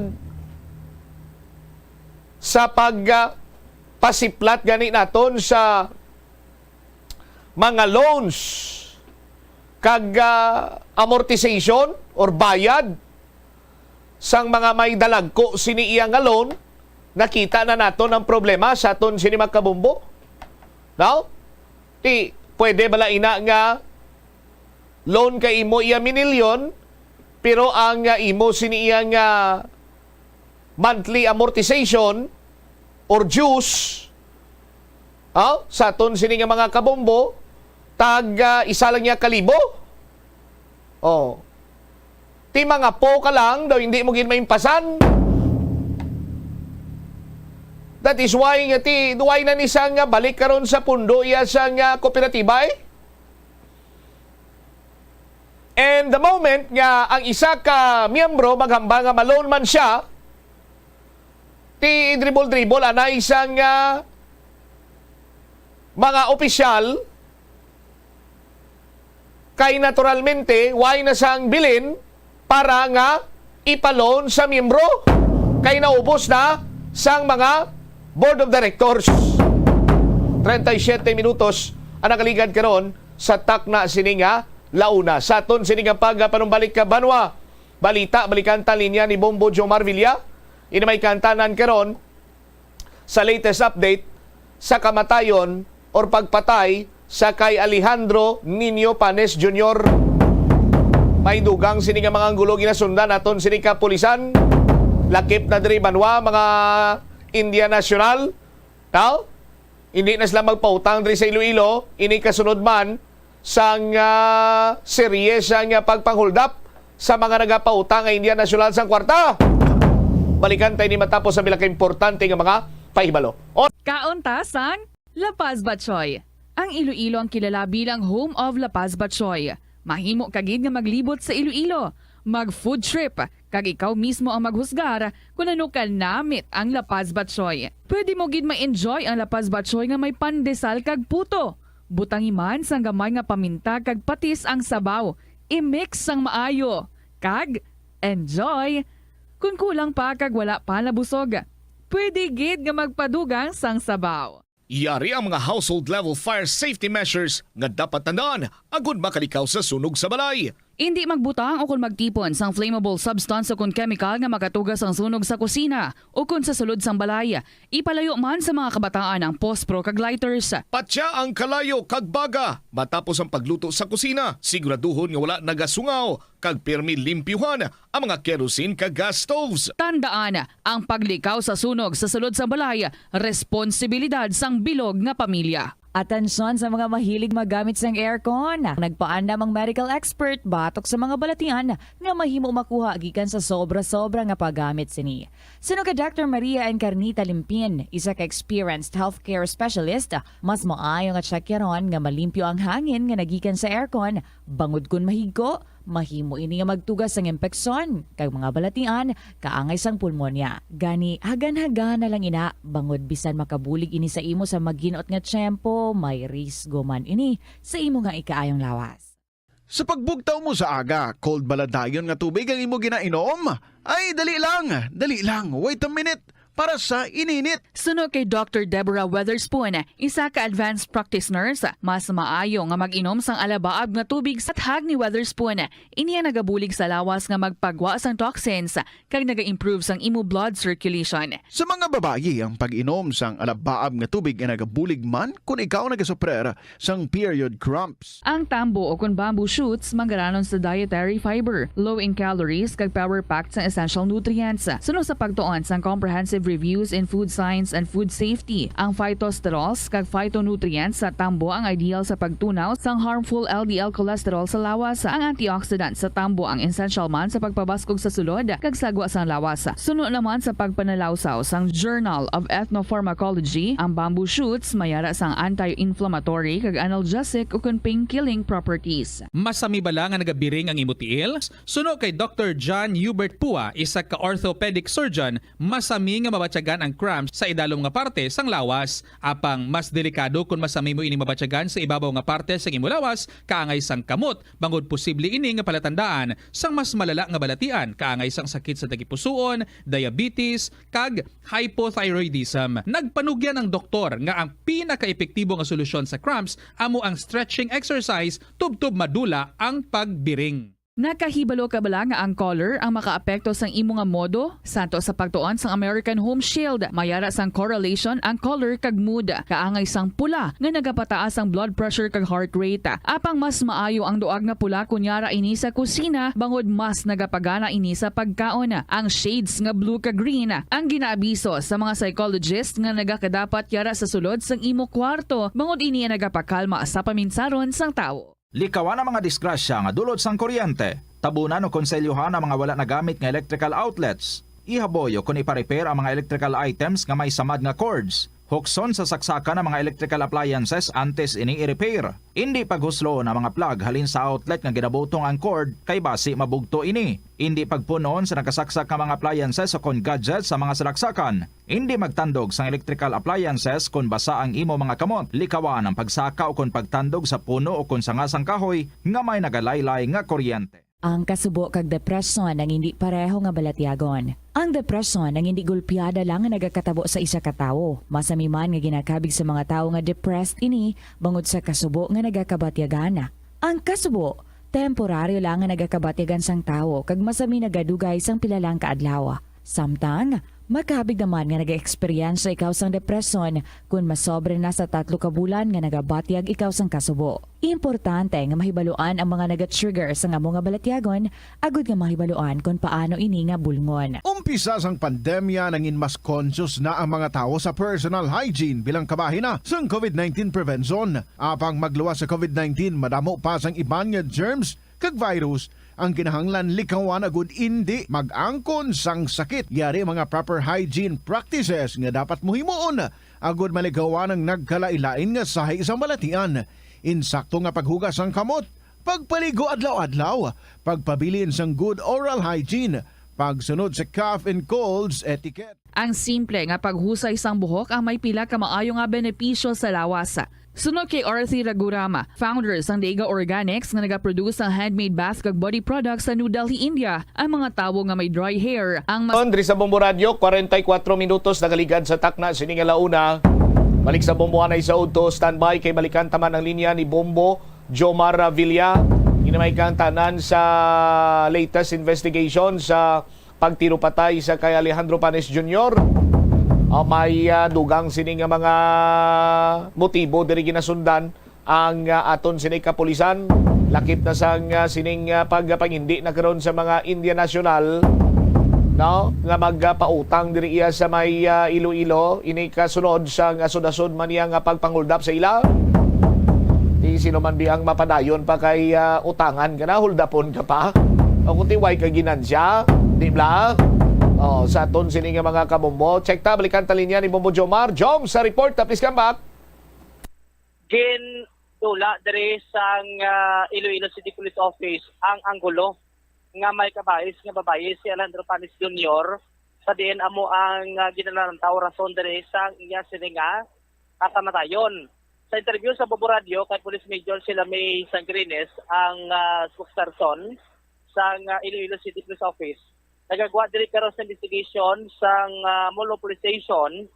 sa pasiplat gani naton sa mga loans kag amortization or bayad sang mga may dalagko sini iyang nga loan, nakita na naton ang problema sa aton sini mga kabumbo. Now, pwede bala ina nga loan kay imo iya minilyon, pero ang imo sini iyang monthly amortization or dues sa aton sini nga mga kabombo tag isa lang niya kalibo. Ti mga po ka lang daw hindi mo gin maimpasan. That is why nga ti duway na ni sang balik karon sa pundo iya sang kooperatiba. And the moment nga ang isa ka miyembro maghamba nga malone man siya, ti dribble anay isang mga opisyal kay naturalmente why na sang bilin para nga ipaloan sa miyembro kay naubos na sang mga board of directors. 37 minutos ang nakaligad karon sa takna sininga launa. Sa aton sininga panumbalik ka banwa. Balikan ta linya ni Bombo Jomar Villa. Ini may kantanan karon sa latest update sa kamatayon or pagpatay sa kay Alejandro Nino Panes Jr. May dugang sini nga mga gulo ginasundan naton sini ka pulisan. Lakip na diri banwa mga India National. Now, hindi na sila magpautang diri sa Iloilo. Ini kasunod man sang serye sang pagpanghold up sa mga nagapautang nga India National sang kwarta. Balikan tayo ni matapos sa bilaka importante nga mga pahibalo. Kauntasan, La Paz Batchoy. Ang Iloilo ang kilala bilang home of La Paz Batchoy. Mahimo kagid nga maglibot sa Iloilo, mag-food trip, kag ikaw mismo ang maghusgar kung ano ka namit ang La Paz Batchoy. Pwede mo gid ma-enjoy ang La Paz Batchoy nga may pandesal kag puto. Butangi man sang gamay nga paminta kag patis ang sabaw. I-mix sang maayo. Kag enjoy. Kung kulang pa kag wala pa nabusog, pwede gid nga magpadugang sang sabaw. Yari ang mga household level fire safety measures nga dapat tandaan agud makalikaw sa sunog sa balay. Hindi magbutang o kung magtipon sang flammable substance o kung chemical nga makatugas ang sunog sa kusina o kung sa sulod sang balay. Ipalayo man sa mga kabataan ang pospro kag lighters. Patya ang kalayo kag baga matapos ang pagluto sa kusina. Siguraduhon nga wala nagasungaw kag pirmi limpyuhan ang mga kerosene kag gas stoves. Tandaan, ang paglikaw sa sunog sa sulod sa balay, responsibilidad sang bilog nga pamilya. Atensyon sa mga mahilig magamit sang aircon. Nagpaandam ang medical expert batok sa mga balatian nga mahimo makuha gikan sa sobra-sobra nga paggamit sini. Sino ka Dr. Maria Encarnita Limpin, isa ka experienced healthcare specialist, mas maayo nga tsakyaron nga malimpyo ang hangin nga nagikan sa aircon bangod kun mahigko. Mahimo ini nga magtugas sang impeksyon kag mga balatian kaangay sang pulmonya. Gani hagan-hagan na lang ina bangod bisan makabulig ini sa imo sa magginot nga tiyempo, may risgo man ini sa imo nga ikaayong lawas. Sa pagbugtaw mo sa aga, cold baladayon nga tubig ang imo ginainom? Ay, dali lang, wait a minute, para sa ininit. Suno kay Dr. Deborah Weatherspoon, isa ka advanced practice nurse, mas maayo nga mag-inom sang alabaab nga tubig sa thag ni Weatherspoon. Iniya nagabulig sa lawas nga magpagwa sang toxins kag naga-improve sang imo blood circulation. Sa mga babayi, ang pag-inom sang alabaab nga tubig ay nagabulig man kung ikaw nagasuprer sang period cramps. Ang tambo o kung bamboo shoots manggaranon sa dietary fiber, low in calories kag power-packed sa essential nutrients. Suno sa pagtuon sang comprehensive reviews in food science and food safety, ang phytosterols kag phytonutrients sa tambo ang ideal sa pagtunaw sang harmful LDL cholesterol sa lawas. Ang antioxidant sa tambo ang essential man sa pagpabaskog sa sulod kag sagwa sang lawas. Suno naman sa pagpanalawsaw sang Journal of Ethnopharmacology, ang bamboo shoots mayara sang anti-inflammatory kag analgesic o pain-killing properties. Masami bala nga nagabiring ang imo tiil? Suno kay Dr. John Hubert Pua, isa ka orthopedic surgeon, masami nga mabatyagan ang cramps sa idalom nga parte sang lawas. Apang mas delikado kung masami mo ini mabatyagan sa ibabaw nga parte sang imo lawas kaangay sang kamot, bangod posible ini nga palatandaan sang mas malala nga balatian kaangay sang sakit sa dagipusoon, diabetes kag hypothyroidism. Nagpanugyan ang doktor nga ang pinaka-epektibo nga solusyon sa cramps amo ang stretching exercise tubtob madula ang pagbiring. Nakahibalo ka bala nga ang color ang makaapekto sang imo nga modo? Santo sa pagtuon sang American Home Shield, mayara sang correlation ang color kag mood. Kaangay sang pula nga nagapataas ang blood pressure kag heart rate. Apang mas maayo ang duag nga pula kunyara ini sa kusina, bangod mas nagapagana ini sa pagkaon. Ang shades nga blue kag green ang ginaabiso sa mga psychologist nga nagakadapat yara sa sulod sang imo kwarto, bangod ini nagapakalma sa paminsaron sang tawo. Likawan ang mga disgrasya nga dulot sang kuryente. Tabunan o konselyuhan ang mga wala nagamit nga electrical outlets. Ihaboyo kung ipa-repair ang mga electrical items nga may samad nga cords. Hukson sa saksakan ng mga electrical appliances antes ini i-repair. Hindi paghuslo na mga plug halin sa outlet nga ginabutong ang cord kay basi mabugto ini. Hindi pagpunon sa nakasaksak nga mga appliances o kon gadgets sa mga salaksakan. Hindi magtandog sa electrical appliances kung basa ang imo mga kamot. Likawan ang pagsaka o kung pagtandog sa puno o kung sangasang kahoy nga may nagalaylay nga kuryente. Ang kasubo kag depresyon ang hindi pareho nga balatyagon. Ang depresyon ang hindi gulpiyada lang nga nagakatabo sa isa ka tawo. Masami man nga ginakabig sa mga tawo nga depressed ini bangod sa kasubo nga nagakabatyagan. Ang kasubo temporaryo lang nga nagakabatyagan sang tawo kag masami nagadugay sang pilalang kaadlaw. Samtang makabig naman nga nag-experience ikaw sang depresyon kung masobre na sa 3 ka bulan nga nagabatyag ikaw sang kasubo. Importante nga mahibaluan ang mga naga-trigger sa nga mga balatyagon, agud nga mahibaluan kung paano ini nga bulngon. Umpisa sang pandemya nangin mas conscious na ang mga tao sa personal hygiene bilang kabahina sang COVID-19 prevention. Apang magluwas sa COVID-19, madamo pa sang iban nga germs kag virus ang kinahanglan likawan agud hindi mag-angkon sang sakit. Yari mga proper hygiene practices nga dapat muhimuon agud maligawan ang nagkalailain nga sahi sa balatian. Insakto nga paghugas sang kamot, pagpaligo adlaw-adlaw, pagpabilin sang good oral hygiene, pagsunod sa cough and colds etiquette. Ang simple nga paghusay sang buhok ang may pila ka maayo nga benepisyo sa lawas. Sunod kay Arthi Ragurama, founder sang Dega Organics nga nagaproduce ng handmade bath kag body products sa New Delhi, India. Ang mga tawo nga may dry hair ang Diri sa Bombo Radio, 44 minutos nagaligad sa takna sining alauna. Balik sa Bombo Anay sa Udto, standby kay balikan taman ang linya ni Bombo Jomar Villa. Ginamay kang tanan sa latest investigation sa pagtiro patay sa kay Alejandro Panes Jr. May dugang sining mga motibo diri ginasundan ang aton sining kapulisan. Lakip na sang sining pagpangindi na karon sa mga Indian National, no, nga magpautang diri iya sa may Iloilo ini kasunod sa asod-asod man iya nga pagpanguldap sa ila. Di sino man biyang mapadayon pa kay utangan kana, huldapon ka pa o kung tiway ka ginansya, di ba? Sa aton sini nga mga kabombo. Check ta, balikan talinya ni Bombo Jomar. Jom, sa report, please come back. Tula diri sang Iloilo City Police Office ang anggulo nga may kabayis nga babae si Alejandro Panes Jr. sa diin amo ang ginanalantaw rason diri sang iya sini nga kamatayon. Sa interview sa Bobo Radio kay Police Major sila May Sangrines ang spokesperson sa Iloilo City Police Office. Nagagawa diri karon sa investigation sa Molo Police Station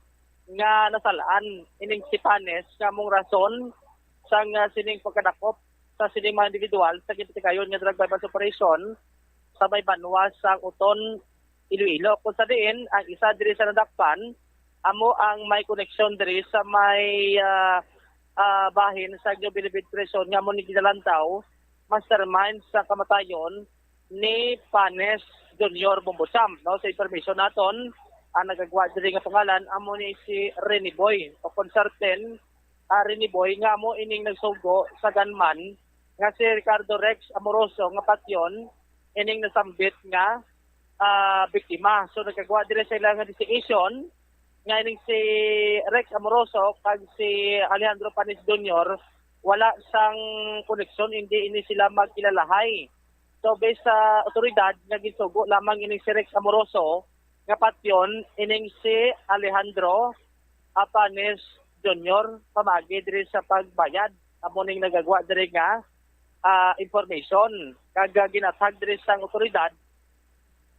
nga nasalaan ining si Panes nga mong rason sa sining pagkadakop sa sining mga individual sa gitikayon nga drug bypass operation sa may banwa sa Uton, Iloilo. Kung sa diin, ang isa diri sa nadakpan, amo ang may connection diri sa may bahin sa Bilibid Prison nga mo ni ginalantaw, mastermind sa kamatayon ni Panes Junior Bombocham. No? Sa information naton, ang nagagawa diri nga pangalan, amo ni si Rene Boy. O concerten, Rene Boy nga mo ining nagsugo sa gunman nga si Ricardo Rex Amoroso nga patyon ining nasambit nga biktima. So nagagawa diri sa ilang investigation nga ining si Rex Amoroso kag si Alejandro Panes Jr. wala sang koneksyon, hindi ini sila magkilalahay. So based sa otoridad nga gisugo lamang ining si Rex Amoroso nga patyon ining si Alejandro Panes Jr. pamagi diri sa pagbayad. Amo ning nagagawa diri nga information kag ginatag diri sa otoridad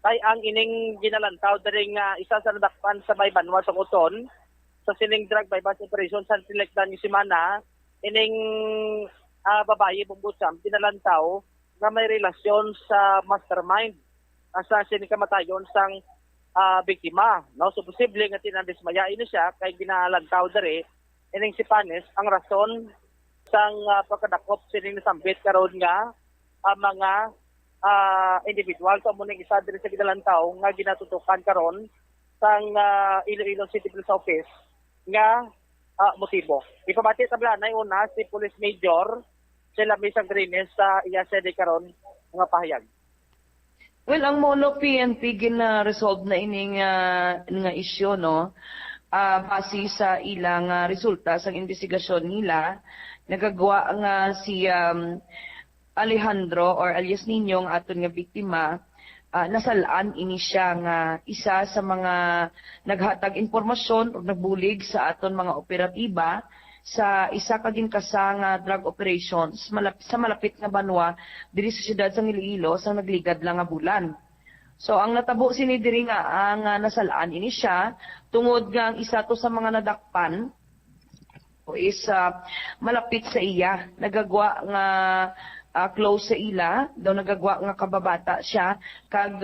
kay ang ining ginalantaw diri nga isa sa nadakpan sa may banwa sa Uton sa sining drug bypass operation sa Tilekdan ni Simana ining babayi Bombocham ginalantaw nga may relasyon sa mastermind sa sining kamatayon sang biktima. No, so posible nga tinandismaya ini siya kay ginalantaw diri ining si Panes ang rason sang pagkadakop sining nasambit karon nga mga individual. So mo ning isa diri sa ginalantaw nga ginatutukan karon sang Iloilo City Police Office nga motibo. Ipamati tablanay una si Police Major sila May Sangrines sa iya sede karon nga pahayag. Well, ang Molo PNP gina-resolve na ining nga isyu, no? Base sa ilang resulta sa investigasyon nila, nagagawa nga si Alejandro or alias Ninyong aton nga biktima, nasalaan ini siya nga isa sa mga naghatag impormasyon o nagbulig sa aton mga operatiba sa isa ka ginkasa nga drug operations sa malapit nga banwa diri sa siyudad sa Iloilo sa nagligad lang nga bulan. So ang natabo sini diri nga ang nasalaan ini siya tungod nga ang isa to sa mga nadakpan is malapit sa iya, nagagwa nga close sa ila, daw nagagwa nga kababata siya kag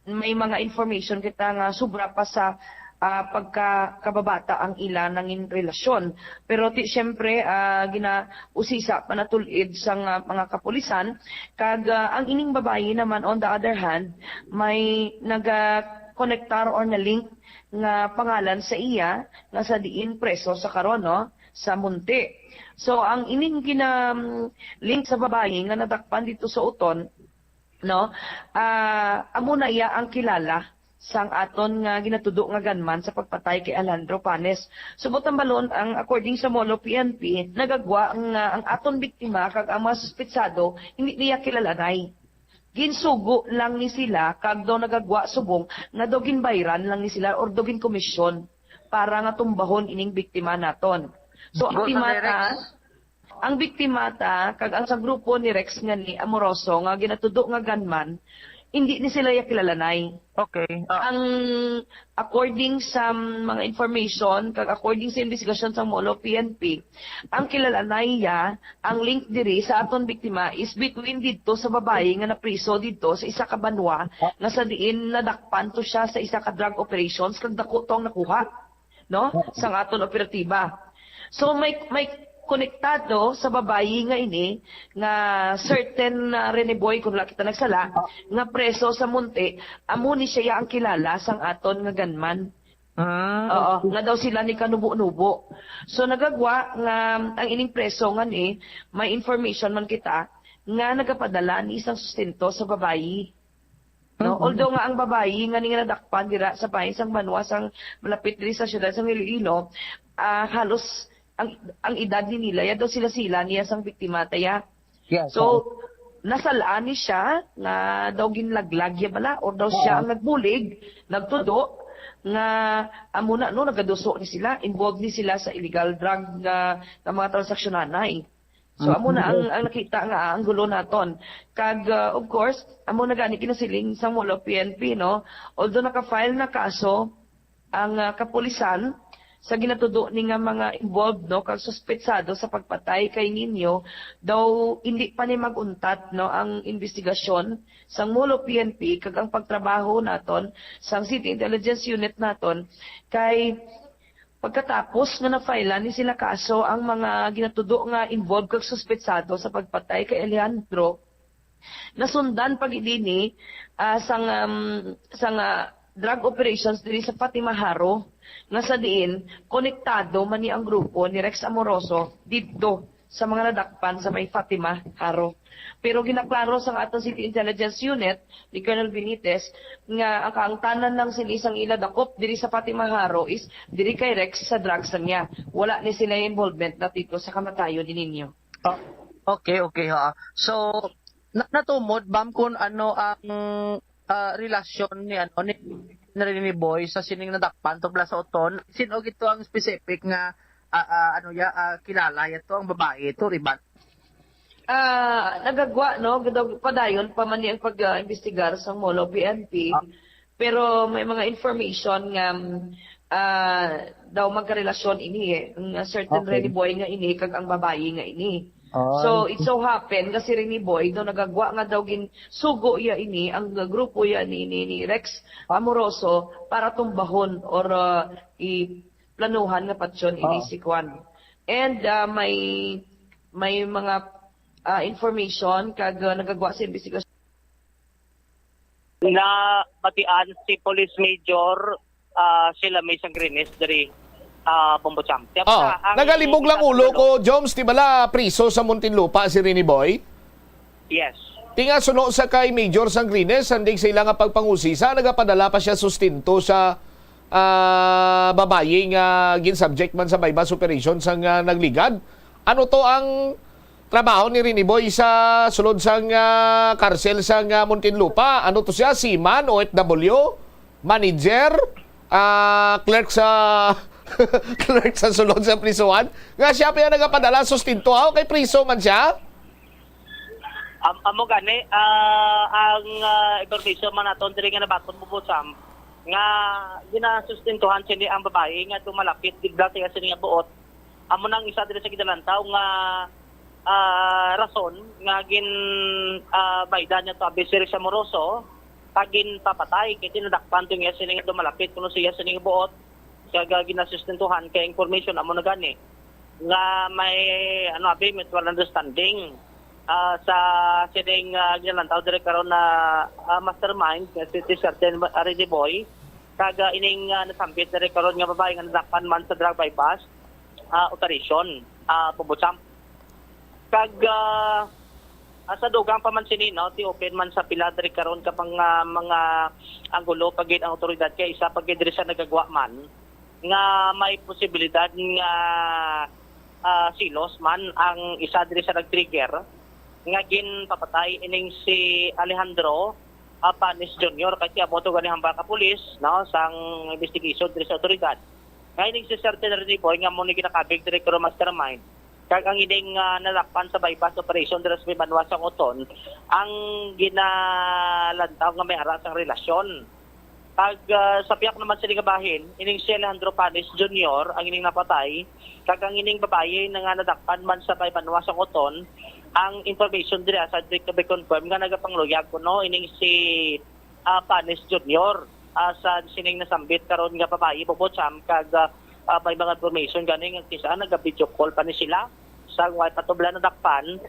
may mga information kita nga sobra pa sa pagkakababata ang ila nangin relasyon. Pero siyempre ginausisa panatulid sa mga kapulisan kag ang ining babayi naman on the other hand may naga-connectar or na-link nga pangalan sa iya nga sa diin preso sa karon, no, sa Munti. So ang ining link sa babayi nga nadakpan dito sa Uton, no, amo na iya ang kilala sang aton nga ginatudo nga gunman sa pagpatay kay Alejandro Panes. Subot ang balon, ang according sa Molo PNP, nagagwa ang aton biktima kag ang mga suspitsado hindi niya kilalanay. Ginsugo lang ni sila kag daw nagagwa subong nga daw ginbayran lang ni sila or daw ginkomisyon para nga tumbahon ining biktima naton. So ang biktimata kag ang sa grupo ni Rex nga ni Amoroso nga ginatudo nga gunman hindi ni sila kilalanay. Okay. Ang according sa mga information, kag according sa investigasyon sa Molo PNP, ang kilalanay ya, ang link diri sa aton biktima is between dito sa babae nga napriso dito sa isa ka banwa nga sa diin nadakpan to siya sa isa ka drug operations kag dako tong nakuha, no, sang aton operatiba. So may konektado sa babayi nga ini nga certain Rene Boy kung laki kita nagsala nga preso sa Munti, amo ni siya ang kilala sang aton nga gunman. Oo, nga daw sila ni kanubo-nubo. So nagagwa nga ang ining preso nga ni may information man kita nga nagapadala ni isang sustento sa babayi. No, although nga ang babayi nga ni nadakpan dira sa país sang banwa sang malapit diri sa siyudad sa Iloilo, halos ang edad ni nila, ya daw sila niya sang biktima taya. Yes, so, nasalaan ni siya na daw ginlaglag ya bala or daw siya ang nagbulig, nagtudo, nga amo na no nagaduso ni sila, involved ni sila sa illegal drug nga mga transaksyon nanay. So amo na ang nakita nga ang gulo naton. Kag of course, amo na gani kinasiling sa Molo PNP no. Although naka-file na kaso ang kapulisan sa ginatudo ni nga mga involved no kag suspetsado sa pagpatay kay Nino, daw hindi pa ni maguntat no ang investigasyon sang Molo PNP kag ang pagtrabaho naton sang City Intelligence Unit naton kay pagkatapos nga na-file ni sila kaso ang mga ginatudo nga involved kag suspetsado sa pagpatay kay Alejandro, nasundan pagidini sang drug operations diri sa Fatima Haro nga sa diin konektado man ni ang grupo ni Rex Amoroso didto sa mga nadakpan sa may Fatima Haro. Pero ginaklaro sa atong City Intelligence Unit ni Colonel Benitez nga ang tanan ng sinisang ila dakop diri sa Fatima Haro is diri kay Rex sa drugs niya. Wala ni sila involvement na dito sa kamatayon ni ninyo. Okay ha. So natumod bam kun ano ang relasyon ni ni Boy sa sining nadakpan tungkol sa oton. Sino gito ang specific nga kilala ito ang babae ito, riban? Nagagwa no padayon pa man ang pag-investigar sa Molo PNP. Pero may mga information nga daw magkarelasyon ini ang certain Rene Boy nga ini kag ang babae nga ini. So it so happen kasi Rene Boy daw nagagwa nga daw gin sugo iya ini ang grupo ya ni Rex Amoroso para tumbahon or planuhan nga patsyon ini si Kwan. And may mga information kag nagagwa sa investigasyon na batian si Police Major sila may sangrines dari Bombocham. Nagalibog lang ulo ko, Joms, di bala priso sa Muntinlupa si Rene Boy? Yes. Tinga suno sa kay Major Sangrines, sandig sila nga pagpangusisa, nagapadala pa siya sustinto sa babae nga gin-subject man sa bypass operation sang nagligad. Ano to ang trabaho ni Rene Boy sa sulod sang karsel sang Muntinlupa? Ano to siya? Seaman, OFW, manager, clerk sa clerk sa sulod sa prisuan? Nga siya pa yan nagapadala sustinto kay priso man siya? Amo gani ang information man naton diri nga nabaton Bombocham nga ginasustintuhan sini ang babae nga tumalapit bigla siya sini nga buot. Amo nang isa diri sa Kidalantaw nga rason nga gin baydan niya to abisir sa Moroso pagin papatay kay tinadakpan to nga sini nga tumalapit kuno siya sini nga buot. Kaya ginasustentuhan kay information amo na gani nga may mutual understanding sa sining ginlantaw dire karon na mastermind nga si certain Rene Boy kaga ining nasambit dire karon nga babae nga nadakpan man sa drug bypass operation Bombocham. Kaga sa dugang pa man sini no ti open man sa pila dire karon kapang mga anggulo pagid ang otoridad kay isa pagid dire sa nagagwa man nga may posibilidad nga silos man ang isa diri sa nag-trigger nga gin papatay ining si Alejandro Panis Jr. kasi aboto gani hamba ka pulis no sang investigation diri sa otoridad. Nga ining si certain Rene Boy nga mo ni ginakabig diri karon mastermind kag ang ining nalakpan sa bypass operation diri sa Banwa sa Oton ang ginalantaw nga may ara sang relasyon. Pag sa piyak naman sila kabahin, ining si Alejandro Panis Jr. ang ining napatay, kag ang ining babae na nga nadakpan man sa Banwa sa Oton, ang information diri sa be confirm nga nagapangluyag kuno ining si Panis Jr. Sa sining nasambit karon nga babae Bombocham kag may mga information gani nga kisa naga-video call pa ni sila sa patublan na dakpan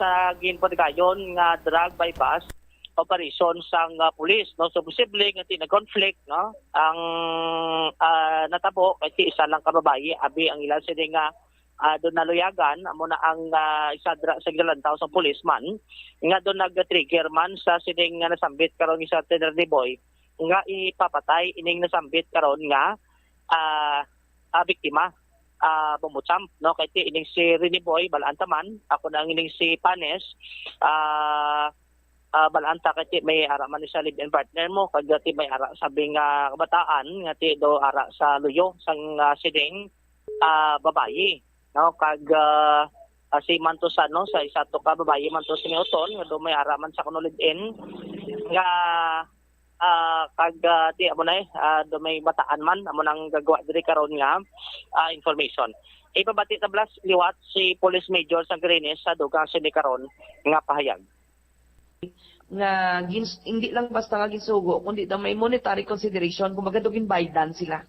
sa ginpodigayon nga drug bypass operation sang pulis no, so posible nga tinag-conflict no ang natabo kay isa lang ka babae abi ang ilan sila nga doon naluyagan amo na ang isa sa Kidalantaw sa policeman nga doon nag-trigger man sa sining nga nasambit karon ni sa Rene Boy nga ipapatay ining nasambit karon nga biktima Bombocham no kay ining si Rene Boy balaan taman ako na ining si Panes balaan ta kay may ara man sa live-in partner mo kag ti may ara sabi nga kabataan nga ti do ara sa luyo sang sining babayi no kag si Mantosan no sa isa to ka babayi man to siniuton nga do may ara man sa kuno live-in nga kag ti amo na do may bataan man amo nang gagawa diri karon nga information. Ipabati tablas liwat si Police Major Sangrines sa dugang sini karon nga pahayag. Nga hindi lang basta nga ginsugo kundi daw may monetary consideration kumbaga do ginbaydan sila.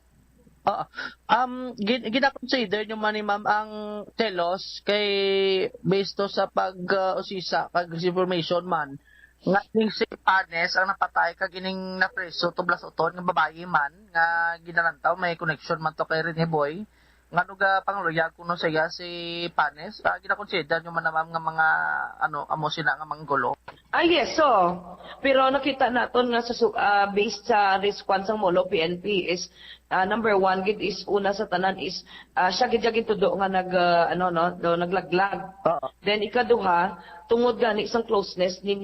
Gina-consider nyo man ni ma'am ang telos kay based to sa pag-usisa kag information man nga ning si Panes ang napatay kag ining napreso tublas uton nga babayi man nga ginalantaw may connection man to kay Rene Boy nga nuga pangluyag kuno siya si Panes gina-consider nyo man na ma'am nga mga amo sila nga manggulo. Yes, so pero nakita naton nga sa based sa response ng Molo PNP is number 1 gid is una sa tanan is siya gid tudo nga naglaglag. Then ikaduha tungod gani isang closeness ni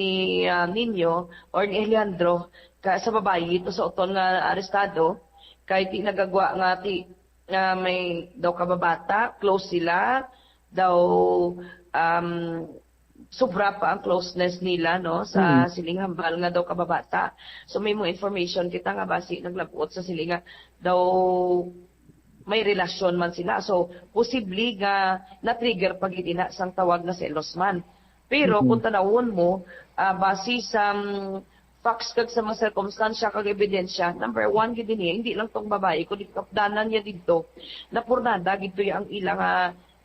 Nino or ni Alejandro sa babayi to sa uton nga arestado kay ti nagagwa nga ti may daw kababata close sila daw sobra pa ang closeness nila no sa siling hambal nga daw kababata. So may mo information kita nga basi naglabot sa siling nga daw may relasyon man sila. So posible nga na-trigger pag itina sang tawag na selos man. Pero kung tanawon mo basi sa facts kag sa mga circumstansya kag ebidensya, number 1 gid niya hindi lang tong babae kundi kapdanan niya didto napurnada gid ang ilang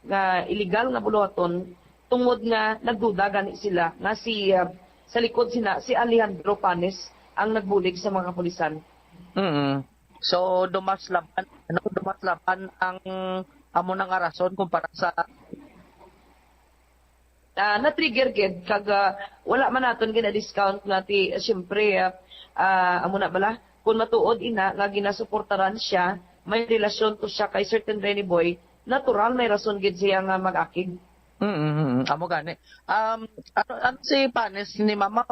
nga illegal nga buluhaton tungod nga nagduda gani sila nga sa likod si Alejandro Panes ang nagbulig sa mga kapulisan. So dumaslaban ang amo nang rason kumpara sa na-trigger gid kag wala man naton gina-discount nati syempre amo na bala kung matuod ina nga ginasuportaran siya may relasyon to siya kay certain Rene Boy natural may rason gid siya nga mag-akig. Amo gani. Ano si Panes ni mama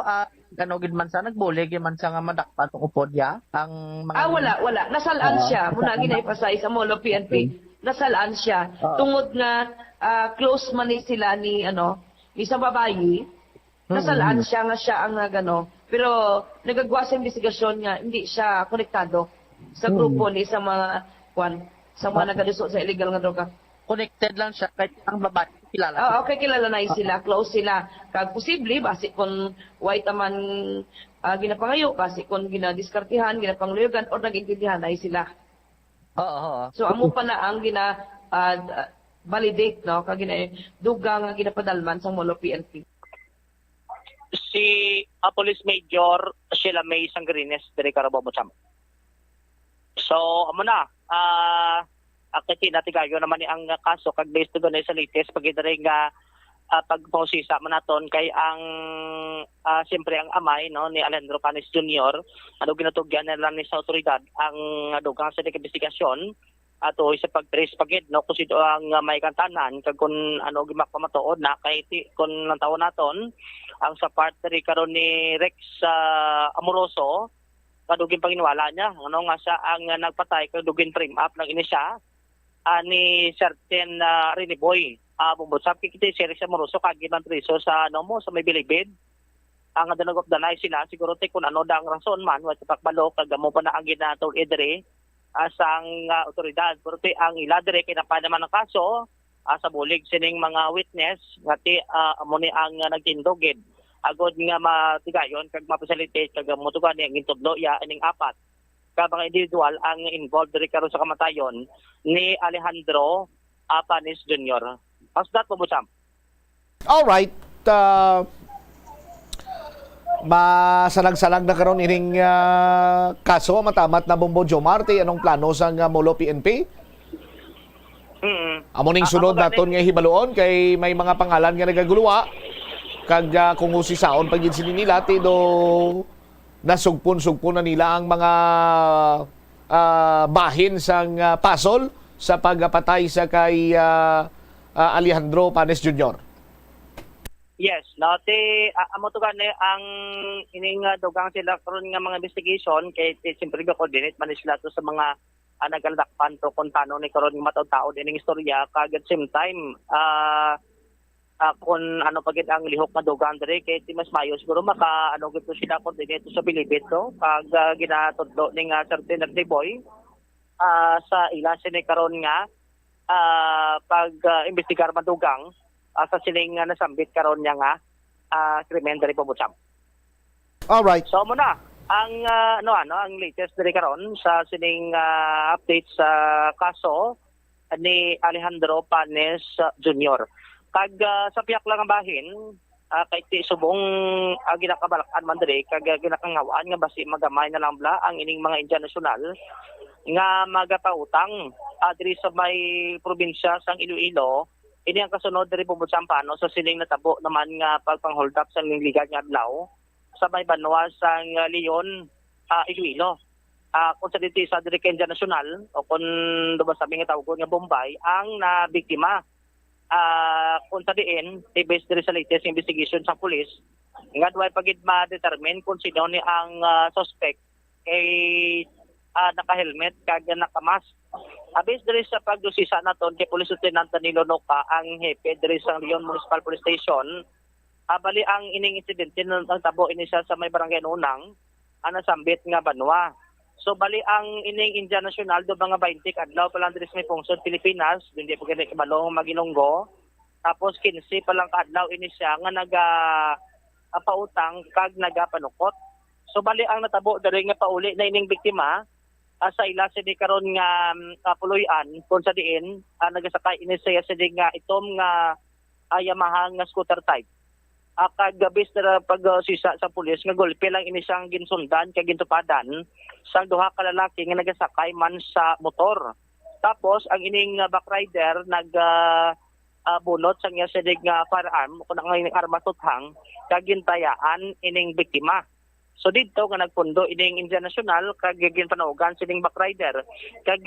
gid man sa nagbulig man sa nga madakpan og upod ya ang mga wala nasalaan siya muna ginaipasay sa Molo PNP nasalaan siya tungod nga close man ni sila ni isang babayi nasalaan siya nga siya ang pero nagagawa sa investigasyon nga hindi siya konektado sa grupo ni sa mga sa mga nagalusot sa illegal nga droga. Connected lang siya kahit ang babae kilala. Okay, kilala na sila, close sila. Kag posible basi kon white man ginapangayo, basi kon ginadiskartihan, ginapangluyogan or nagintindihan na sila. So amo pa na ang validate no kag dugang nga ginapadalman sa Molo PNP. Si Police Major Sheila May Sangrines diri Carabao Mocham. So amo na kasi natigayo naman ni ang kaso kag based to sa latest pagidiri nga pagposisa man naton kay ang siyempre ang amay no ni Alejandro Panes Jr. Ginatugyan nila ni sa otoridad ang dugang sa investigasyon ato sa pag-trace pagid no kung sino ang may kantanan kag kun gimakpamatuod na kay kun lang tawo naton ang sa part karon ni Rex Amoroso kadugin panginwala niya nga siya ang nagpatay kadugin frame up lang ini siya ni certain Rene Boy bumbot sa kiti si Rex Amoroso kagiban preso sa sa may bilibid ang danog of the night sila siguro kun dang rason man wa sa pakbalo kag mo pa na ang ginatol edre asang otoridad pero ang ila dire kinapa naman ang kaso sa bulig sining mga witness ngati amo ni ang nagtindogid agod nga matigayon kag mapasalitate kag motugan ang intudlo ya ining apat ka mga individual ang involved diri karon sa kamatayon ni Alejandro Panes Jr. How's that po Sam? All right. Masalag-salag na karon ining kaso matamat na Bombo Jomarte anong plano sa Molo PNP? Amo ning sunod naton nga hibaluon kay may mga pangalan nga nagaguluwa kag kung usisaon pagid sini nila do nasugpon-sugpon na nila ang mga bahin sang pasol sa pagpatay sa kay Alejandro Panes Jr. Yes, no, amo to gani ang ining dugang sila karon nga mga investigation kay siyempre coordinate man sila to sa mga nagaladakpan to kung paano ni karon nga mataw-taon ining istorya kag at same time kung ano pagid ang lihok nga dugang dire kay mas mayo siguro maka ano gito sila coordinate sa Bilibid to kag ginatudlo ning certain boy sa ila sini karon nga pag investigar madugang sa sining nasambit karon niya nga krimen diri Bobotsam. All right. So muna ang ang latest diri karon sa sining update sa kaso ni Alejandro Panes Jr. Kag sa piyak lang ang bahin kay ti subong ginakabalakan man diri kag ginakangawaan nga basi magamay na lang bla ang ining mga Indian nasyonal nga magapautang diri sa may probinsya sang Iloilo. Ini ang kasunod diri Bobotsam pano sa sining natabo naman nga pagpang-hold up sa liligad nga adlaw sa may banwa sang Leon, Iloilo. Kung sa dito sa diri Indian National o kung duba sabi nga tawag nga Bombay ang nabiktima. Kung sa diin, based diri sa latest investigation sa pulis, nga duay pagid ma-determine kung sino ni ang suspect kay naka-helmet kag naka-mask. Based diri sa pagdusisa naton kay Police Lieutenant Danilo Noca ang hepe diri sa Leon Municipal Police Station. Bali ang ining insidente ng tabo ini sa may barangay Nunang nasambit nga banwa. So bali ang ining Indian National do mga 20 adlaw pa lang diri sa may pungsod Pilipinas, hindi po gani kabalong Magilonggo. Tapos 15 pa lang kaadlaw ini siya nga pautang kag nagapanukot. So bali ang natabo diri nga pauli na ining biktima sa ila sini karon nga puloy-an kung sa diin nagasakay ini siya sini nga itom nga Yamaha nga scooter type. Kag gabis na pagsisa sa pulis nga golpe lang ini siyang ginsundan kag gintupadan sa duha ka lalaki nga nagasakay man sa motor. Tapos ang ining backrider bunot sa niya sini nga firearm kung ang ining arma tuthang kag gintayaan ining biktima. So dito nga nagpundo ining Indian National kag ginpanaogan sining backrider kag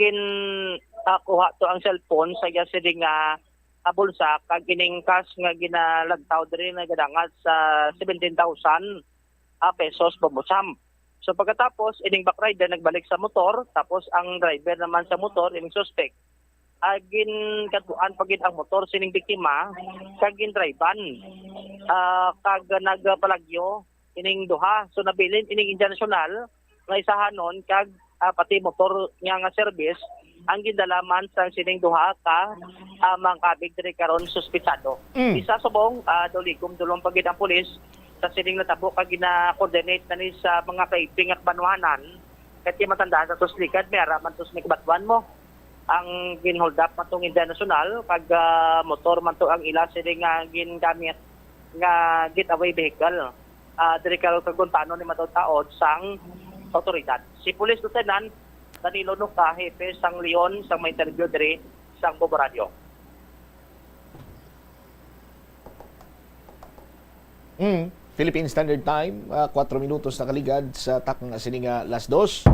kuha to ang cellphone sa iya sining bulsa kag ining cash nga ginalagtaw diri na gadangat sa 17,000 pesos Bobotsam. So pagkatapos ining backrider nagbalik sa motor tapos ang driver naman sa motor ining suspect katuan pagid ang motor sining biktima kag gindraiban kag nagpalagyo ining duha. So nabilin ining Indian National nga isahanon kag pati motor nga service ang gindalaman sa sining duha ka mangkabig diri karon suspitsado. Isa subong doligom dulong pagid ang pulis sa sining natabo kag gina-coordinate na ni sa mga kaiping at banwanan kay matandaan sa tuslikad may araman tus may kabatwan mo ang ginhold up matong Indian National kag motor man to ang ila sining nga gingamit nga getaway vehicle. Diri karon kaguntano ni mataw-taod sang otoridad. Si Police Lieutenant Danilo Noca, hepe sang Leon sang may interview diri sang Bobo Radio. Philippine Standard Time, 4 minutos na kaligad sa takang sininga las 2.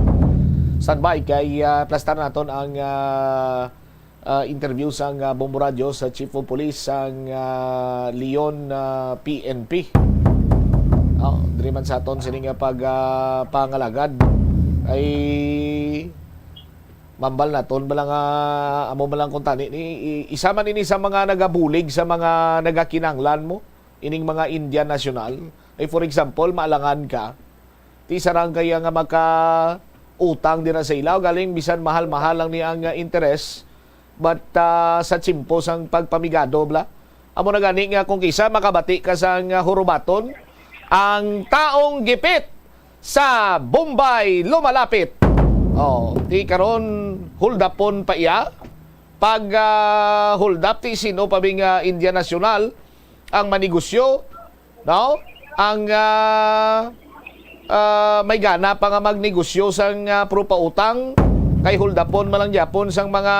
Standby kay plastar naton ang interview sang Bombo Radio sa Chief of Police sang Leon PNP. Diri man sa aton sininga pangalagad ay mambal naton balang amo balang kuntani ni isa man ini sa mga nagabulig sa mga nagakinanglan mo ining mga Indian National ay for example maalangan ka ti sarang kaya nga maka utang dira sa ilaw galing bisan mahal-mahal lang ni ang interest but sa chimpo sang pagpamigado bla amo na gani nga kung kisa makabati ka sang hurubaton ang taong gipit sa Bombay lumalapit. Ti karon hold upon pa iya. Pag hold up ti sino pa bing Indian National ang manegosyo, no? Ang may gana pa nga magnegosyo sang prupautang kay hold upon malang Japon sang mga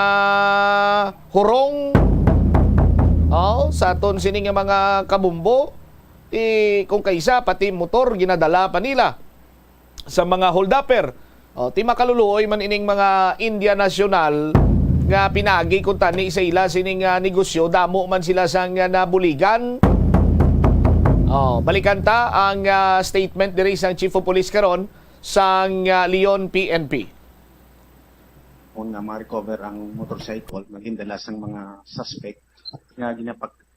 hurong. Sa aton sining mga kabumbo kung kaisa pati motor ginadala pa nila sa mga hold-upper. Ti makaluluoy man ining mga Indian National nga pinagi kung tani sa ila sining negosyo damo man sila sang nabuligan Balikan ta ang statement diri sa Chief of Police karon sa Leon PNP. Kung ma-recover ang motorcycle, maghindala sang mga suspect nga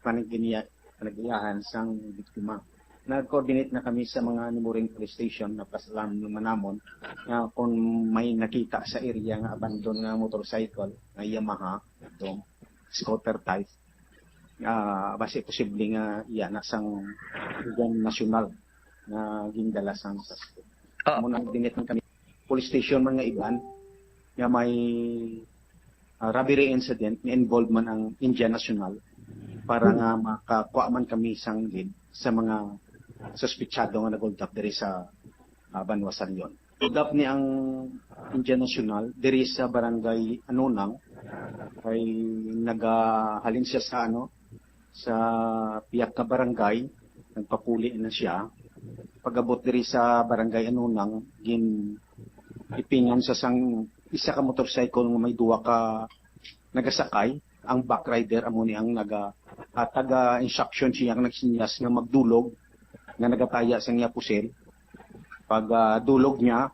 panaginiyahan sang biktima. Nag-coordinate na kami sa mga neighboring police station na pasalam ng manamon na kung may nakita sa area nga abandon nga motorcycle na Yamaha, itong scooter type, base posible nga iyan nasang nasyonal na gindala sang suspect. Muna dinit kami police station man nga iban nga may robbery incident na involved man ang Indian National para nga makakuha man kami sang lead sa mga suspitsado nga nag-hold diri sa Banwasan yon. Hold ni ang Indian National diri sa barangay Anunang ay nagahalin siya sa sa piyak na barangay, nagpapuli na siya. Pag-abot diri sa barangay Anunang, ipingan sa sang isa ka motorcycle nga may duwa ka nagasakay, ang backrider amo ni ang taga-instruction siya ang nagsinyas nga magdulog nga nagataya sa niya pusil. Pag dulog niya,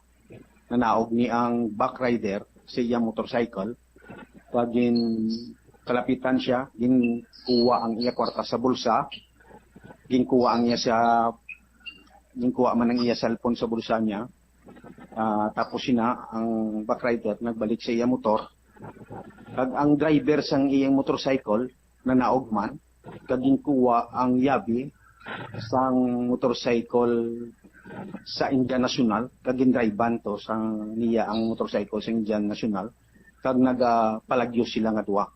nanaog ni ang backrider sa iyang motorcycle. Pag kalapitan siya, ginkuha ang iya kwarta sa bulsa, ginkuha man ang iya cellphone sa bulsa niya. Tapos ang backrider nagbalik sa iya motor. Kag ang driver sang iyang motorcycle nanaog man, kag ginkuha ang yabi sang motorcycle sa Indian National, kag gindraiban to sang niya ang motorcycle sa Indian National, kag nagapalagyo sila nga duwa.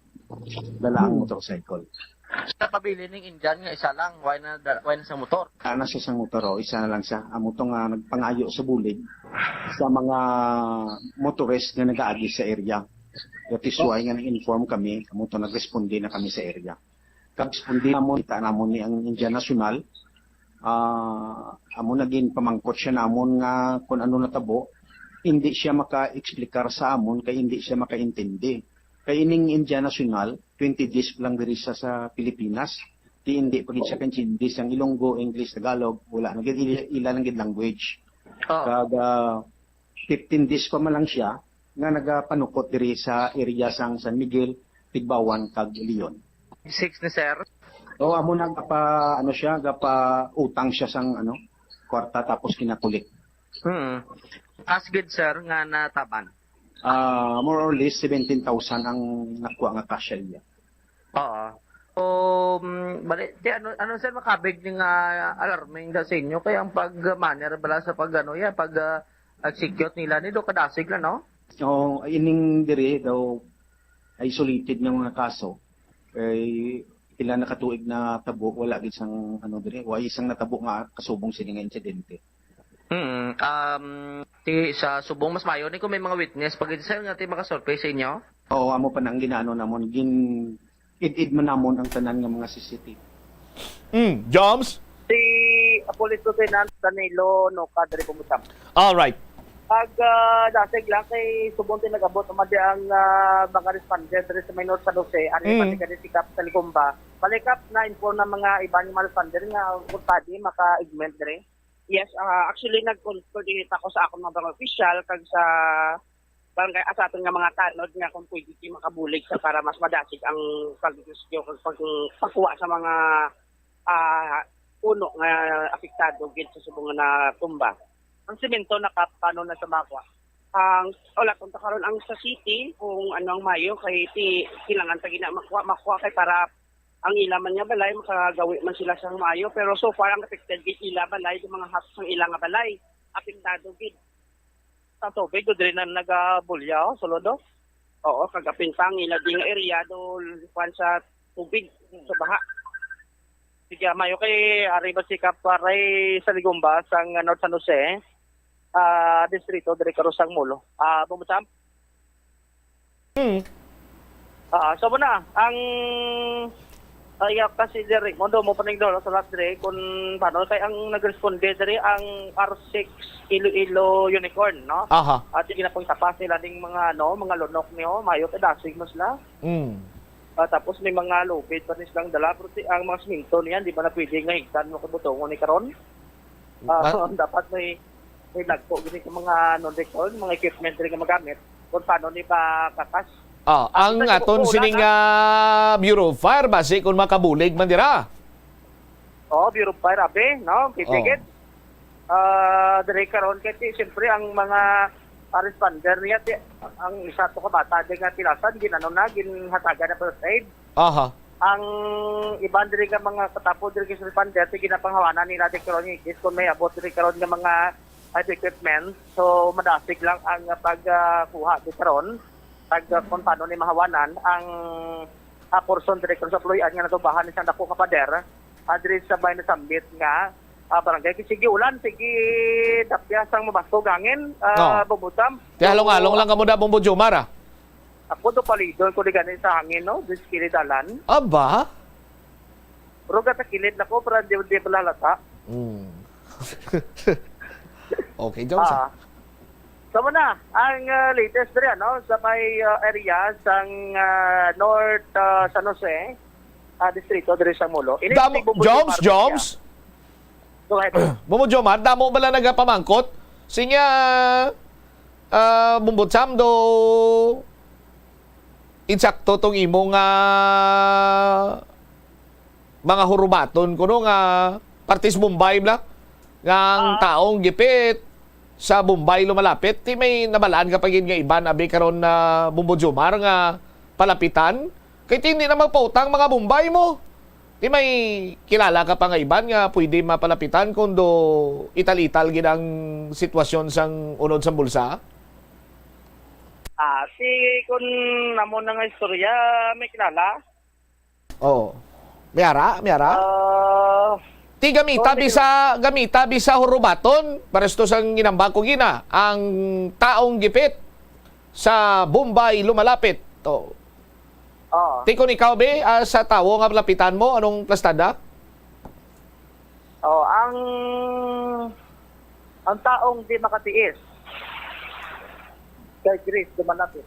Dala ang motorcycle. Sa pabili ng Indian nga isa lang, why na sa motor? Nasa sa motor, isa na lang siya. Amo to nga nagpangayo sa bulig sa mga motorist na nag-aagi sa area. That is why nga nag-inform kami, amo to nag-responde na kami sa area. Kag-responde namon, kita namon ni ang Indian National, amo naging pamangkot siya namon nga kung ano natabo, hindi siya maka-explikar sa amon, kaya hindi siya makaintindi. Kaya ining Indian National, 20 days lang diri sa Pilipinas. Hindi pa siya kanchindi ang Ilonggo, English, Tagalog, wala na ila lang gid language. Kag 15 days pa man lang siya nga nagapanukot diri sa area sang San Miguel, Tigbawan kag Leon. 6 ni sir. Amo gapa utang siya sang kwarta tapos kinakulik. As good sir nga nataban. More or less 17,000 ang nakuha nga kasya niya. Oo. So, ano sir makabig ng alarming sa inyo kaya ang pag-manner bala sa execute nila ni do kadasig lang, no? Ining diri daw isolated ng mga kaso. Pila nakatuig na tabo, wala gid sang diri, wa isang natabo nga kasubong sini nga insidente. Sa subong mas mayo ni kung may mga witness pag isa nga tayo makasurprise sa inyo? Oo, amo pa nang ginaano namon, id man namon ang tanan nga mga CCTV. Joms? Si Police Lieutenant Danilo Kadri Pumusam. All right. Pag dasig lang kay subong tin nagabot umadi ang mga responder diri sa North San Jose, ani pati si Kap sa Likumba. Balikap na inform na mga ibang mga responder nga kung pwede maka-igment diri. Yes, actually nag-coordinate ako sa akong mga official kag sa barangay sa aton nga mga tanod nga kung pwede makabulig sa para mas madasig ang pagkuha sa mga puno nga apektado gid sa subong na tumba. Ang semento nakapano na sa makwa. Wala kung karon ang sa city kung ano ang mayo kay kailangan ta gina makuha kay para ang ilaman niya balay makagawi man sila sa mayo pero so far ang affected gid ila balay yung mga house ng ilang balay apektado gid sa tubig do diri na nagabulyaw solodo oo kagapintang ila ding area do kuan sa tubig sa baha sige mayo kay arriba si Kaparay sa Ligumba sa North San Jose distrito diri karusang Mulo bumutam so muna ang kasi diri mo do mo panigdolo sa last day kung paano kay ang nagresponde diri ang R6 Iloilo Unicorn, no? At yung ginapong tapas nila ding mga mga lunok niyo, mayo kay dasig mo sila. Tapos may mga lupit pa rin silang dala. Pero ang mga siminto niyan, di ba na pwede nga higtan mo kabutongon ni karon? Dapat may lagpo gini ka mga non-recall, mga equipment rin nga magamit kung paano ni ba kakas. Ang aton sining Bureau of Fire base kung makabulig man dira. Bureau of Fire abe, no? Pipigit. Dire karon kasi siyempre ang mga responder niya ang isa to ka bata di nga tilasan ginano na ginhataga na first aid. Ang iban diri nga mga katapo diri sa responder ti ginapanghawanan nila di karon ni kung may abot diri karon nga mga equipment, so madasig lang ang pagkuha di karon pag kung paano ni mahawanan ang portion diri karon sa puluyan nga natubahan ni sa dako ka pader diri sa bayan na Sambit nga barangay sige ulan, sige tapyasang mabastog hangin, bubutam. Kaya halong-halong lang kamo da Bombo Jomar. Ako do palidon ko di ganin sa hangin, no? Dis kilidalan. Aba? Pero gata kilid na ko, pero di palalata. Okay, Jones. Sama na, ang latest rin, no? Sa may area sang North San Jose, distrito, diri sa Mulo. Joms? Bombo Jomar, damo bala nagapamangkot? Sinya, Bumbutsam do insakto tong imong mga hurubaton kuno nga partis Bombay bla nga taong gipit sa Bombay lumalapit ti may nabalaan ka pagin nga iban abi karon na Bombo Jomar nga palapitan kay hindi na magpautang mga Bombay mo. Di may kilala ka pa nga iban nga pwede mapalapitan kung do ital-ital ginang sitwasyon sang unod sa bulsa? Kung namon na nga istorya, may kilala. Mayara? Ti gamita bisa hurubaton, paresto sang ginambag ko gina, ang taong gipit sa Bombay lumalapit. Ti kung ikaw be, sa tawo nga lapitan mo, anong plastada? Ang taong di makatiis. Kay Chris, dumalapit.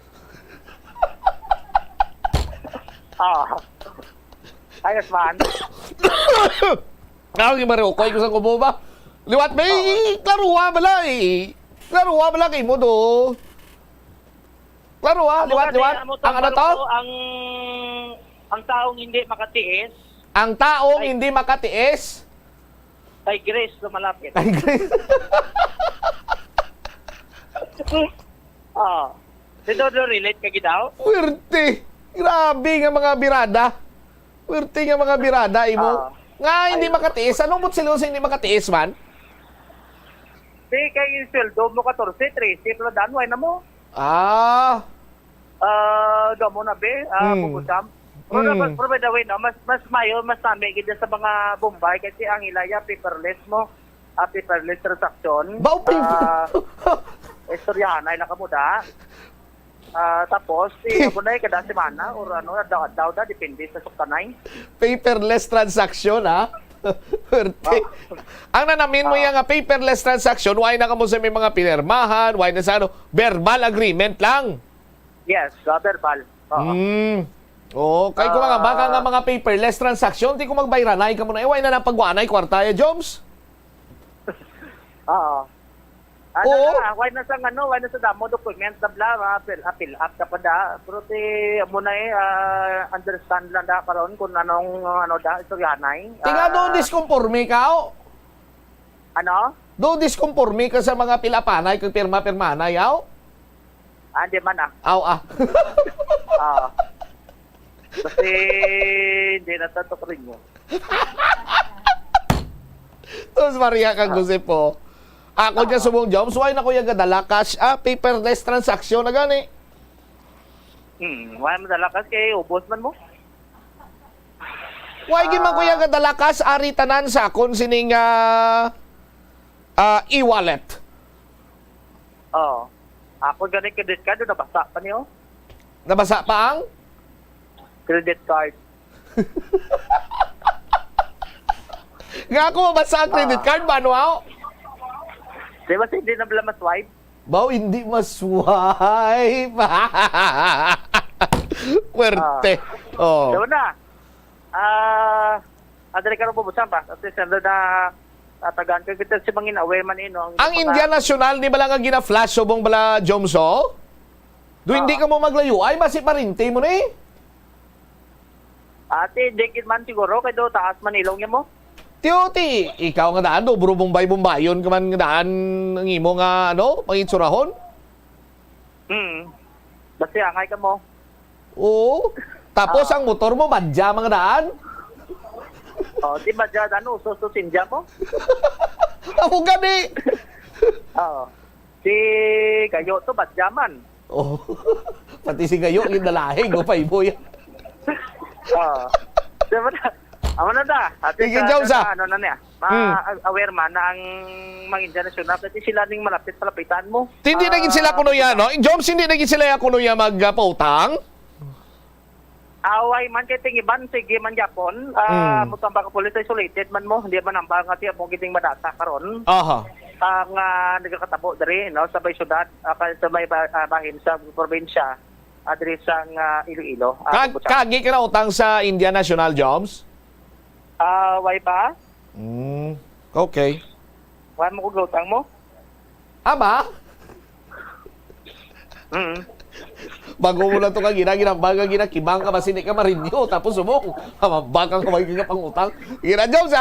Ayos man. Ang mariukoy ko sa kubo ba? Liwat may klaruha bala eh. Klaruha bala kay mo do. Klaruha, liwat. Ang ano to? Ang taong hindi makatiis. Ang taong hindi makatiis? Kay Grace lumalapit. Kay Grace. Dito relate ka gidaw? Wirti. Grabe nga mga birada. Wirti nga mga birada imo. Nga hindi makatiis. Anong mo sila sa hindi makatiis man? Di kay sweldo mo 14, 13, pero danway na mo. Damo na be, bubusam. Pero by the way, no, mas mayo, mas nami gid sa mga Bombay kasi ang ilaya paperless mo, paperless transaction. Istoryahan ay nakamuda. Tapos abunay kada semana or ano daw depende sa suktanay. Paperless transaction Ang nanamin mo yung paperless transaction, why na kamo sa may mga pinirmahan, why na sa verbal agreement lang. Yes, verbal. Kay ko nga baka nga mga paperless transaction, di ko magbayranay ka muna. Why na napagwanay kwarta Joms? Why na sa why na sa damo document na bla, apil up ka pa da. Pero muna understand lang da karon kung anong istoryanay. Tinga do disconforme ka Ano? Do disconforme ka sa mga pilapanay kung pirma-pirmanay Hindi man Kasi hindi natatok rin mo. Tapos Maria kang Josepo. Ako dyan subong jobs, why na ko yung gadala cash, paperless transaction na gani. Why mo dala cash kay ubos man mo? Why man ko yung gadala cash, ari tanan sa akon sining e-wallet. Ako gani credit card, nabasa pa niyo? Nabasa pa ang? Credit card. Nga ako mabasa ang credit card, manuaw? Di ba hindi na bala maswipe? Hindi maswipe. Puwerte. Oh. So na. Adre ka rin pubusan pa. At sender na tagaan ka kita si Bangin away man ino. Ang India National, di ba lang ang gina-flash subong bala Jomso? Do hindi ka mo maglayo, ay basi parinti mo na eh. Ate, dekid man siguro, kaya do taas man ilong niya mo. Ti, ikaw nga daan, do, bro bumbay-bumbayon ka man nga daan ng imo nga, pangitsurahon? Basta angay ka mo. Oo. Tapos ang motor mo, badya mga daan? Di ba dyan, usos India mo? Ako gani. Si Gayo to, badya man. Pati si Gayo, yung dalahing, pa-ibo yan. Diba na? Amo na da. Ate, Sige, Jomsa. Ano na niya? Aware man na ang mga Indian national, kasi sila ning malapitan mo. Hindi naging sila kuno yan, no? Joms, hindi naging sila kuno yan magpautang? Away man kay tingiban sige man Japon, mutamba ka police isolated man mo, hindi man ang banga tiya mo giting madata karon. Aha. Ang nagakatabo diri no sa bay syudad, sa may bahin sa probinsya, diri sa Iloilo. Kagi ka na utang sa India National, Joms? Way pa? Okay. Way mo ko utang mo? Aba? Bago mo lang ito ka ginaginabaga ginakibang ka masini ka marinyo tapos sumok bakang kamay ka pang utang. Gira, Joms,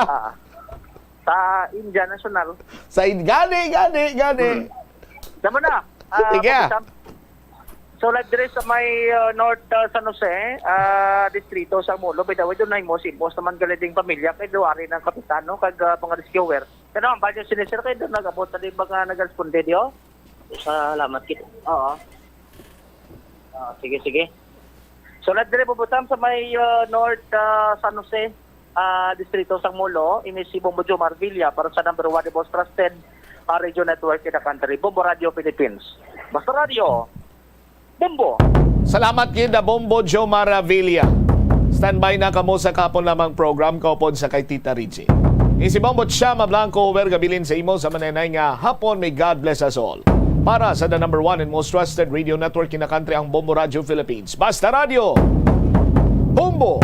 Sa India National. Gani. Dama na. Sige. So like dire sa may North San Jose, distrito sa Mulo, by the way, doon na mo si boss naman galing pamilya kay duwari ng kapitano kag mga rescuer. Pero ang badyo sinisir kay doon nagabot na din mga nag-responde dio. Salamat kit. Oo. Sige. So like dire puputam sa may North San Jose, distrito sa Mulo, si Bombo Jomar Villa para sa number 1 most trusted radio network in the country, Bombo Radio Philippines. Basta radio. Bombo. Salamat kida Bombo Jomar Villa. Standby na kamo sa kapon lamang program kaupod sa kay Tita Rizzi. Si Bombo Chama Blanco gabilin sa imo sa mananay nga hapon, may God bless us all. Para sa the number 1 and most trusted radio network in the country, ang Bombo Radio Philippines. Basta Radio. Bombo.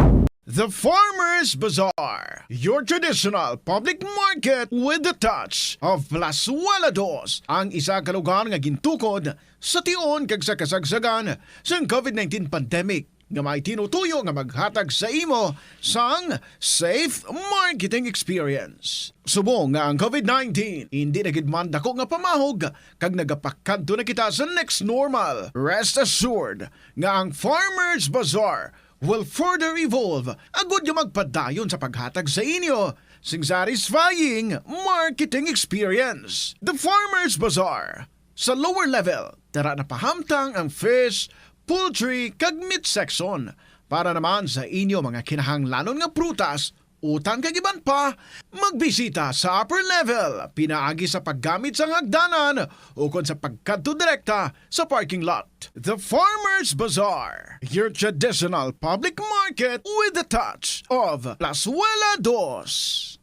The Farmers Bazaar, your traditional public market with the touch of Plazuela Dos, ang isa ka lugar nga gintukod sa tion kag sa kasagsagan sa COVID-19 pandemic nga may tinutuyo nga maghatag sa imo sang safe marketing experience. Subong nga ang COVID-19 hindi nagidman dako nga pamahog kag nagapakadto na kita sa next normal. Rest assured nga ang Farmers Bazaar will further evolve agud yung magpadayon sa paghatag sa inyo sing satisfying marketing experience. The Farmers Bazaar. Sa lower level, tara na pahamtang ang fish, poultry, kag meat section para naman sa inyo mga kinahanglanon nga prutas, utang kag iban pa, magbisita sa upper level, pinaagi sa paggamit sa hagdanan o kon sa pagkadto direkta sa parking lot. The Farmers Bazaar, your traditional public market with the touch of Plazuela Dos.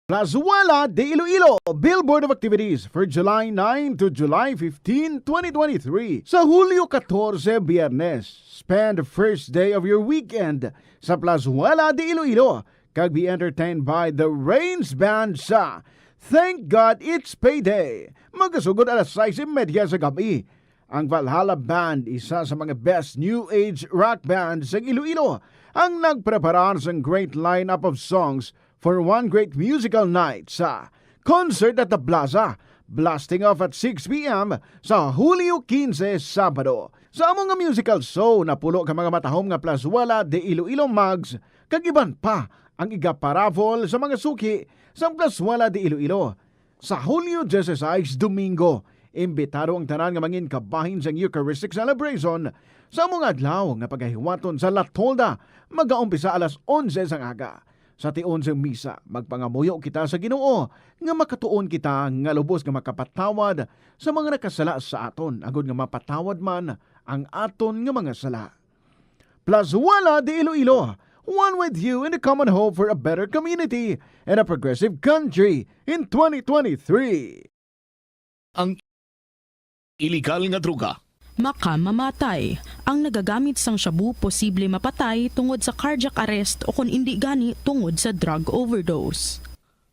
Plazuela de Iloilo Billboard of Activities for July 9 to July 15, 2023. Sa Hulyo 14, Biyernes, spend the first day of your weekend sa Plazuela de Iloilo kag be entertained by the Rains Band sa Thank God It's Payday. Magasugod alas 6:30 sa gabi. Ang Valhalla Band, isa sa mga best new age rock bands sa Iloilo, ang nagpreparar sa great lineup of songs for one great musical night sa Concert at the Plaza, blasting off at 6 p.m. sa Hulyo 15, Sabado. Sa among nga musical show, napulo ka mga matahom nga Plazuela de Iloilo mugs, kag iban pa ang igaparabol sa mga suki sa Plazuela de Iloilo. Sa Hulyo 16, Domingo, imbitado ang tanan nga mangin kabahin sa Eucharistic celebration sa among adlaw nga pagahiwaton sa La Tolda, mag-aumpisa alas 11 sang aga. Sa tion sa misa, magpangamuyo kita sa Ginoo nga makatuon kita nga lubos nga makapatawad sa mga nakasala sa aton, agud nga mapatawad man ang aton nga mga sala. Plazuela de Iloilo, one with you in the common hope for a better community and a progressive country in 2023. Ang illegal nga droga makamamatay. Ang nagagamit sang shabu posible mapatay tungod sa cardiac arrest o kung hindi gani tungod sa drug overdose.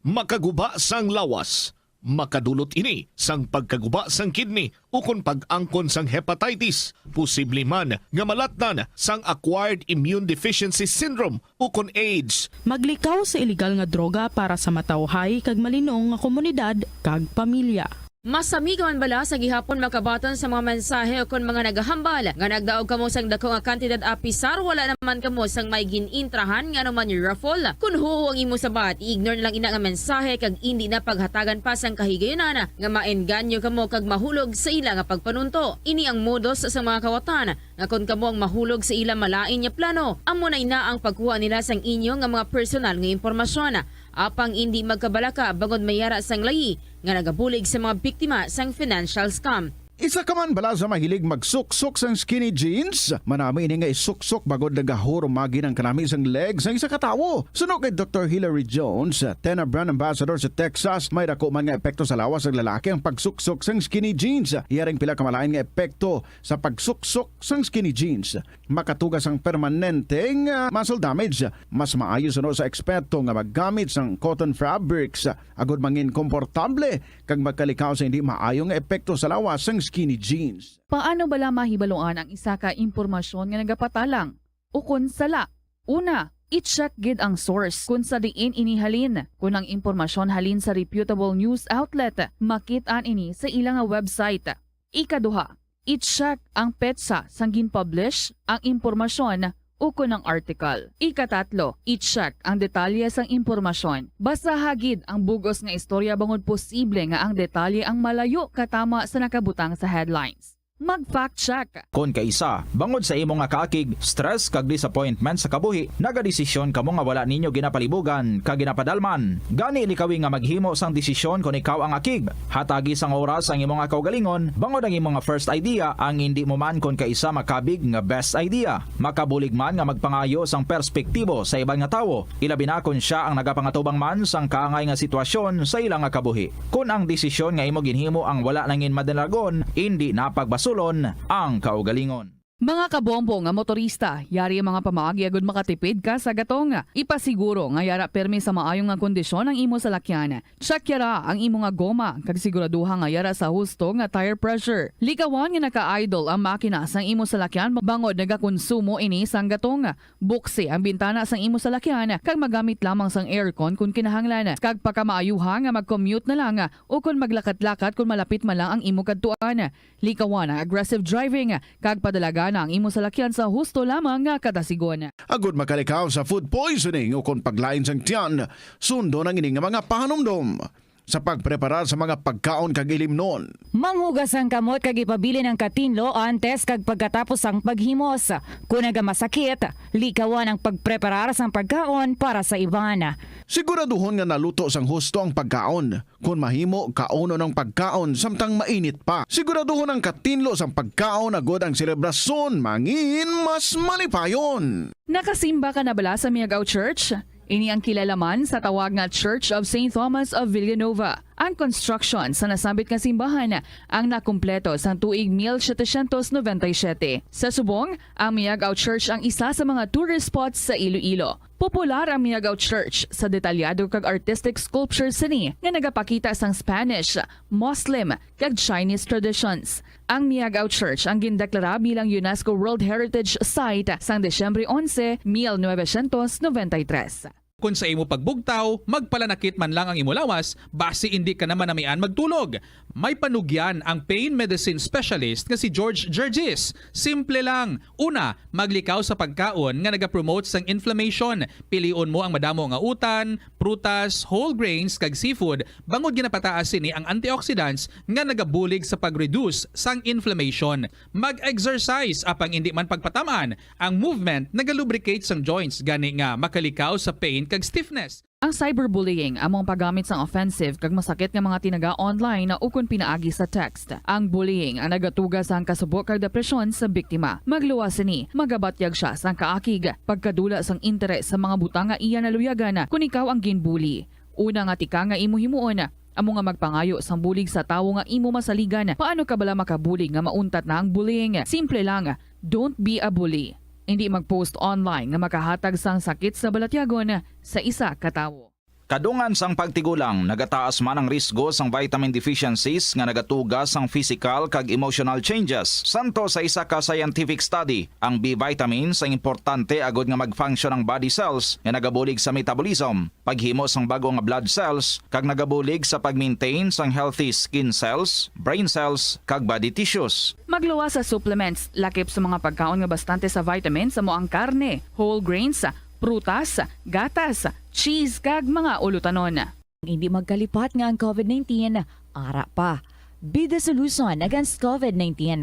Makaguba sang lawas. Makadulot ini sang pagkaguba sang kidney o kung pag-angkon sang hepatitis. Posible man nga malatnan sang acquired immune deficiency syndrome o kung AIDS. Maglikaw sa iligal nga droga para sa matawhay kag malinong nga komunidad kag pamilya. Masami ka man bala sa gihapon makabaton sa mga mensahe o kung mga nagahambal nga nagdaog kamo sang dako nga kantidad apisar wala naman kamo sang may ginintrahan nga naman yung raffle. Kung huo ang imo sabat, ignore na lang ina nga mensahe kag hindi na paghatagan pa sang kahigayonan nga maenganyo kamo kag mahulog sa ila nga pagpanunto. Ini ang modus sa mga kawatan nga kung kamo ang mahulog sa ila malain nya plano, amo na ina ang pagkuha nila sang inyo nga mga personal nga impormasyon. Apang hindi magkabalaka bangod mayara sang layi nga nagabulig sa mga biktima sang financial scam. Isa ka man bala sa mahilig magsuksok sang skinny jeans? Manami ini nga isuksok bagod nagahuro magi ng kanami sang legs ng isa katawo. Suno kay Dr. Hillary Jones, Tena Brand Ambassador sa Texas, may dako man nga epekto sa lawas ng lalaki ang pagsuksok sang skinny jeans. Iyaring pila kamalain nga epekto sa pagsuksok sang skinny jeans. Makatugas ang permanenteng muscle damage. Mas maayo suno sa eksperto nga maggamit sang cotton fabrics agod mangin komportable kag magkalikaw sa hindi maayong epekto sa lawas sang skinny jeans. Paano bala mahibaluan ang isa ka impormasyon nga nagapatalang? O kun sala? Una, i-check gid ang source kung sa diin inihalin. Kung ang impormasyon halin sa reputable news outlet, makit-an ini sa ilang website. Ikaduha, i-check ang petsa sang gin-publish ang impormasyon o kun ang article. Ikatatlo, i-check ang detalye sang impormasyon. Basta hagid ang bugos nga istorya bangod posible nga ang detalye ang malayo katama sa nakabutang sa headlines. Mag-fact check. Kung kaisa, bangod sa imo nga kaakig, stress kag disappointment sa kabuhi, nagadesisyon kamo nga wala ninyo ginapalibugan kag ginapadalman. Gani likawi nga maghimo sang desisyon kung ikaw ang akig. Hatagi sang oras ang imo nga kaugalingon, bangod ang imo nga first idea ang hindi mo man kung kaisa makabig nga best idea. Makabulig man nga magpangayo sang perspektibo sa ibang nga tawo, ilabi na kung siya ang nagapangatubang man sang kaangay nga sitwasyon sa ilang nga kabuhi. Kung ang desisyon nga imo ginhimo ang wala nangin madalagon, hindi napagbas sulon ang kaugalingon. Mga kabombo nga motorista, yari ang mga pamaagi agud makatipid ka sa gatong. Ipasiguro nga yara permi sa maayong nga kondisyon ang imo salakyan. Check yara ang imo nga goma kag siguraduha nga yara sa husto nga tire pressure. Likawan nga naka-idle ang makina sang imo salakyan bangod nagakonsumo ini sang gatong. Buksi ang bintana sang imo salakyan kag magamit lamang sang aircon kung kinahanglan. Kag pakamaayuha nga mag-commute na lang o kung maglakat-lakat kung malapit man lang ang imo kadtuan. Likawan ang aggressive driving kag padalaga na ang imo salakyan sa husto lamang nga katasigon. Agud makalikaw sa food poisoning o kung paglain sang tiyan, sundo ng ining mga pahanumdom sa pagpreparar sa mga pagkaon kag ilimnon. Manghugas ang kamot kag ipabili ng katinlo antes kag pagkatapos ang paghimos. Kung nagamasakit, likawan ang pagpreparar sang pagkaon para sa iban. Siguraduhon nga naluto sang husto ang pagkaon. Kung mahimo, kauno ng pagkaon samtang mainit pa. Siguraduhon ang katinlo sang pagkaon agod ang selebrasyon mangin mas malipayon. Nakasimba ka na bala sa Miagaw Church? Ini ang kilalaman sa tawag nga Church of St. Thomas of Villanova. Ang construction sa nasabit nga simbahan ang nakumpleto sa tuig 1797. Sa subong, ang Miagaw Church ang isa sa mga tourist spots sa Iloilo. Popular ang Miagaw Church sa detalyado kag artistic sculptures sini nga nagapakita sang Spanish, Muslim kag Chinese traditions. Ang Miagaw Church ang gindeklara bilang UNESCO World Heritage Site sang Desyembre 11, 1993. Kung sa imo pagbugtaw, magpalanakit man lang ang imo lawas, basi hindi ka naman namian magtulog. May panugyan ang pain medicine specialist nga si George Gergis. Simple lang. Una, maglikaw sa pagkaon nga nagapromote sang inflammation. Pilion mo ang madamo nga utan, prutas, whole grains kag seafood, bangod ginapataas sini ang antioxidants nga nagabulig sa pag-reduce sang inflammation. Mag-exercise apang hindi man pagpatamaan. Ang movement nagalubricate sang joints gani nga makalikaw sa pain kag stiffness. Ang cyberbullying among paggamit sang offensive kag masakit nga mga tinaga online na ukon pinaagi sa text. Ang bullying ang nagatuga sa kasubok kag depresyon sa biktima. Magluwas ni, magabatyag siya sang kaakig, pagkadula sang interes sa mga butang nga iya naluyagan kung ikaw ang ginbully. Una nga tika nga imo himuon, Amo nga magpangayo sang bulig sa tawo nga imo masaligan. Paano ka bala makabulig nga mauntat na ang bullying? Simple lang, don't be a bully. Hindi mag-post online nga makahatag sang sakit sa balatyagon sa isa ka tawo. Kadungan sang pagtigulang, nagataas man ang risgo sang vitamin deficiencies nga nagatugas sang physical kag emotional changes. Santo sa isa ka scientific study, ang B vitamins ang importante agod nga mag-function ang body cells nga nagabulig sa metabolism, paghimo sang bago nga blood cells, kag nagabulig sa pag-maintain sang healthy skin cells, brain cells, kag body tissues. Magluwa sa supplements, lakip sa mga pagkaon nga bastante sa vitamins sa ang karne, whole grains, prutas, gatas, cheese kag mga ulutanon. Hindi magkalipat nga ang COVID-19, ara pa. Be the solution against COVID-19.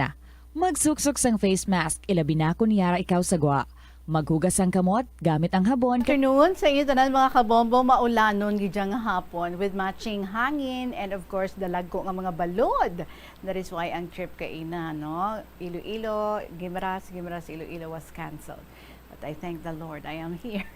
Magsuksok sang face mask, ilabi na kung niyara ikaw sagwa. Maghugas ang kamot gamit ang habon. Afternoon sa inyo tanan mga kabombo, maulanon gidyang hapon with matching hangin and of course dalagko nga mga balod. That is why ang trip kay ina, no? Iloilo, Guimaras, Iloilo was canceled. I thank the Lord I am here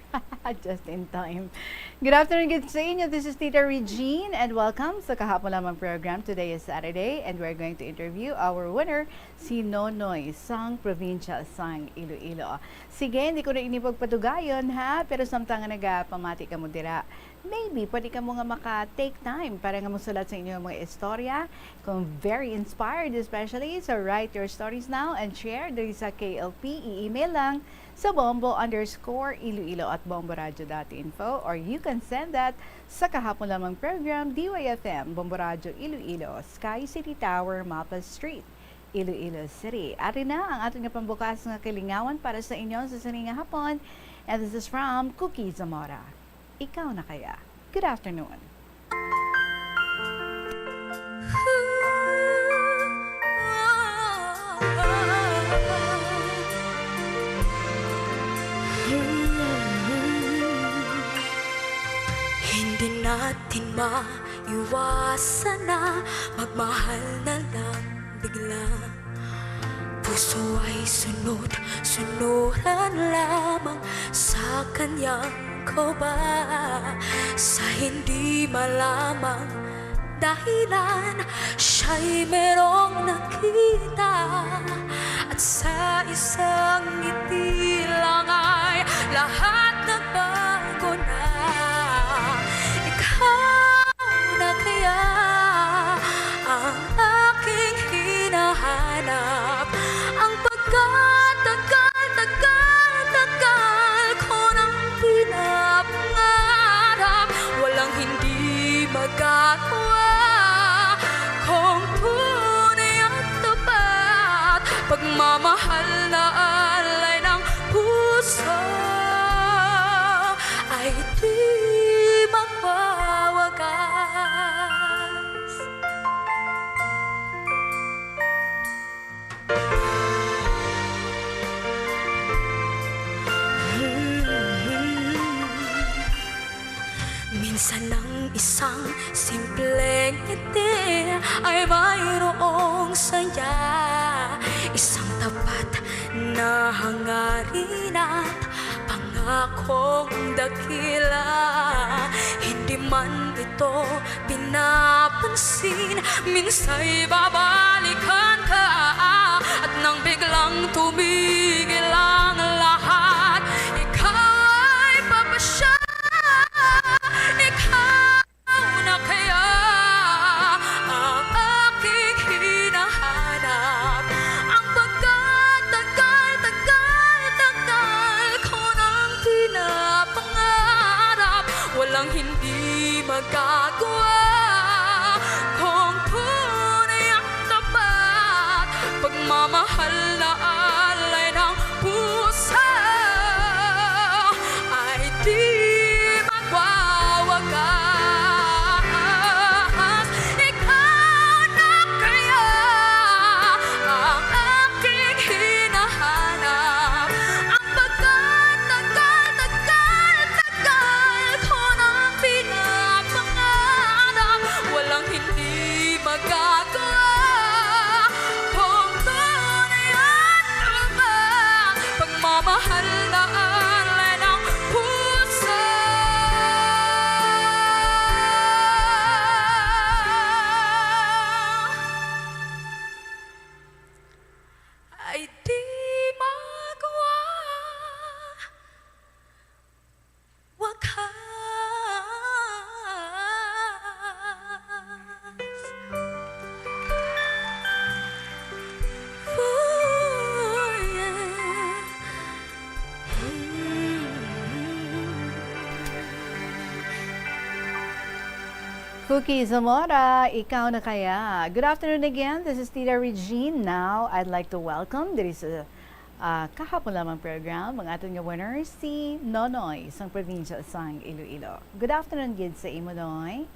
just in time. Good afternoon, good sa inyo. This is Tita Regine and welcome sa Kahapon Lamang program. Today is Saturday and we're going to interview our winner, si Nonoy sang Provincial sang Iloilo. Sige, hindi ko na inipagpatugayon ha, pero samtang nagapamati ka mo dira. Maybe pwede ka mo nga maka-take time para nga musulat sa inyo mga istorya. Kung very inspired especially, so write your stories now and share diri sa KLP. I-email lang sa bombo_iloilo@bomboradio.info or you can send that sa Kahapon Lamang program, DYFM, Bombo Radio Iloilo, Sky City Tower, Mapa Street, Iloilo City. Ari na ang ating pambukas nga kilingawan para sa inyo sa sininga hapon. And this is from Cookie Zamora. Ikaw na kaya? Good afternoon. Hindi natin maiwasan na magmahal na lang bigla. Puso ay sunod-sunuran lamang sa kanyang koba. Sa hindi malamang dahilan, siya'y merong nakita. At sa isang ngiti lang ay lahat nagbago na. Na kaya ang aking hinahanap, ang pagkatagal ko nang pinapangarap, walang hindi magagawa kung tunay at tapat, pagmamahal na alay ng puso ay di magwawagas. Minsan ang isang simpleng ngiti ay mayroong saya, isang tapat na hangarin at pangakong dakila. Hindi man ito pinapansin, minsa'y babalikan ka, at nang biglang tumigil ang lahat, ikaw ay papasya. Ikaw na kaya ang aking hinahanap, ang pagkatagal ko nang pinapangarap, walang hindi magagawa kung tunay at tapat, pagmamahal na alay ng puso ay di magwawagas. Ikaw na kaya ang aking hinahanap, ang pagkatagal ko nang pinapangarap, walang hindi magagawa kung tunay at Cookie Zamora, ikaw na kaya. Good afternoon again. This is Tita Regine. Now, I'd like to welcome, there is a kahapon lamang program, ang ating winner, si Nonoy, sa probinsya sang Iloilo. Good afternoon, gid sa imo, Noy.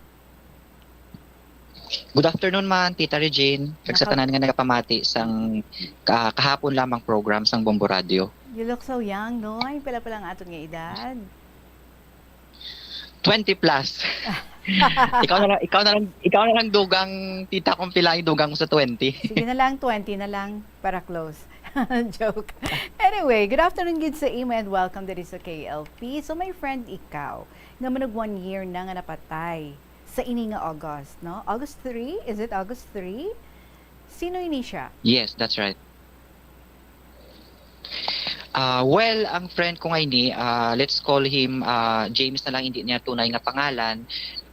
Good afternoon man, Tita Regine. Kag sa tanan nga nagapamati sang kahapon lamang program sang Bombo Radio. You look so young, Noy. Pala ang aton nga edad. 20 plus. ikaw na lang dugang tita kung pila yung dugang mo sa 20. Sige na lang, 20 na lang para close. Joke. Anyway, good afternoon gid sa imo and welcome diri sa KLP. So my friend, ikaw, nga manog 1 year na nga napatay sa ini nga August, no? August 3? Is it August 3? Sino ini siya? Yes, that's right. Well, ang friend ko ngayon, let's call him James na lang, hindi niya tunay nga pangalan.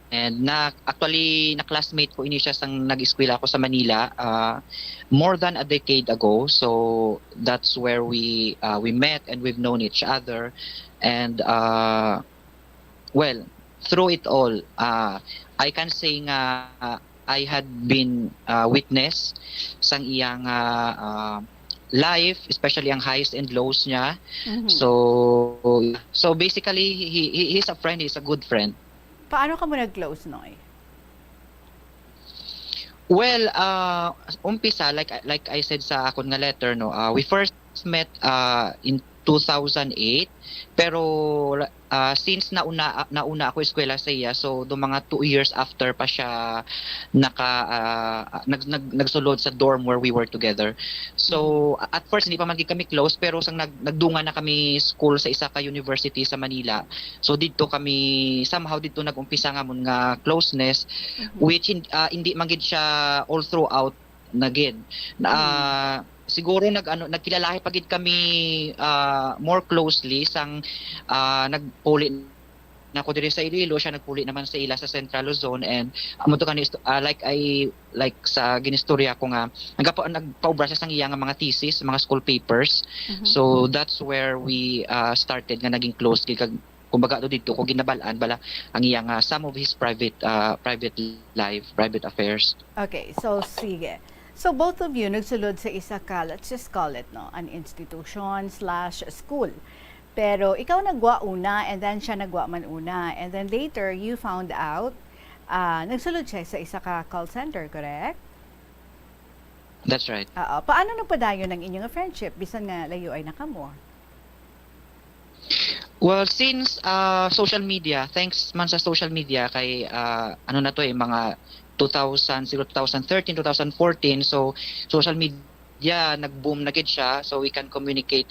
And actually na-classmate ko ini siya sang nag-eskwela ako sa Manila more than a decade ago. So that's where we met and we've known each other. And well, through it all, I can say nga I had been witness sang iyang life, especially ang highs and lows niya. Mhm. So basically he's a friend, he's a good friend. Paano ka mo nag-close, Noy? Well, umpisa like I said sa akon nga letter, no, we first met in 2008, pero since nauna ako eskwela sa iya, so do mga 2 years after pa siya nagsulod sa dorm where we were together. So at first hindi pa man gid kami close, pero sang nagdungan na kami school sa isa ka university sa Manila. So dito kami somehow dito nagumpisa nga mon nga closeness, which hindi man gid siya all throughout na gid. Siguro nagkilalahi pagid kami more closely sang nagpuli na ako diri sa Iloilo, siya nagpuli naman sa ila sa Central Luzon, and amo to kanis like sa ginistorya ko nga nagpaubra siya sang iya nga mga thesis, mga school papers. So that's where we started nga naging close kag kumbaga dito ko ginabalaan bala ang iya nga some of his private life, private affairs. Okay, so sige. So both of you nagsulod sa isa ka, let's just call it, no, an institution/school. Pero ikaw nagwa una and then siya nagwa man una, and then later you found out nagsulod siya sa isa ka call center, correct? That's right. Paano nagpadayon ng inyong friendship bisan nga layo ay nakamo? Well, since social media, thanks man sa social media kay ano na to mga 2013, 2014, so social media nag-boom na gid siya, so we can communicate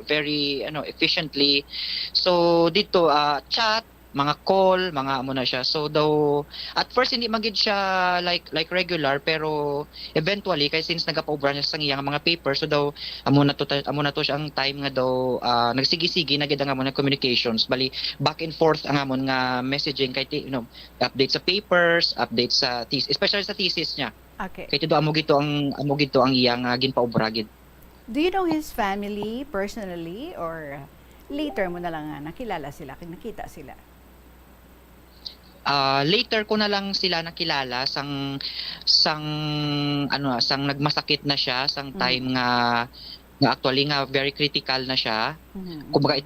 very efficiently. So dito chat, mga call, mga amo na siya. So though at first hindi magid siya like regular, pero eventually kay since nagapaubra niya sa iyang mga papers, so daw amo na to siya ang time nga daw nagsigi-sigi na gid ang amon na communications, bali back and forth ang amon nga messaging kay update sa papers, update sa thesis, especially sa thesis niya. Okay. Kay amo gito ang iyang ginpaubra gid. Do you know his family personally, or later mo na lang nakilala sila, nakita sila? Later ko na lang sila nakilala sang nagmasakit na siya, sang time nga actually nga very critical na siya. Kumbaga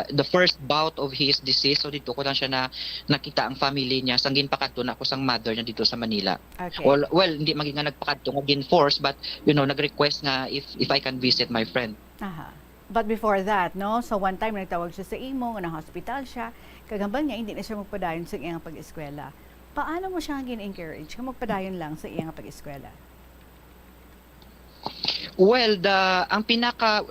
the first bout of his disease, so dito ko lang siya nakita ang family niya, sang ginpakadto na ako sang mother niya dito sa Manila. Okay. Well hindi maging nga nagpakadto nga gin-force, but nag-request nga if I can visit my friend. Aha. But before that, no? So one time nagtawag siya sa imo, na hospital siya, kagambal niya hindi na siya magpadayon sa iyang pag-eskwela. Paano mo siya gin-encourage kung magpadayon lang sa iyang pag-eskwela? Well, ang pinaka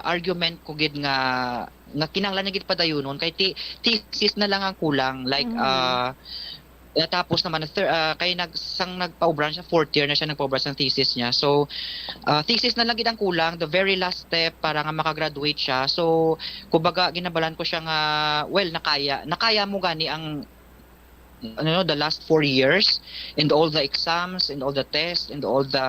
argument ko gid nga kinahanglan na gid padayonon kay thesis na lang ang kulang, like tapos naman kay nagpaubran siya, 4th year na siya nagpaubran sa thesis niya. So thesis na lang gid ang kulang, the very last step para nga makagraduate siya. So kumbaga ginabalan ko siya nga nakaya mo gani ang the last 4 years and all the exams and all the tests and all the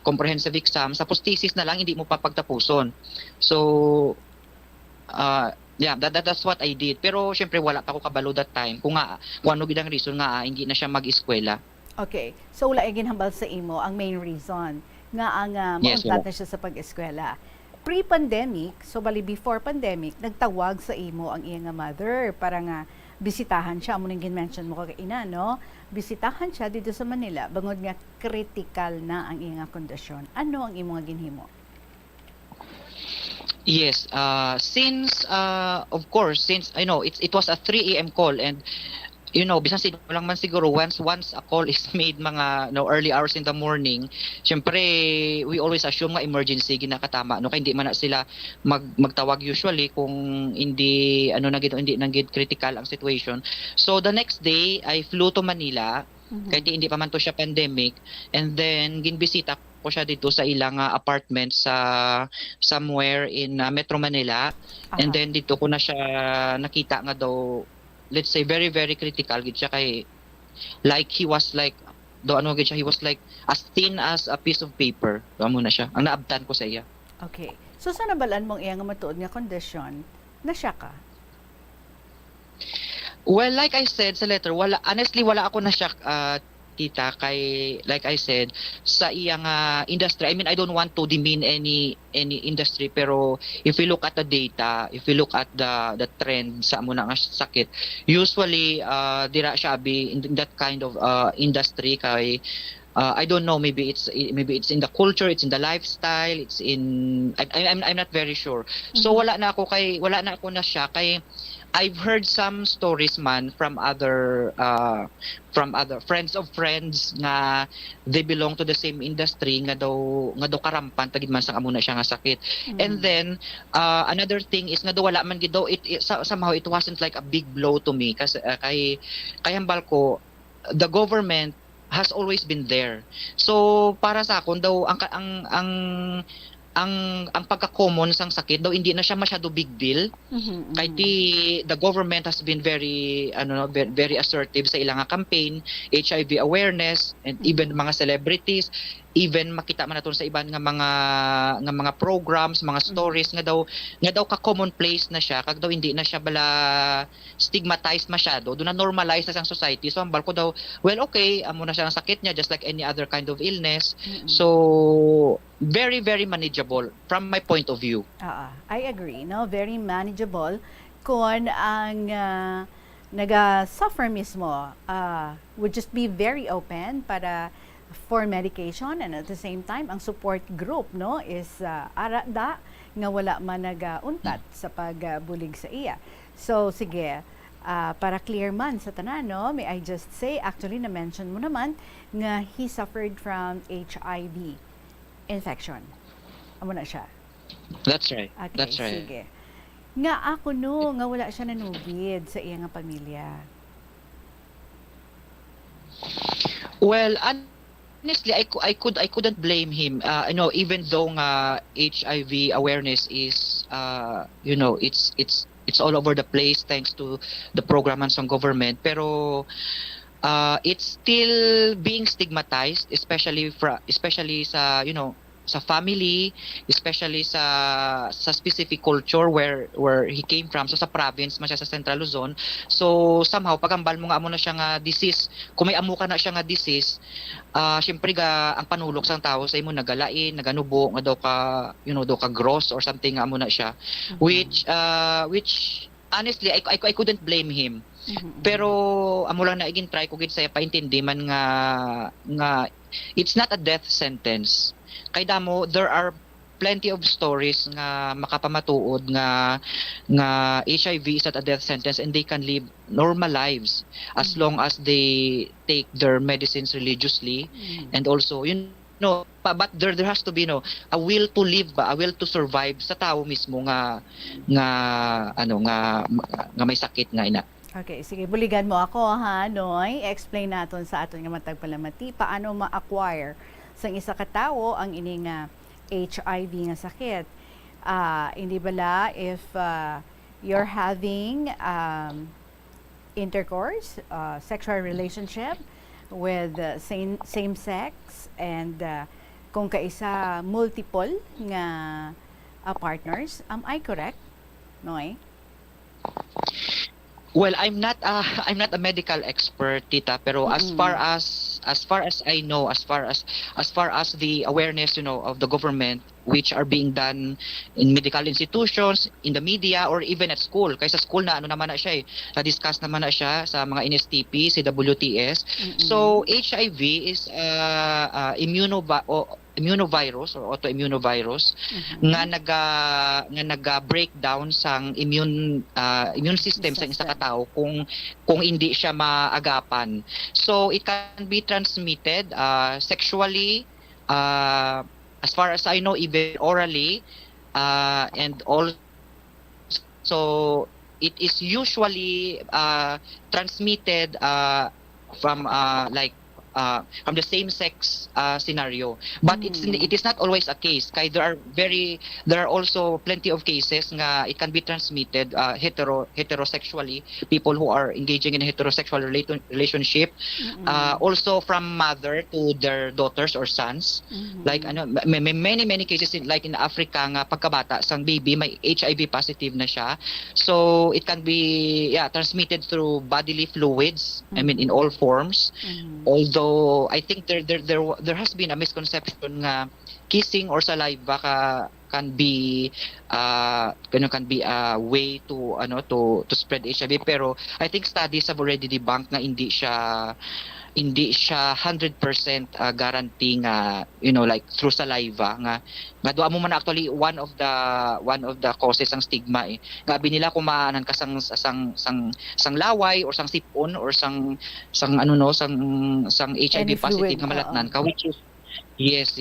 comprehensive exams, tapos thesis na lang hindi mo pa pagtapuson. So Yeah, that's what I did. Pero syempre wala pa ako kabalo that time. Kung ano gid ang reason nga hindi na siya mag-eskwela. Okay. So wala ay ginhambal sa imo ang main reason nga ang Yes, mauntat wala. na siya sa pag-eskwela. Pre-pandemic, so bali before pandemic, nagtawag sa imo ang iyang mother para nga bisitahan siya. Amo ning mention mo kay ina, no? Bisitahan siya dito sa Manila bangod nga critical na ang iyang kondisyon. Ano ang imo nga ginhimo? Yes, since of course, since I know it was a 3 a.m. call, and bisan sino lang man siguro once a call is made mga early hours in the morning, syempre we always assume nga emergency ginakatama kay hindi man na sila magtawag usually kung hindi hindi nanggid critical ang situation. So the next day I flew to Manila. Kaya hindi pa man to siya pandemic, and then ginbisita ko siya dito sa ilang apartment sa somewhere in Metro Manila. And then dito ko na siya nakita nga daw, let's say very very critical gid siya, kay like he was like he was like as thin as a piece of paper. Amo na siya ang naabtan ko sa iya. Okay. So sa nabalaan mong iyang matuod nga kondisyon, nasya ka? Well, like I said sa letter, honestly wala ako na shock, tita, kay like I said sa iyang industry. I mean, I don't want to demean any industry, pero if we look at the data, if we look at the trend sa amo na nga sakit, usually dira siya be in that kind of industry, kay I don't know, maybe it's in the culture, it's in the lifestyle, it's in I'm not very sure. So wala na ako na siya, kay I've heard some stories man from other friends of friends nga they belong to the same industry nga daw karampan tagid man sang amo na siya nga sakit. And then another thing is nga daw wala man gid daw somehow it wasn't like a big blow to me, kasi kay hambal ko the government has always been there. So para sa akon daw ang pagka-common sang sakit daw hindi na siya masyado big deal. Kay the government has been very very assertive sa ilang campaign, HIV awareness, and even mga celebrities, even makita man naton sa iban nga mga programs, mga stories nga daw ka commonplace na siya, kag daw hindi na siya bala stigmatized masyado, do na normalize na sang society. So ang balko daw, well, okay, amo na siya ang sakit niya just like any other kind of illness. So very very manageable from my point of view. I agree, no? Very manageable kung ang naga-suffer mismo would just be very open for medication, and at the same time ang support group is arada nga wala man nagauntat sa pagbulig sa iya. So sige, para clear man sa tanan, may I just say, actually na-mention mo naman nga he suffered from HIV infection. Amo na siya. That's right. Okay, That's right. sige. Nga ako nga wala siya nanugid sa iya nga pamilya. Well, honestly, I couldn't blame him. Even though HIV awareness is it's all over the place thanks to the programs ng government, pero it's still being stigmatized, especially sa sa family, especially sa specific culture where he came from. So sa province man siya sa Central Luzon. So somehow pagambal mo nga amo na siya nga disease, kung may amo ka na siya nga disease, syempre ang panulok sang tao sa imo nagalain, naganubo nga daw ka gross or something nga amo na siya, which honestly I couldn't blame him. Pero amo lang na igin try ko gid saya paintindi man nga it's not a death sentence. Kay damo there are plenty of stories nga makapamatuod nga HIV is not a death sentence, and they can live normal lives as long as they take their medicines religiously. And also but there has to be a will to live, a will to survive sa tao mismo nga may sakit nga ina. Okay, sige, buligan mo ako Noy. Explain naton sa aton nga matag palamati paano ma-acquire sang isa ka tawo ang ining HIV nga sakit. Hindi bala if you're having intercourse, sexual relationship with same sex, and kung kaisa multiple nga partners, am I correct, Noy? Well, I'm not I'm not a medical expert, tita, pero as far as I know, as far as the awareness, of the government which are being done in medical institutions, in the media, or even at school. Kaysa school na naman na siya na-discuss naman na siya sa mga NSTP, si WTS. So HIV is immunovirus or autoimmunovirus nga naga-break down sang immune system sa isa ka tao kung hindi siya maagapan. So it can be transmitted sexually, as far as I know, even orally, and also it is usually transmitted from from the same sex scenario, but it is not always a case. Kaya there are also plenty of cases nga it can be transmitted heterosexually, people who are engaging in a heterosexual relationship, also from mother to their daughters or sons. Like many cases like in Africa nga pagkabata sang baby may HIV positive na siya, so it can be transmitted through bodily fluids, I mean in all forms. Although I think there has been a misconception nga kissing or saliva can be a way to spread HIV, pero I think studies have already debunked nga hindi siya 100% guarantee nga like through saliva nga doa mo man actually one of the causes ang stigma gabi nila kung maanan ka sang laway or sang sipon or sang HIV positive nga malatnan ka, which is yes.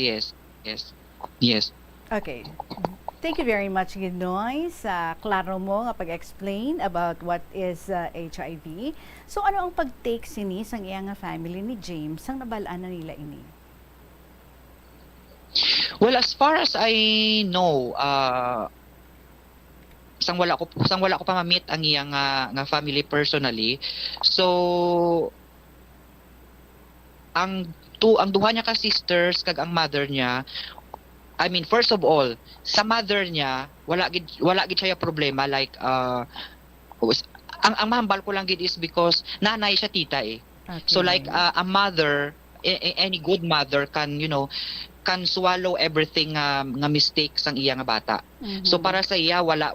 Okay. Thank you very much, Ginoy, sa klaro mo nga pag-explain about what is HIV. So ano ang pag-take sini sang iyang family ni James sang nabalaan na nila ini? Well, as far as I know, sang wala ko pa ma-meet ang iyang nga family personally. So ang duha niya ka sisters kag ang mother niya, I mean, first of all, sa mother niya, wala gid siya problema, like ang mahambal ko lang gid is because nanay siya, tita Okay. So like a mother, any good mother can can swallow everything nga mistake sang iya nga bata. So para sa iya wala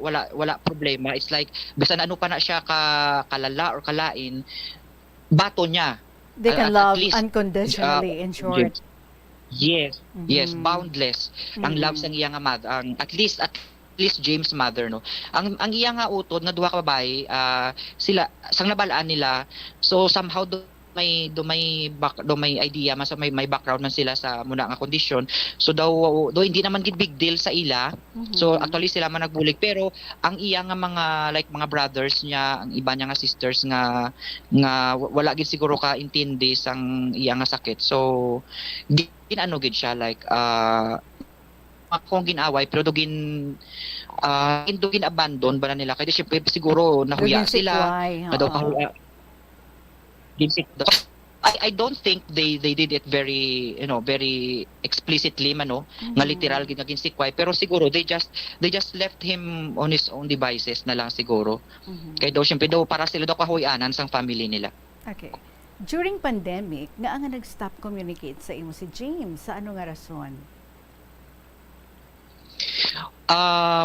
problema. It's like bisan ano pa na siya kalala or kalain, bato niya. They can love unconditionally, in short. Yes, boundless. Ang love sang iya nga mother, at least James mother Ang iya nga utod nga duha ka babae, sila sang nabalaan nila. So somehow do may idea may background man sila sa muna nga condition. So daw hindi naman gid big deal sa ila. So actually sila man nagbulig, pero ang iya nga mga brothers niya, ang iba niya nga sisters nga wala gid siguro ka intindi sang iya nga sakit. So gid siya like akong ginaway pero dugin abandon ba na nila kasi syempre siguro nahuya sila I don't think they did it very very explicitly nga literal gid naging sikway, pero siguro they just left him on his own devices na lang siguro. Kaya daw syempre para sila daw kahuyanan sang family nila. Okay. During pandemic, nga nag-stop communicate sa imo si James, sa ano nga rason?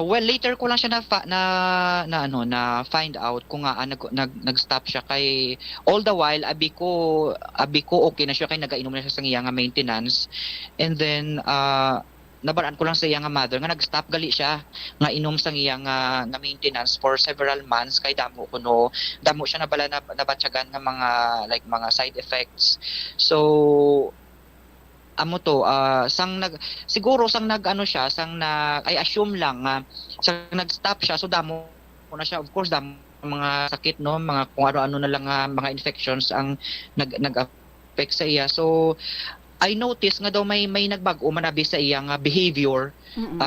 Well, later ko lang siya na find out kung nag-stop siya kay all the while abi ko okay na siya kay nagainom na siya sa iya nga maintenance, and then nabaraan ko lang sa iya nga mother nga nag-stop gali siya nga inom sang iya nga maintenance for several months kay damo siya nabala nabatyagan nga mga side effects. So siguro I assume lang sang nag-stop siya, so damo na siya, of course damo mga sakit mga kung ano na lang mga infections ang nag-affect sa iya. So I noticed nga daw may nagbago manabi sa iya nga behavior,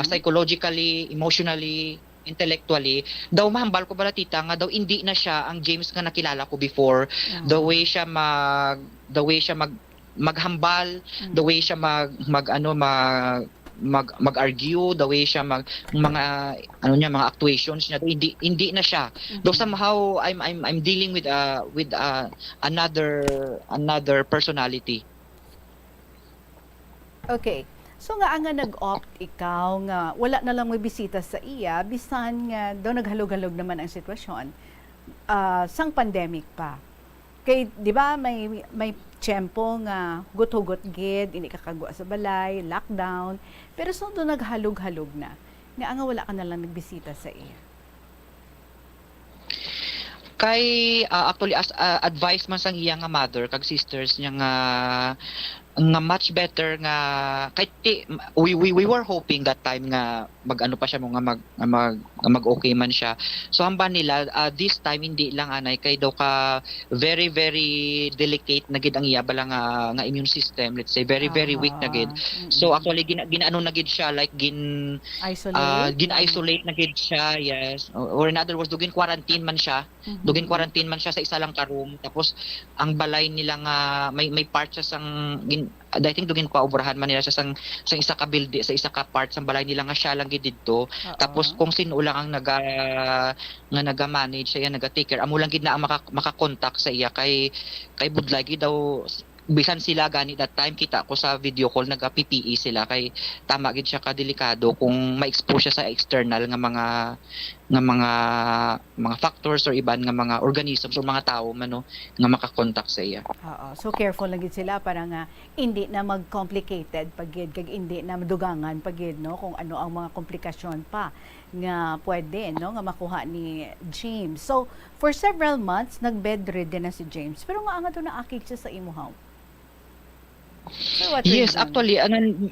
psychologically, emotionally, intellectually. Daw mahambal ko bala, tita, nga daw hindi na siya ang James nga nakilala ko before. The way siya maghambal, the way siya mag-argue, the way siya mga ano niya, mga actuations niya, hindi na siya. Though somehow I'm dealing with another personality. Okay. So nga nga nag-opt ikaw nga wala na lang may bisita sa iya bisan nga do naghalog-halog naman ang sitwasyon sang pandemic pa. Kay di ba may tiyempo nga gut-hugot gid ini kakagwa sa balay, lockdown, pero so do naghalog-halog na. Nga wala ka na lang nagbisita sa iya. Kay actually as advice man sang iya nga mother kag sisters niya nga much better nga kay we were hoping that time nga mag-ano pa siya mo nga mag-okay man siya. So hamba nila this time hindi lang anay kay daw ka very very delicate na gid ang iya bala nga immune system, let's say very very weak na gid. So actually ginaano na gid siya like gin-isolate na gid siya, yes. Or in other words dugin quarantine man siya. Dugin quarantine man siya sa isa lang ka room, tapos ang balay nila nga may part siya sang I think dugin pa obrahan man nila siya sang isa ka building, sa isa ka part sang balay nila nga siya lang gid didto. Tapos kung sino lang ang naga-manage siya, naga-take care, amo lang gid na ang maka-contact sa iya kay budlay gid daw bisan sila gani that time kita ko sa video call naga-PPE sila kay tama gid siya ka delikado kung ma-expose siya sa external nga mga factors or iban nga mga organisms or mga tao man no nga maka-contact sa iya. Oo. So careful lang gid sila para nga hindi na mag-complicated pagid kag hindi na madugangan pagid no kung ano ang mga komplikasyon pa nga pwede no nga makuha ni James. So for several months nag-bedridden na si James pero nga to naakig siya sa imuhaw. So what Yes, reason?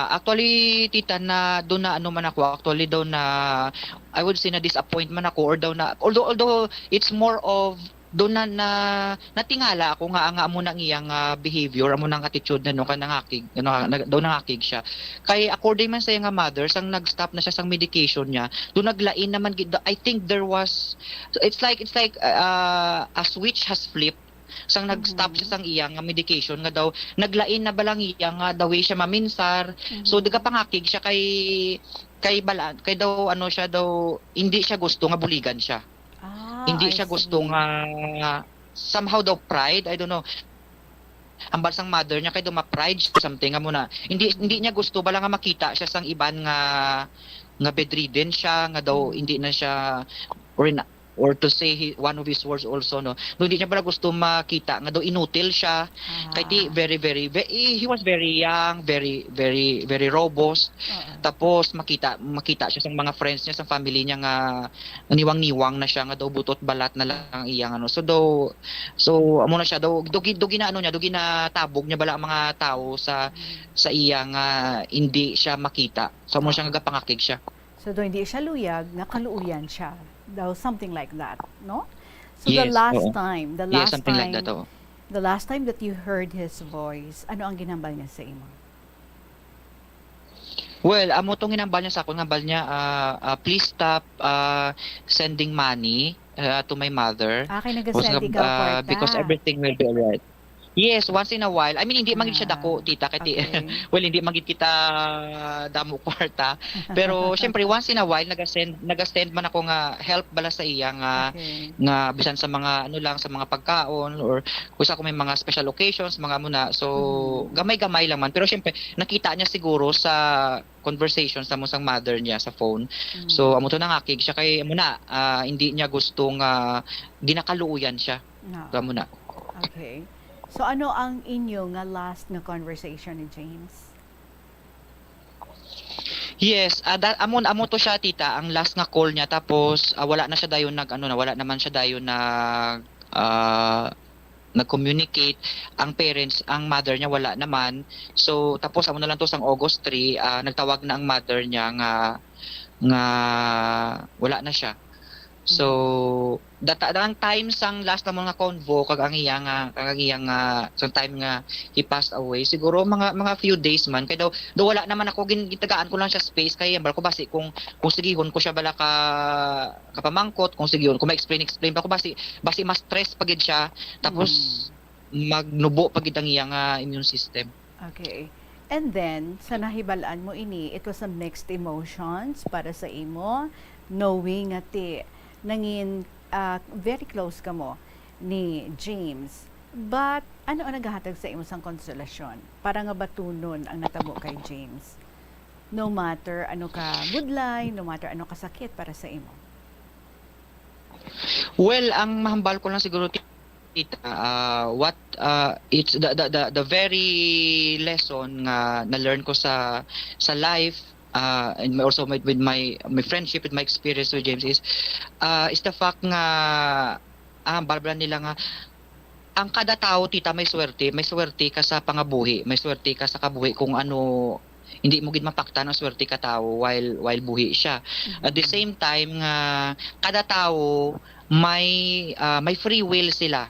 actually tita na do na ano man ako actually daw na I would say na disappointment ako or daw na although it's more of do na natingala ako nga amo nang iyang behavior, amo nang attitude na no kanangakig daw nangakig siya. Kay according man sa nga mother sang nag-stop na siya sang medication niya, do naglain naman I think there was it's like a switch has flipped sang nag-stop siya sang iyang medication nga daw naglain na balang iya nga daw siya maminsar. So diga pangakig siya kay daw ano siya daw hindi siya gusto nga buligan siya. Hindi siya gusto nga somehow daw pride, I don't know. Ang bansang mother niya kay daw ma-pride something nga muna. Hindi niya gusto bala nga makita siya sang iban nga bedridden siya nga daw hindi na siya or to say one of his words also no hindi niya pala gusto makita nga daw inutil siya kay very he was very young, very very very robust. Tapos makita siya sa mga friends niya, sa family niya nga niwang-niwang na siya nga daw butot balat na lang ang iyang ano. So amo na siya daw tabog niya bala ang mga tao sa iyang hindi siya makita. So amo siya nga gapangakig siya. So do hindi siya luyag, nakaluuyan siya. Daw something like that, no? So Yes, the last oo. time Something like that, oo. the last time that you heard his voice, ano ang ginambal niya sa imo? Well, amo tong ginambal niya sa ako, ngambal niya please stop sending money to my mother. Kay nag-send ikaw kwarta. Because everything will be alright. Yes, once in a while. I mean, hindi man gid siya dako, tita. Kati, well, hindi man gid kita damo kwarta. Pero, syempre, once in a while, nag-send man ako nga help bala sa iya nga bisan sa mga, sa mga pagkaon, or kung sa may mga special occasions, mga muna. So, gamay-gamay lang man. Pero, syempre, nakita niya siguro sa conversations sa musang mother niya sa phone. So, amo to nangakig siya kay muna, hindi niya gustong ginakaluuyan siya. Amo na. Okay. So ano ang inyo nga last nga conversation ni James? Yes, amo to siya tita, ang last nga call niya, tapos wala na siya dayon wala naman siya dayon nag-communicate ang parents, ang mother niya wala naman. So tapos amo na lang to sang August 3, nagtawag na ang mother niya nga wala na siya. So ang time sang last na mga convo kag ang iyang sang time nga he passed away, siguro mga few days man kay daw wala naman ako gitagaan ko lang siya space kay ambal ko basi kung sigihon ko siya bala ka pamangkot, kung sigihon ko ma-explain pa ko basi mas stress pagid siya, tapos magnubo pagid ang iyang immune system. Okay. And then, sa nahibalaan mo ini, it was a mixed emotions para sa imo, knowing nga ti, nangin very close ka mo ni James. But, ano ang naghahatag sa imo sang konsolasyon? Para nga batunon ang natabo kay James? No matter ano ka budlay, no matter ano ka sakit para sa imo. Well, ang mahambal ko lang siguro tita, it's the very lesson nga na-learn ko sa life, and also with my friendship, with my experience with James is the fact nga balbala nila nga ang kada tao tita may swerte ka sa pangabuhi, may swerte ka sa kabuhi kung ano hindi mo gid mapakta ng swerte ka tao while buhi siya. At the same time nga kada tao may free will sila.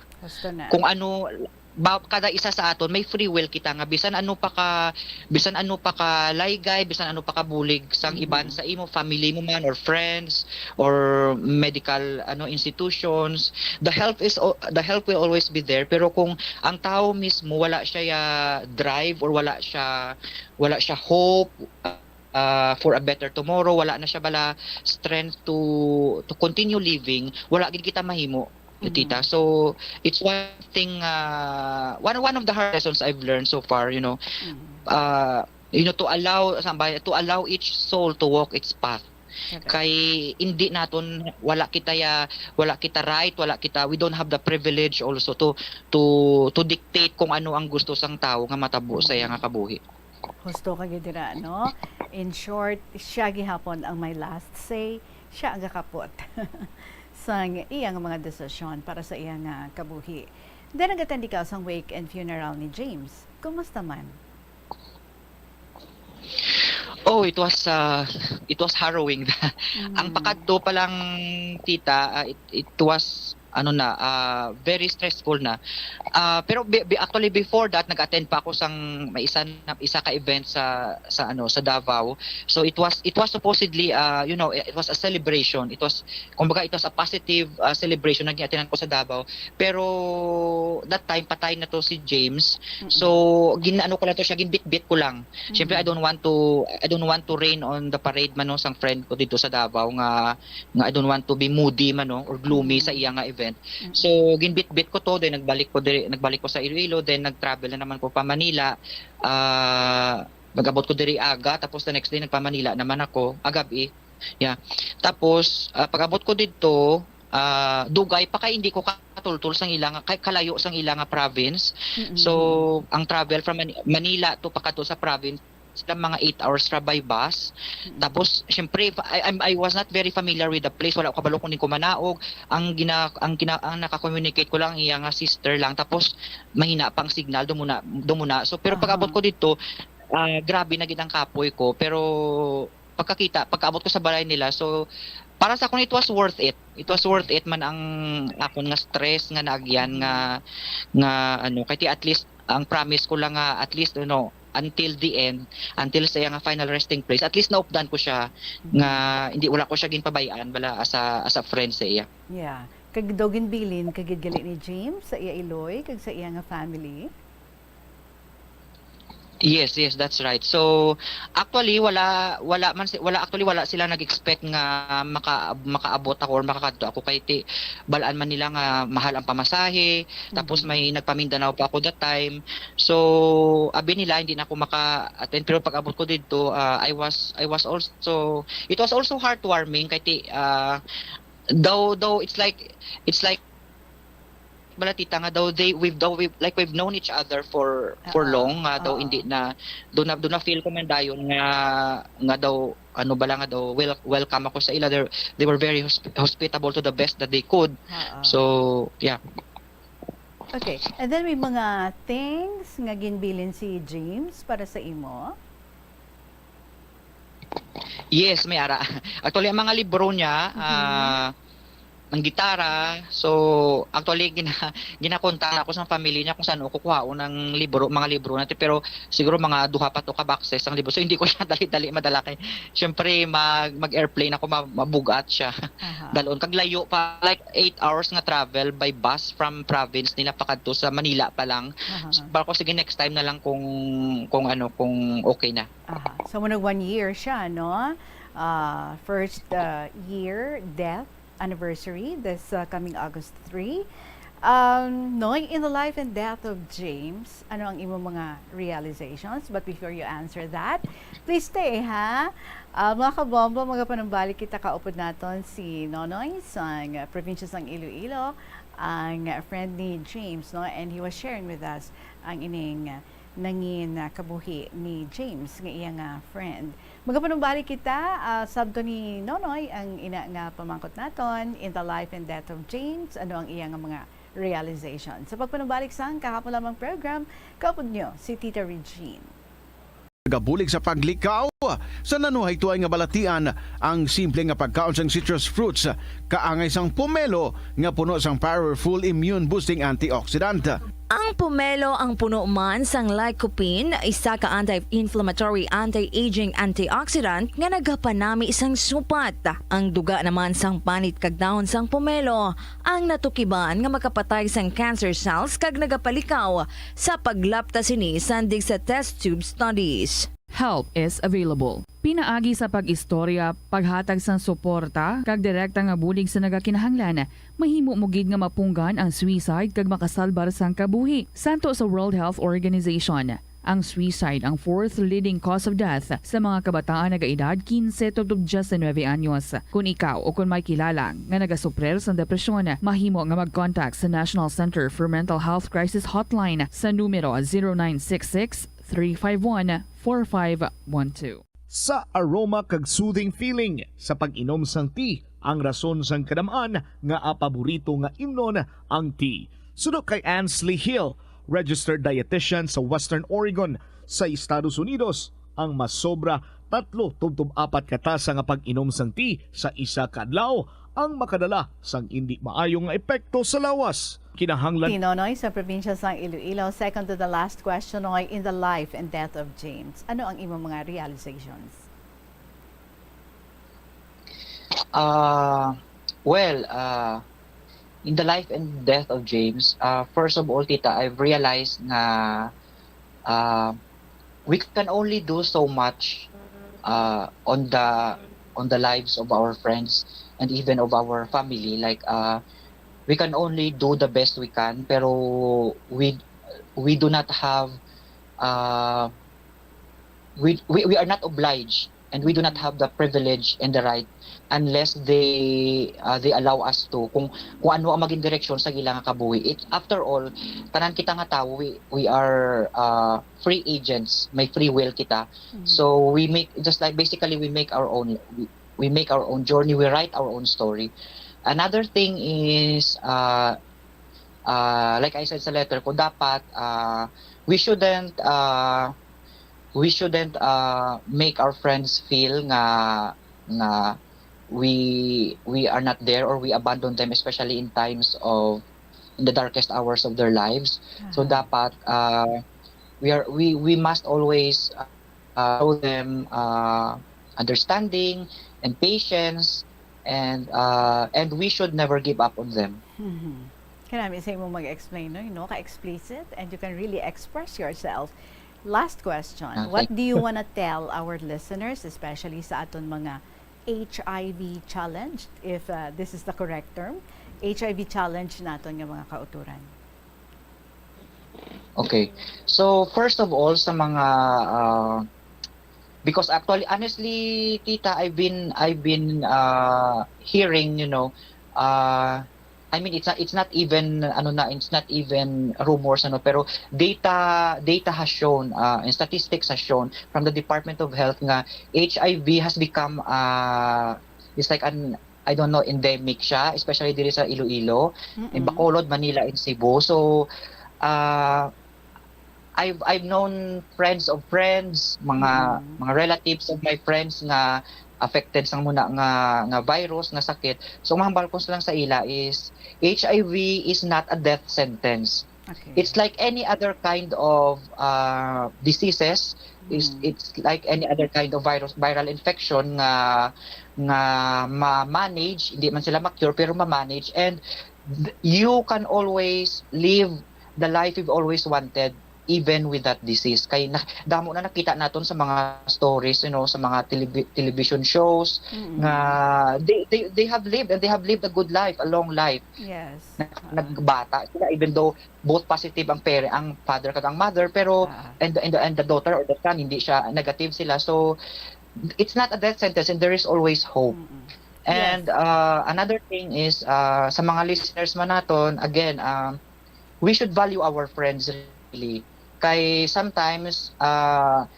Kung ano kada isa sa aton may free will kita nga bisan ano pa ka laygay, bisan ano pa ka bulig sang iban sa imo family mo man or friends or medical institutions, the help will always be there. Pero kung ang tao mismo wala siya drive or wala siya hope for a better tomorrow, wala na siya bala strength to continue living, wala gid kita mahimo tita. So it's one thing, one of the hard lessons I've learned so far, to allow each soul to walk its path. Kay hindi naton wala kita right, we don't have the privilege also to dictate kung ano ang gusto sang tao nga matabo sa iya nga kabuhi. Husto ka gidira, no? In short, siya gihapon ang may last say, siya ang gakapot sang iyang mga desisyon para sa iyang kabuhi. Then nag-attend ka sa wake and funeral ni James. Kumusta man? Oh, it was harrowing. Ang pakadto pa lang tita, it was very stressful na. Pero actually before that nag-attend pa ako sang may isa ka event sa Davao. So it was supposedly it was a celebration. It was a positive celebration na gi-attendan ko sa Davao. Pero that time patay na to si James. So ginano ko lang to siya, ginbit-bit ko lang. Syempre I don't want to rain on the parade man sang friend ko dito sa Davao nga I don't want to be moody man or gloomy sa iya nga event. So ginbit-bit ko to, then nagbalik ko sa Iloilo, then nag-travel na naman ko pa Manila. Mag-abot ko diri aga, tapos the next day nagpa Manila naman ako agabi. Yeah. Tapos pag-abot ko dito, dugay pa kay hindi ko katultul sang ilang kalayo sang ilang province. So ang travel from Manila to pakato sa province sila mga 8 hours ra by bus. Tapos syempre I was not very familiar with the place, wala ko kabalo kung ko manaog. Ang naka-communicate ko lang iya nga sister lang, tapos mahina pang signal dumuna. So pero pag-abot ko dito, grabe na gid ang kapoy ko, pero pagkaabot ko sa balay nila, so para sa akin it was worth it. It was worth it man ang akon nga stress nga naagyan nga kay at least ang promise ko lang nga at least until the end, until sa nga final resting place, at least naupdan ko siya nga hindi wala ko siya ginpabayaan bala as a friend sa iya. Yeah. Kag dogin bilin kag gali ni James sa iya Iloy kag sa iya nga family. Yes, that's right. So actually wala sila nag-expect nga makaabot ako or makakadto ako kay balaan man nila nga mahal ang pamasahe, tapos may nagpamindanao pa ako that time. So abi nila hindi na ako maka-attend, pero pag-abot ko dito, I was also, it was also heartwarming kay though it's like balatita nga daw we've known each other for long, daw hindi na do na feel ko man dayon nga daw welcome ako sa ila. They were very hospitable to the best that they could. So yeah. Okay, and then may mga things nga ginbilin si James para sa imo. Yes, may ara. Actually ang mga libro niya ng gitara. So actually ginakonta ako sa pamilya niya kung saan ako kukuha ng libro, mga libro natin, pero siguro mga duha pa to ka boxes ang libro. So hindi ko siya dali-dali madala kay syempre mag-airplane ako, mabugat siya. Dalon kag layo pa, like 8 hours nga travel by bus from province nila pakadto sa Manila pa lang. So, para ko sige next time na lang kung okay na. So muna 1 year siya, no? First year death anniversary this coming August 3. Knowing in the life and death of James, ano ang imong mga realizations? But before you answer that, please stay, ha? Mga kabombo, mga panumbalik kita kaupod naton si Nonoy sang probinsya sang Iloilo, ang friend ni James, no? And he was sharing with us ang ining nangin kabuhi ni James nga iyang friend. Magapanumbalik kita, sabto ni Nonoy ang ina nga pamangkot naton in the life and death of James, ano ang iyang mga realization. Sa pagpanumbalik sang kahapon lamang program, kaupod nyo si Tita Regine. Gabulig sa paglikaw sa nanuhay tuay nga balatian ang simple nga pagkaon sang citrus fruits kaangay sang pomelo nga puno sang powerful immune boosting antioxidant. Ang pomelo ang puno man sang lycopene, isa ka anti-inflammatory, anti-aging antioxidant nga nagapanami isang supat. Ang duga naman sang panit kag dahon sang pomelo ang natukiban nga makapatay sang cancer cells kag nagapalikaw sa paglapta sini sandig sa test tube studies. Help is available. Pinaagi sa pag-istorya, paghatag sang suporta, kag direkta nga bulig sa nagakinahanglan, mahimo mo gid nga mapunggan ang suicide kag makasalbar sang kabuhi. Santo sa World Health Organization, ang suicide ang fourth leading cause of death sa mga kabataan nagaedad 15 to 19 anyos. Kung ikaw o kung may kilala nga nagasuprer sa depresyon, mahimo nga mag-contact sa National Center for Mental Health Crisis Hotline sa numero 0966-351-4512. Sa aroma kag soothing feeling sa pag-inom sang tea, ang rason sang kadamaan nga paborito nga imnon ang tea. Sunod kay Ansley Hill, registered dietitian sa Western Oregon sa Estados Unidos, ang mas sobra 3-4 katasa nga pag-inom sang tea sa isa ka adlaw ang makadala sang hindi maayong nga epekto sa lawas. Kinahanglan Tinonoy sa probinsya sang Iloilo, second to the last question, Noy, in the life and death of James, ano ang imong mga realizations? In the life and death of James, first of all, Tita, I've realized na we can only do so much on the lives of our friends and even of our family. Like we can only do the best we can, pero we do not have we are not obliged, and we do not have the privilege and the right unless they allow us to kung ano ang maging direksyon sa ilang kabuhi. After all, tanan kita nga tao, we are free agents, may free will kita. So we make, just like basically we make our own journey, we write our own story. Another thing is like I said sa letter ko, dapat we shouldn't make our friends feel nga we are not there, or we abandon them, especially in the darkest hours of their lives. So dapat we must always show them understanding and patience, and we should never give up on them. Kanami sa mo mag-explain, no? Ka-explicit, and you can really express yourself. Last question, what do you want to tell our listeners, especially sa aton mga HIV challenge, if this is the correct term, HIV challenge naton nga mga kauturan? Okay. So first of all, sa mga because actually, honestly, Tita, I've been hearing, I mean, it's not even rumors, pero data has shown, and statistics has shown from the Department of Health nga HIV has become it's like an, I don't know, endemic siya, especially dito sa Iloilo, in Bacolod, Manila, and Cebu. So I've known friends of friends, mga relatives of my friends nga affected sang muna nga virus nga sakit. So mahambal ko lang sa ila is HIV is not a death sentence. Okay. It's like any other kind of diseases. It's like any other kind of viral infection nga ma-manage, hindi man sila ma-cure pero ma-manage, and you can always live the life you've always wanted even with that disease. Kay damo na nakita naton sa mga stories, sa mga television shows nga they have lived, and they have lived a good life, a long life. Yes. Nagbata sila even though both positive ang father kag ang mother, pero and the daughter or the son hindi siya negative sila. So it's not a death sentence, and there is always hope. And another thing is sa mga listeners man naton, again, we should value our friends really. Kay sometimes our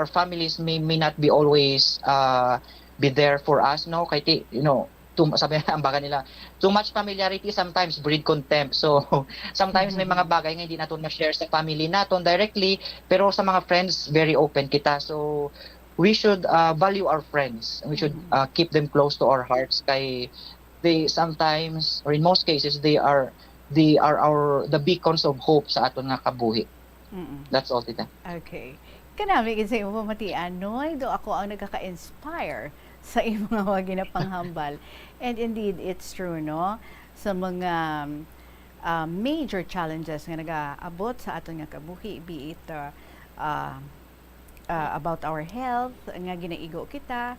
families may not be always be there for us, no? Kay sabi ang baga nila, too much familiarity sometimes breed contempt. So sometimes may mga bagay nga hindi naton na-share sa family naton directly, pero sa mga friends very open kita. So we should value our friends. We should keep them close to our hearts. Kay they sometimes, or in most cases, they are the beacons of hope sa aton nga kabuhi. That's all, tita. Okay. Kanami kasi mo pamatian, Noy, do ako ang nagkaka-inspire sa imong mga ginapanghambal. And indeed, it's true, no? Sa mga major challenges nga nag-aabot sa aton nga kabuhi, be it about our health, nga ginaigo kita,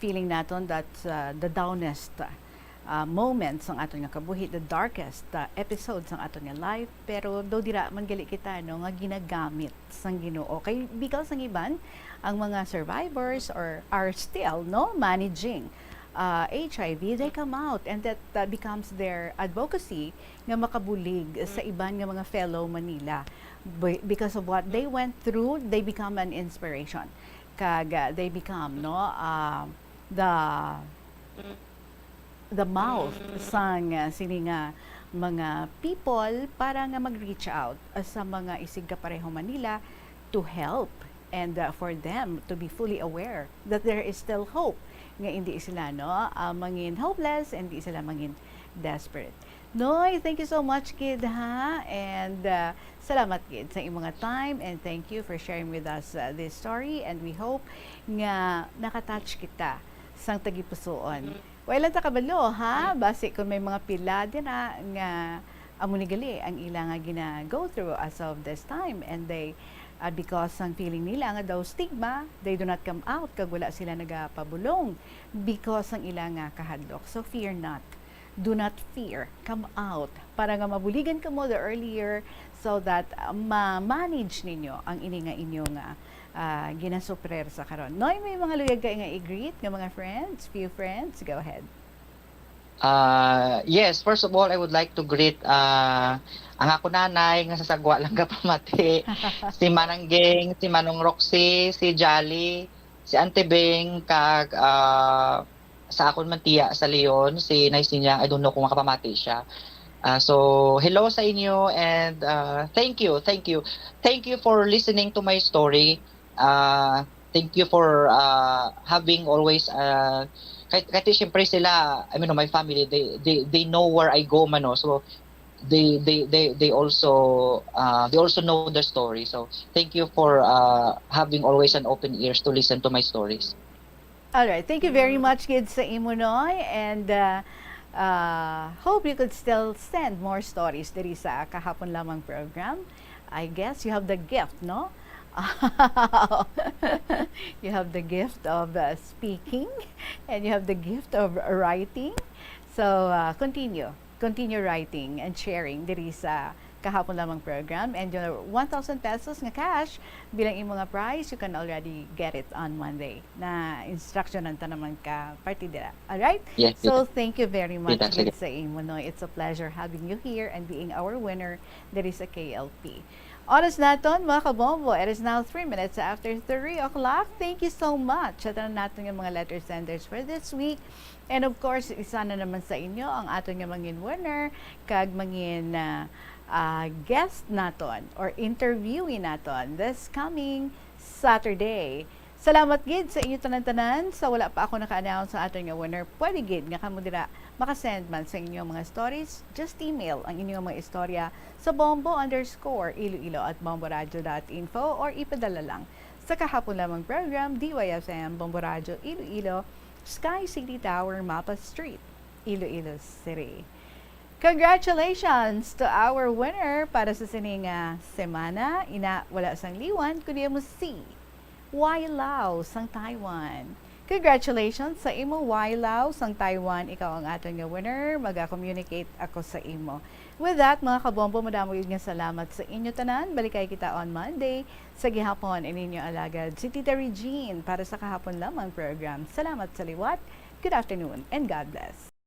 feeling naton that the downest moments ng aton nga kabuhi, the darkest episodes ng aton nga life, pero do dira man gali kita nga ginagamit sang Ginoo. Kay because ang iban ang mga survivors or are still managing HIV, they come out, and that becomes their advocacy nga makabulig sa iban nga mga fellow Manila. Because of what they went through, they become an inspiration. They become the mouth sang sininga mga people para nga mag-reach out sa mga isig kapareho Manila to help, and for them to be fully aware that there is still hope, nga hindi sila mangin hopeless, and hindi sila mangin desperate. Noy, thank you so much, kid, ha? And salamat, kid, sa imong time, and thank you for sharing with us this story, and we hope nga nakatouch kita sang tagipusoon. Wailan ta kabalo, ha? Basi kung may mga pila dira nga amunigali ang ila nga gina-go through as of this time, and they because ang feeling nila nga daw stigma, they do not come out kag wala sila nagapabulong because ang ila nga kahadlok. So fear not. Do not fear. Come out para nga mabuligan ka mo the earlier, so that ma-manage ninyo ang ini nga inyong ginasuprer sa karon. Noy, may mga luyag ka nga i-greet nga mga friends, few friends, go ahead. Yes, first of all, I would like to greet ang ako nanay nga sasagwa lang ka pamati, si Manangging, si Manong Roxy, si Jolly, si Auntie Bing, kag sa akon mantiya sa Leon, si Naisinya, I don't know kung makapamati siya. So hello sa inyo, and thank you for listening to my story. Thank you for having always kahit syempre sila, my family, they know where I go man, so they also know the story. So thank you for having always an open ears to listen to my stories. All right, thank you very much, kids, sa imo, Noy, and hope you could still send more stories diri sa kahapon lamang program. I guess you have the gift, no? You have the gift of speaking, and you have the gift of writing. So continue writing and sharing diri sa kahapon lamang program, and your 1,000 pesos nga cash bilang imo nga prize, you can already get it on Monday na instruction nanta naman ka partidera. All right? Yes, So thank you very much, Sige. sa imo, Noy. It's a pleasure having you here and being our winner diri sa KLP. Oras naton, mga kabombo. It is now 3 minutes after 3 o'clock. Thank you so much sa tanan natin yung mga letter senders for this week. And of course, isa na naman sa inyo ang aton nga mangin winner, kag mangin guest naton or interviewee naton this coming Saturday. Salamat gid sa inyo tanan-tanan. Sa wala pa ako naka-announce sa aton nga winner, pwede gid nga kamo dira makasend man sa inyong mga stories. Just email ang inyong mga istorya sa bombo_iloilo@bomboradio.info or ipadala lang sa kahapon lamang program DYFM Bombo Radio Iloilo, Sky City Tower, Mapa Street, Iloilo City. Congratulations to our winner para sa sining semana. Ina wala sang liwan kundi mo si Wai Lau sang Taiwan. Congratulations sa imo Wai Lau sang Taiwan. Ikaw ang aton nga winner. Maga-communicate ako sa imo. With that, mga kabombo, madamo yun nga salamat sa inyo tanan. Balikay kita on Monday sa gihapon ininyo alagad si Tita Regine para sa kahapon lamang program. Salamat sa liwat. Good afternoon and God bless.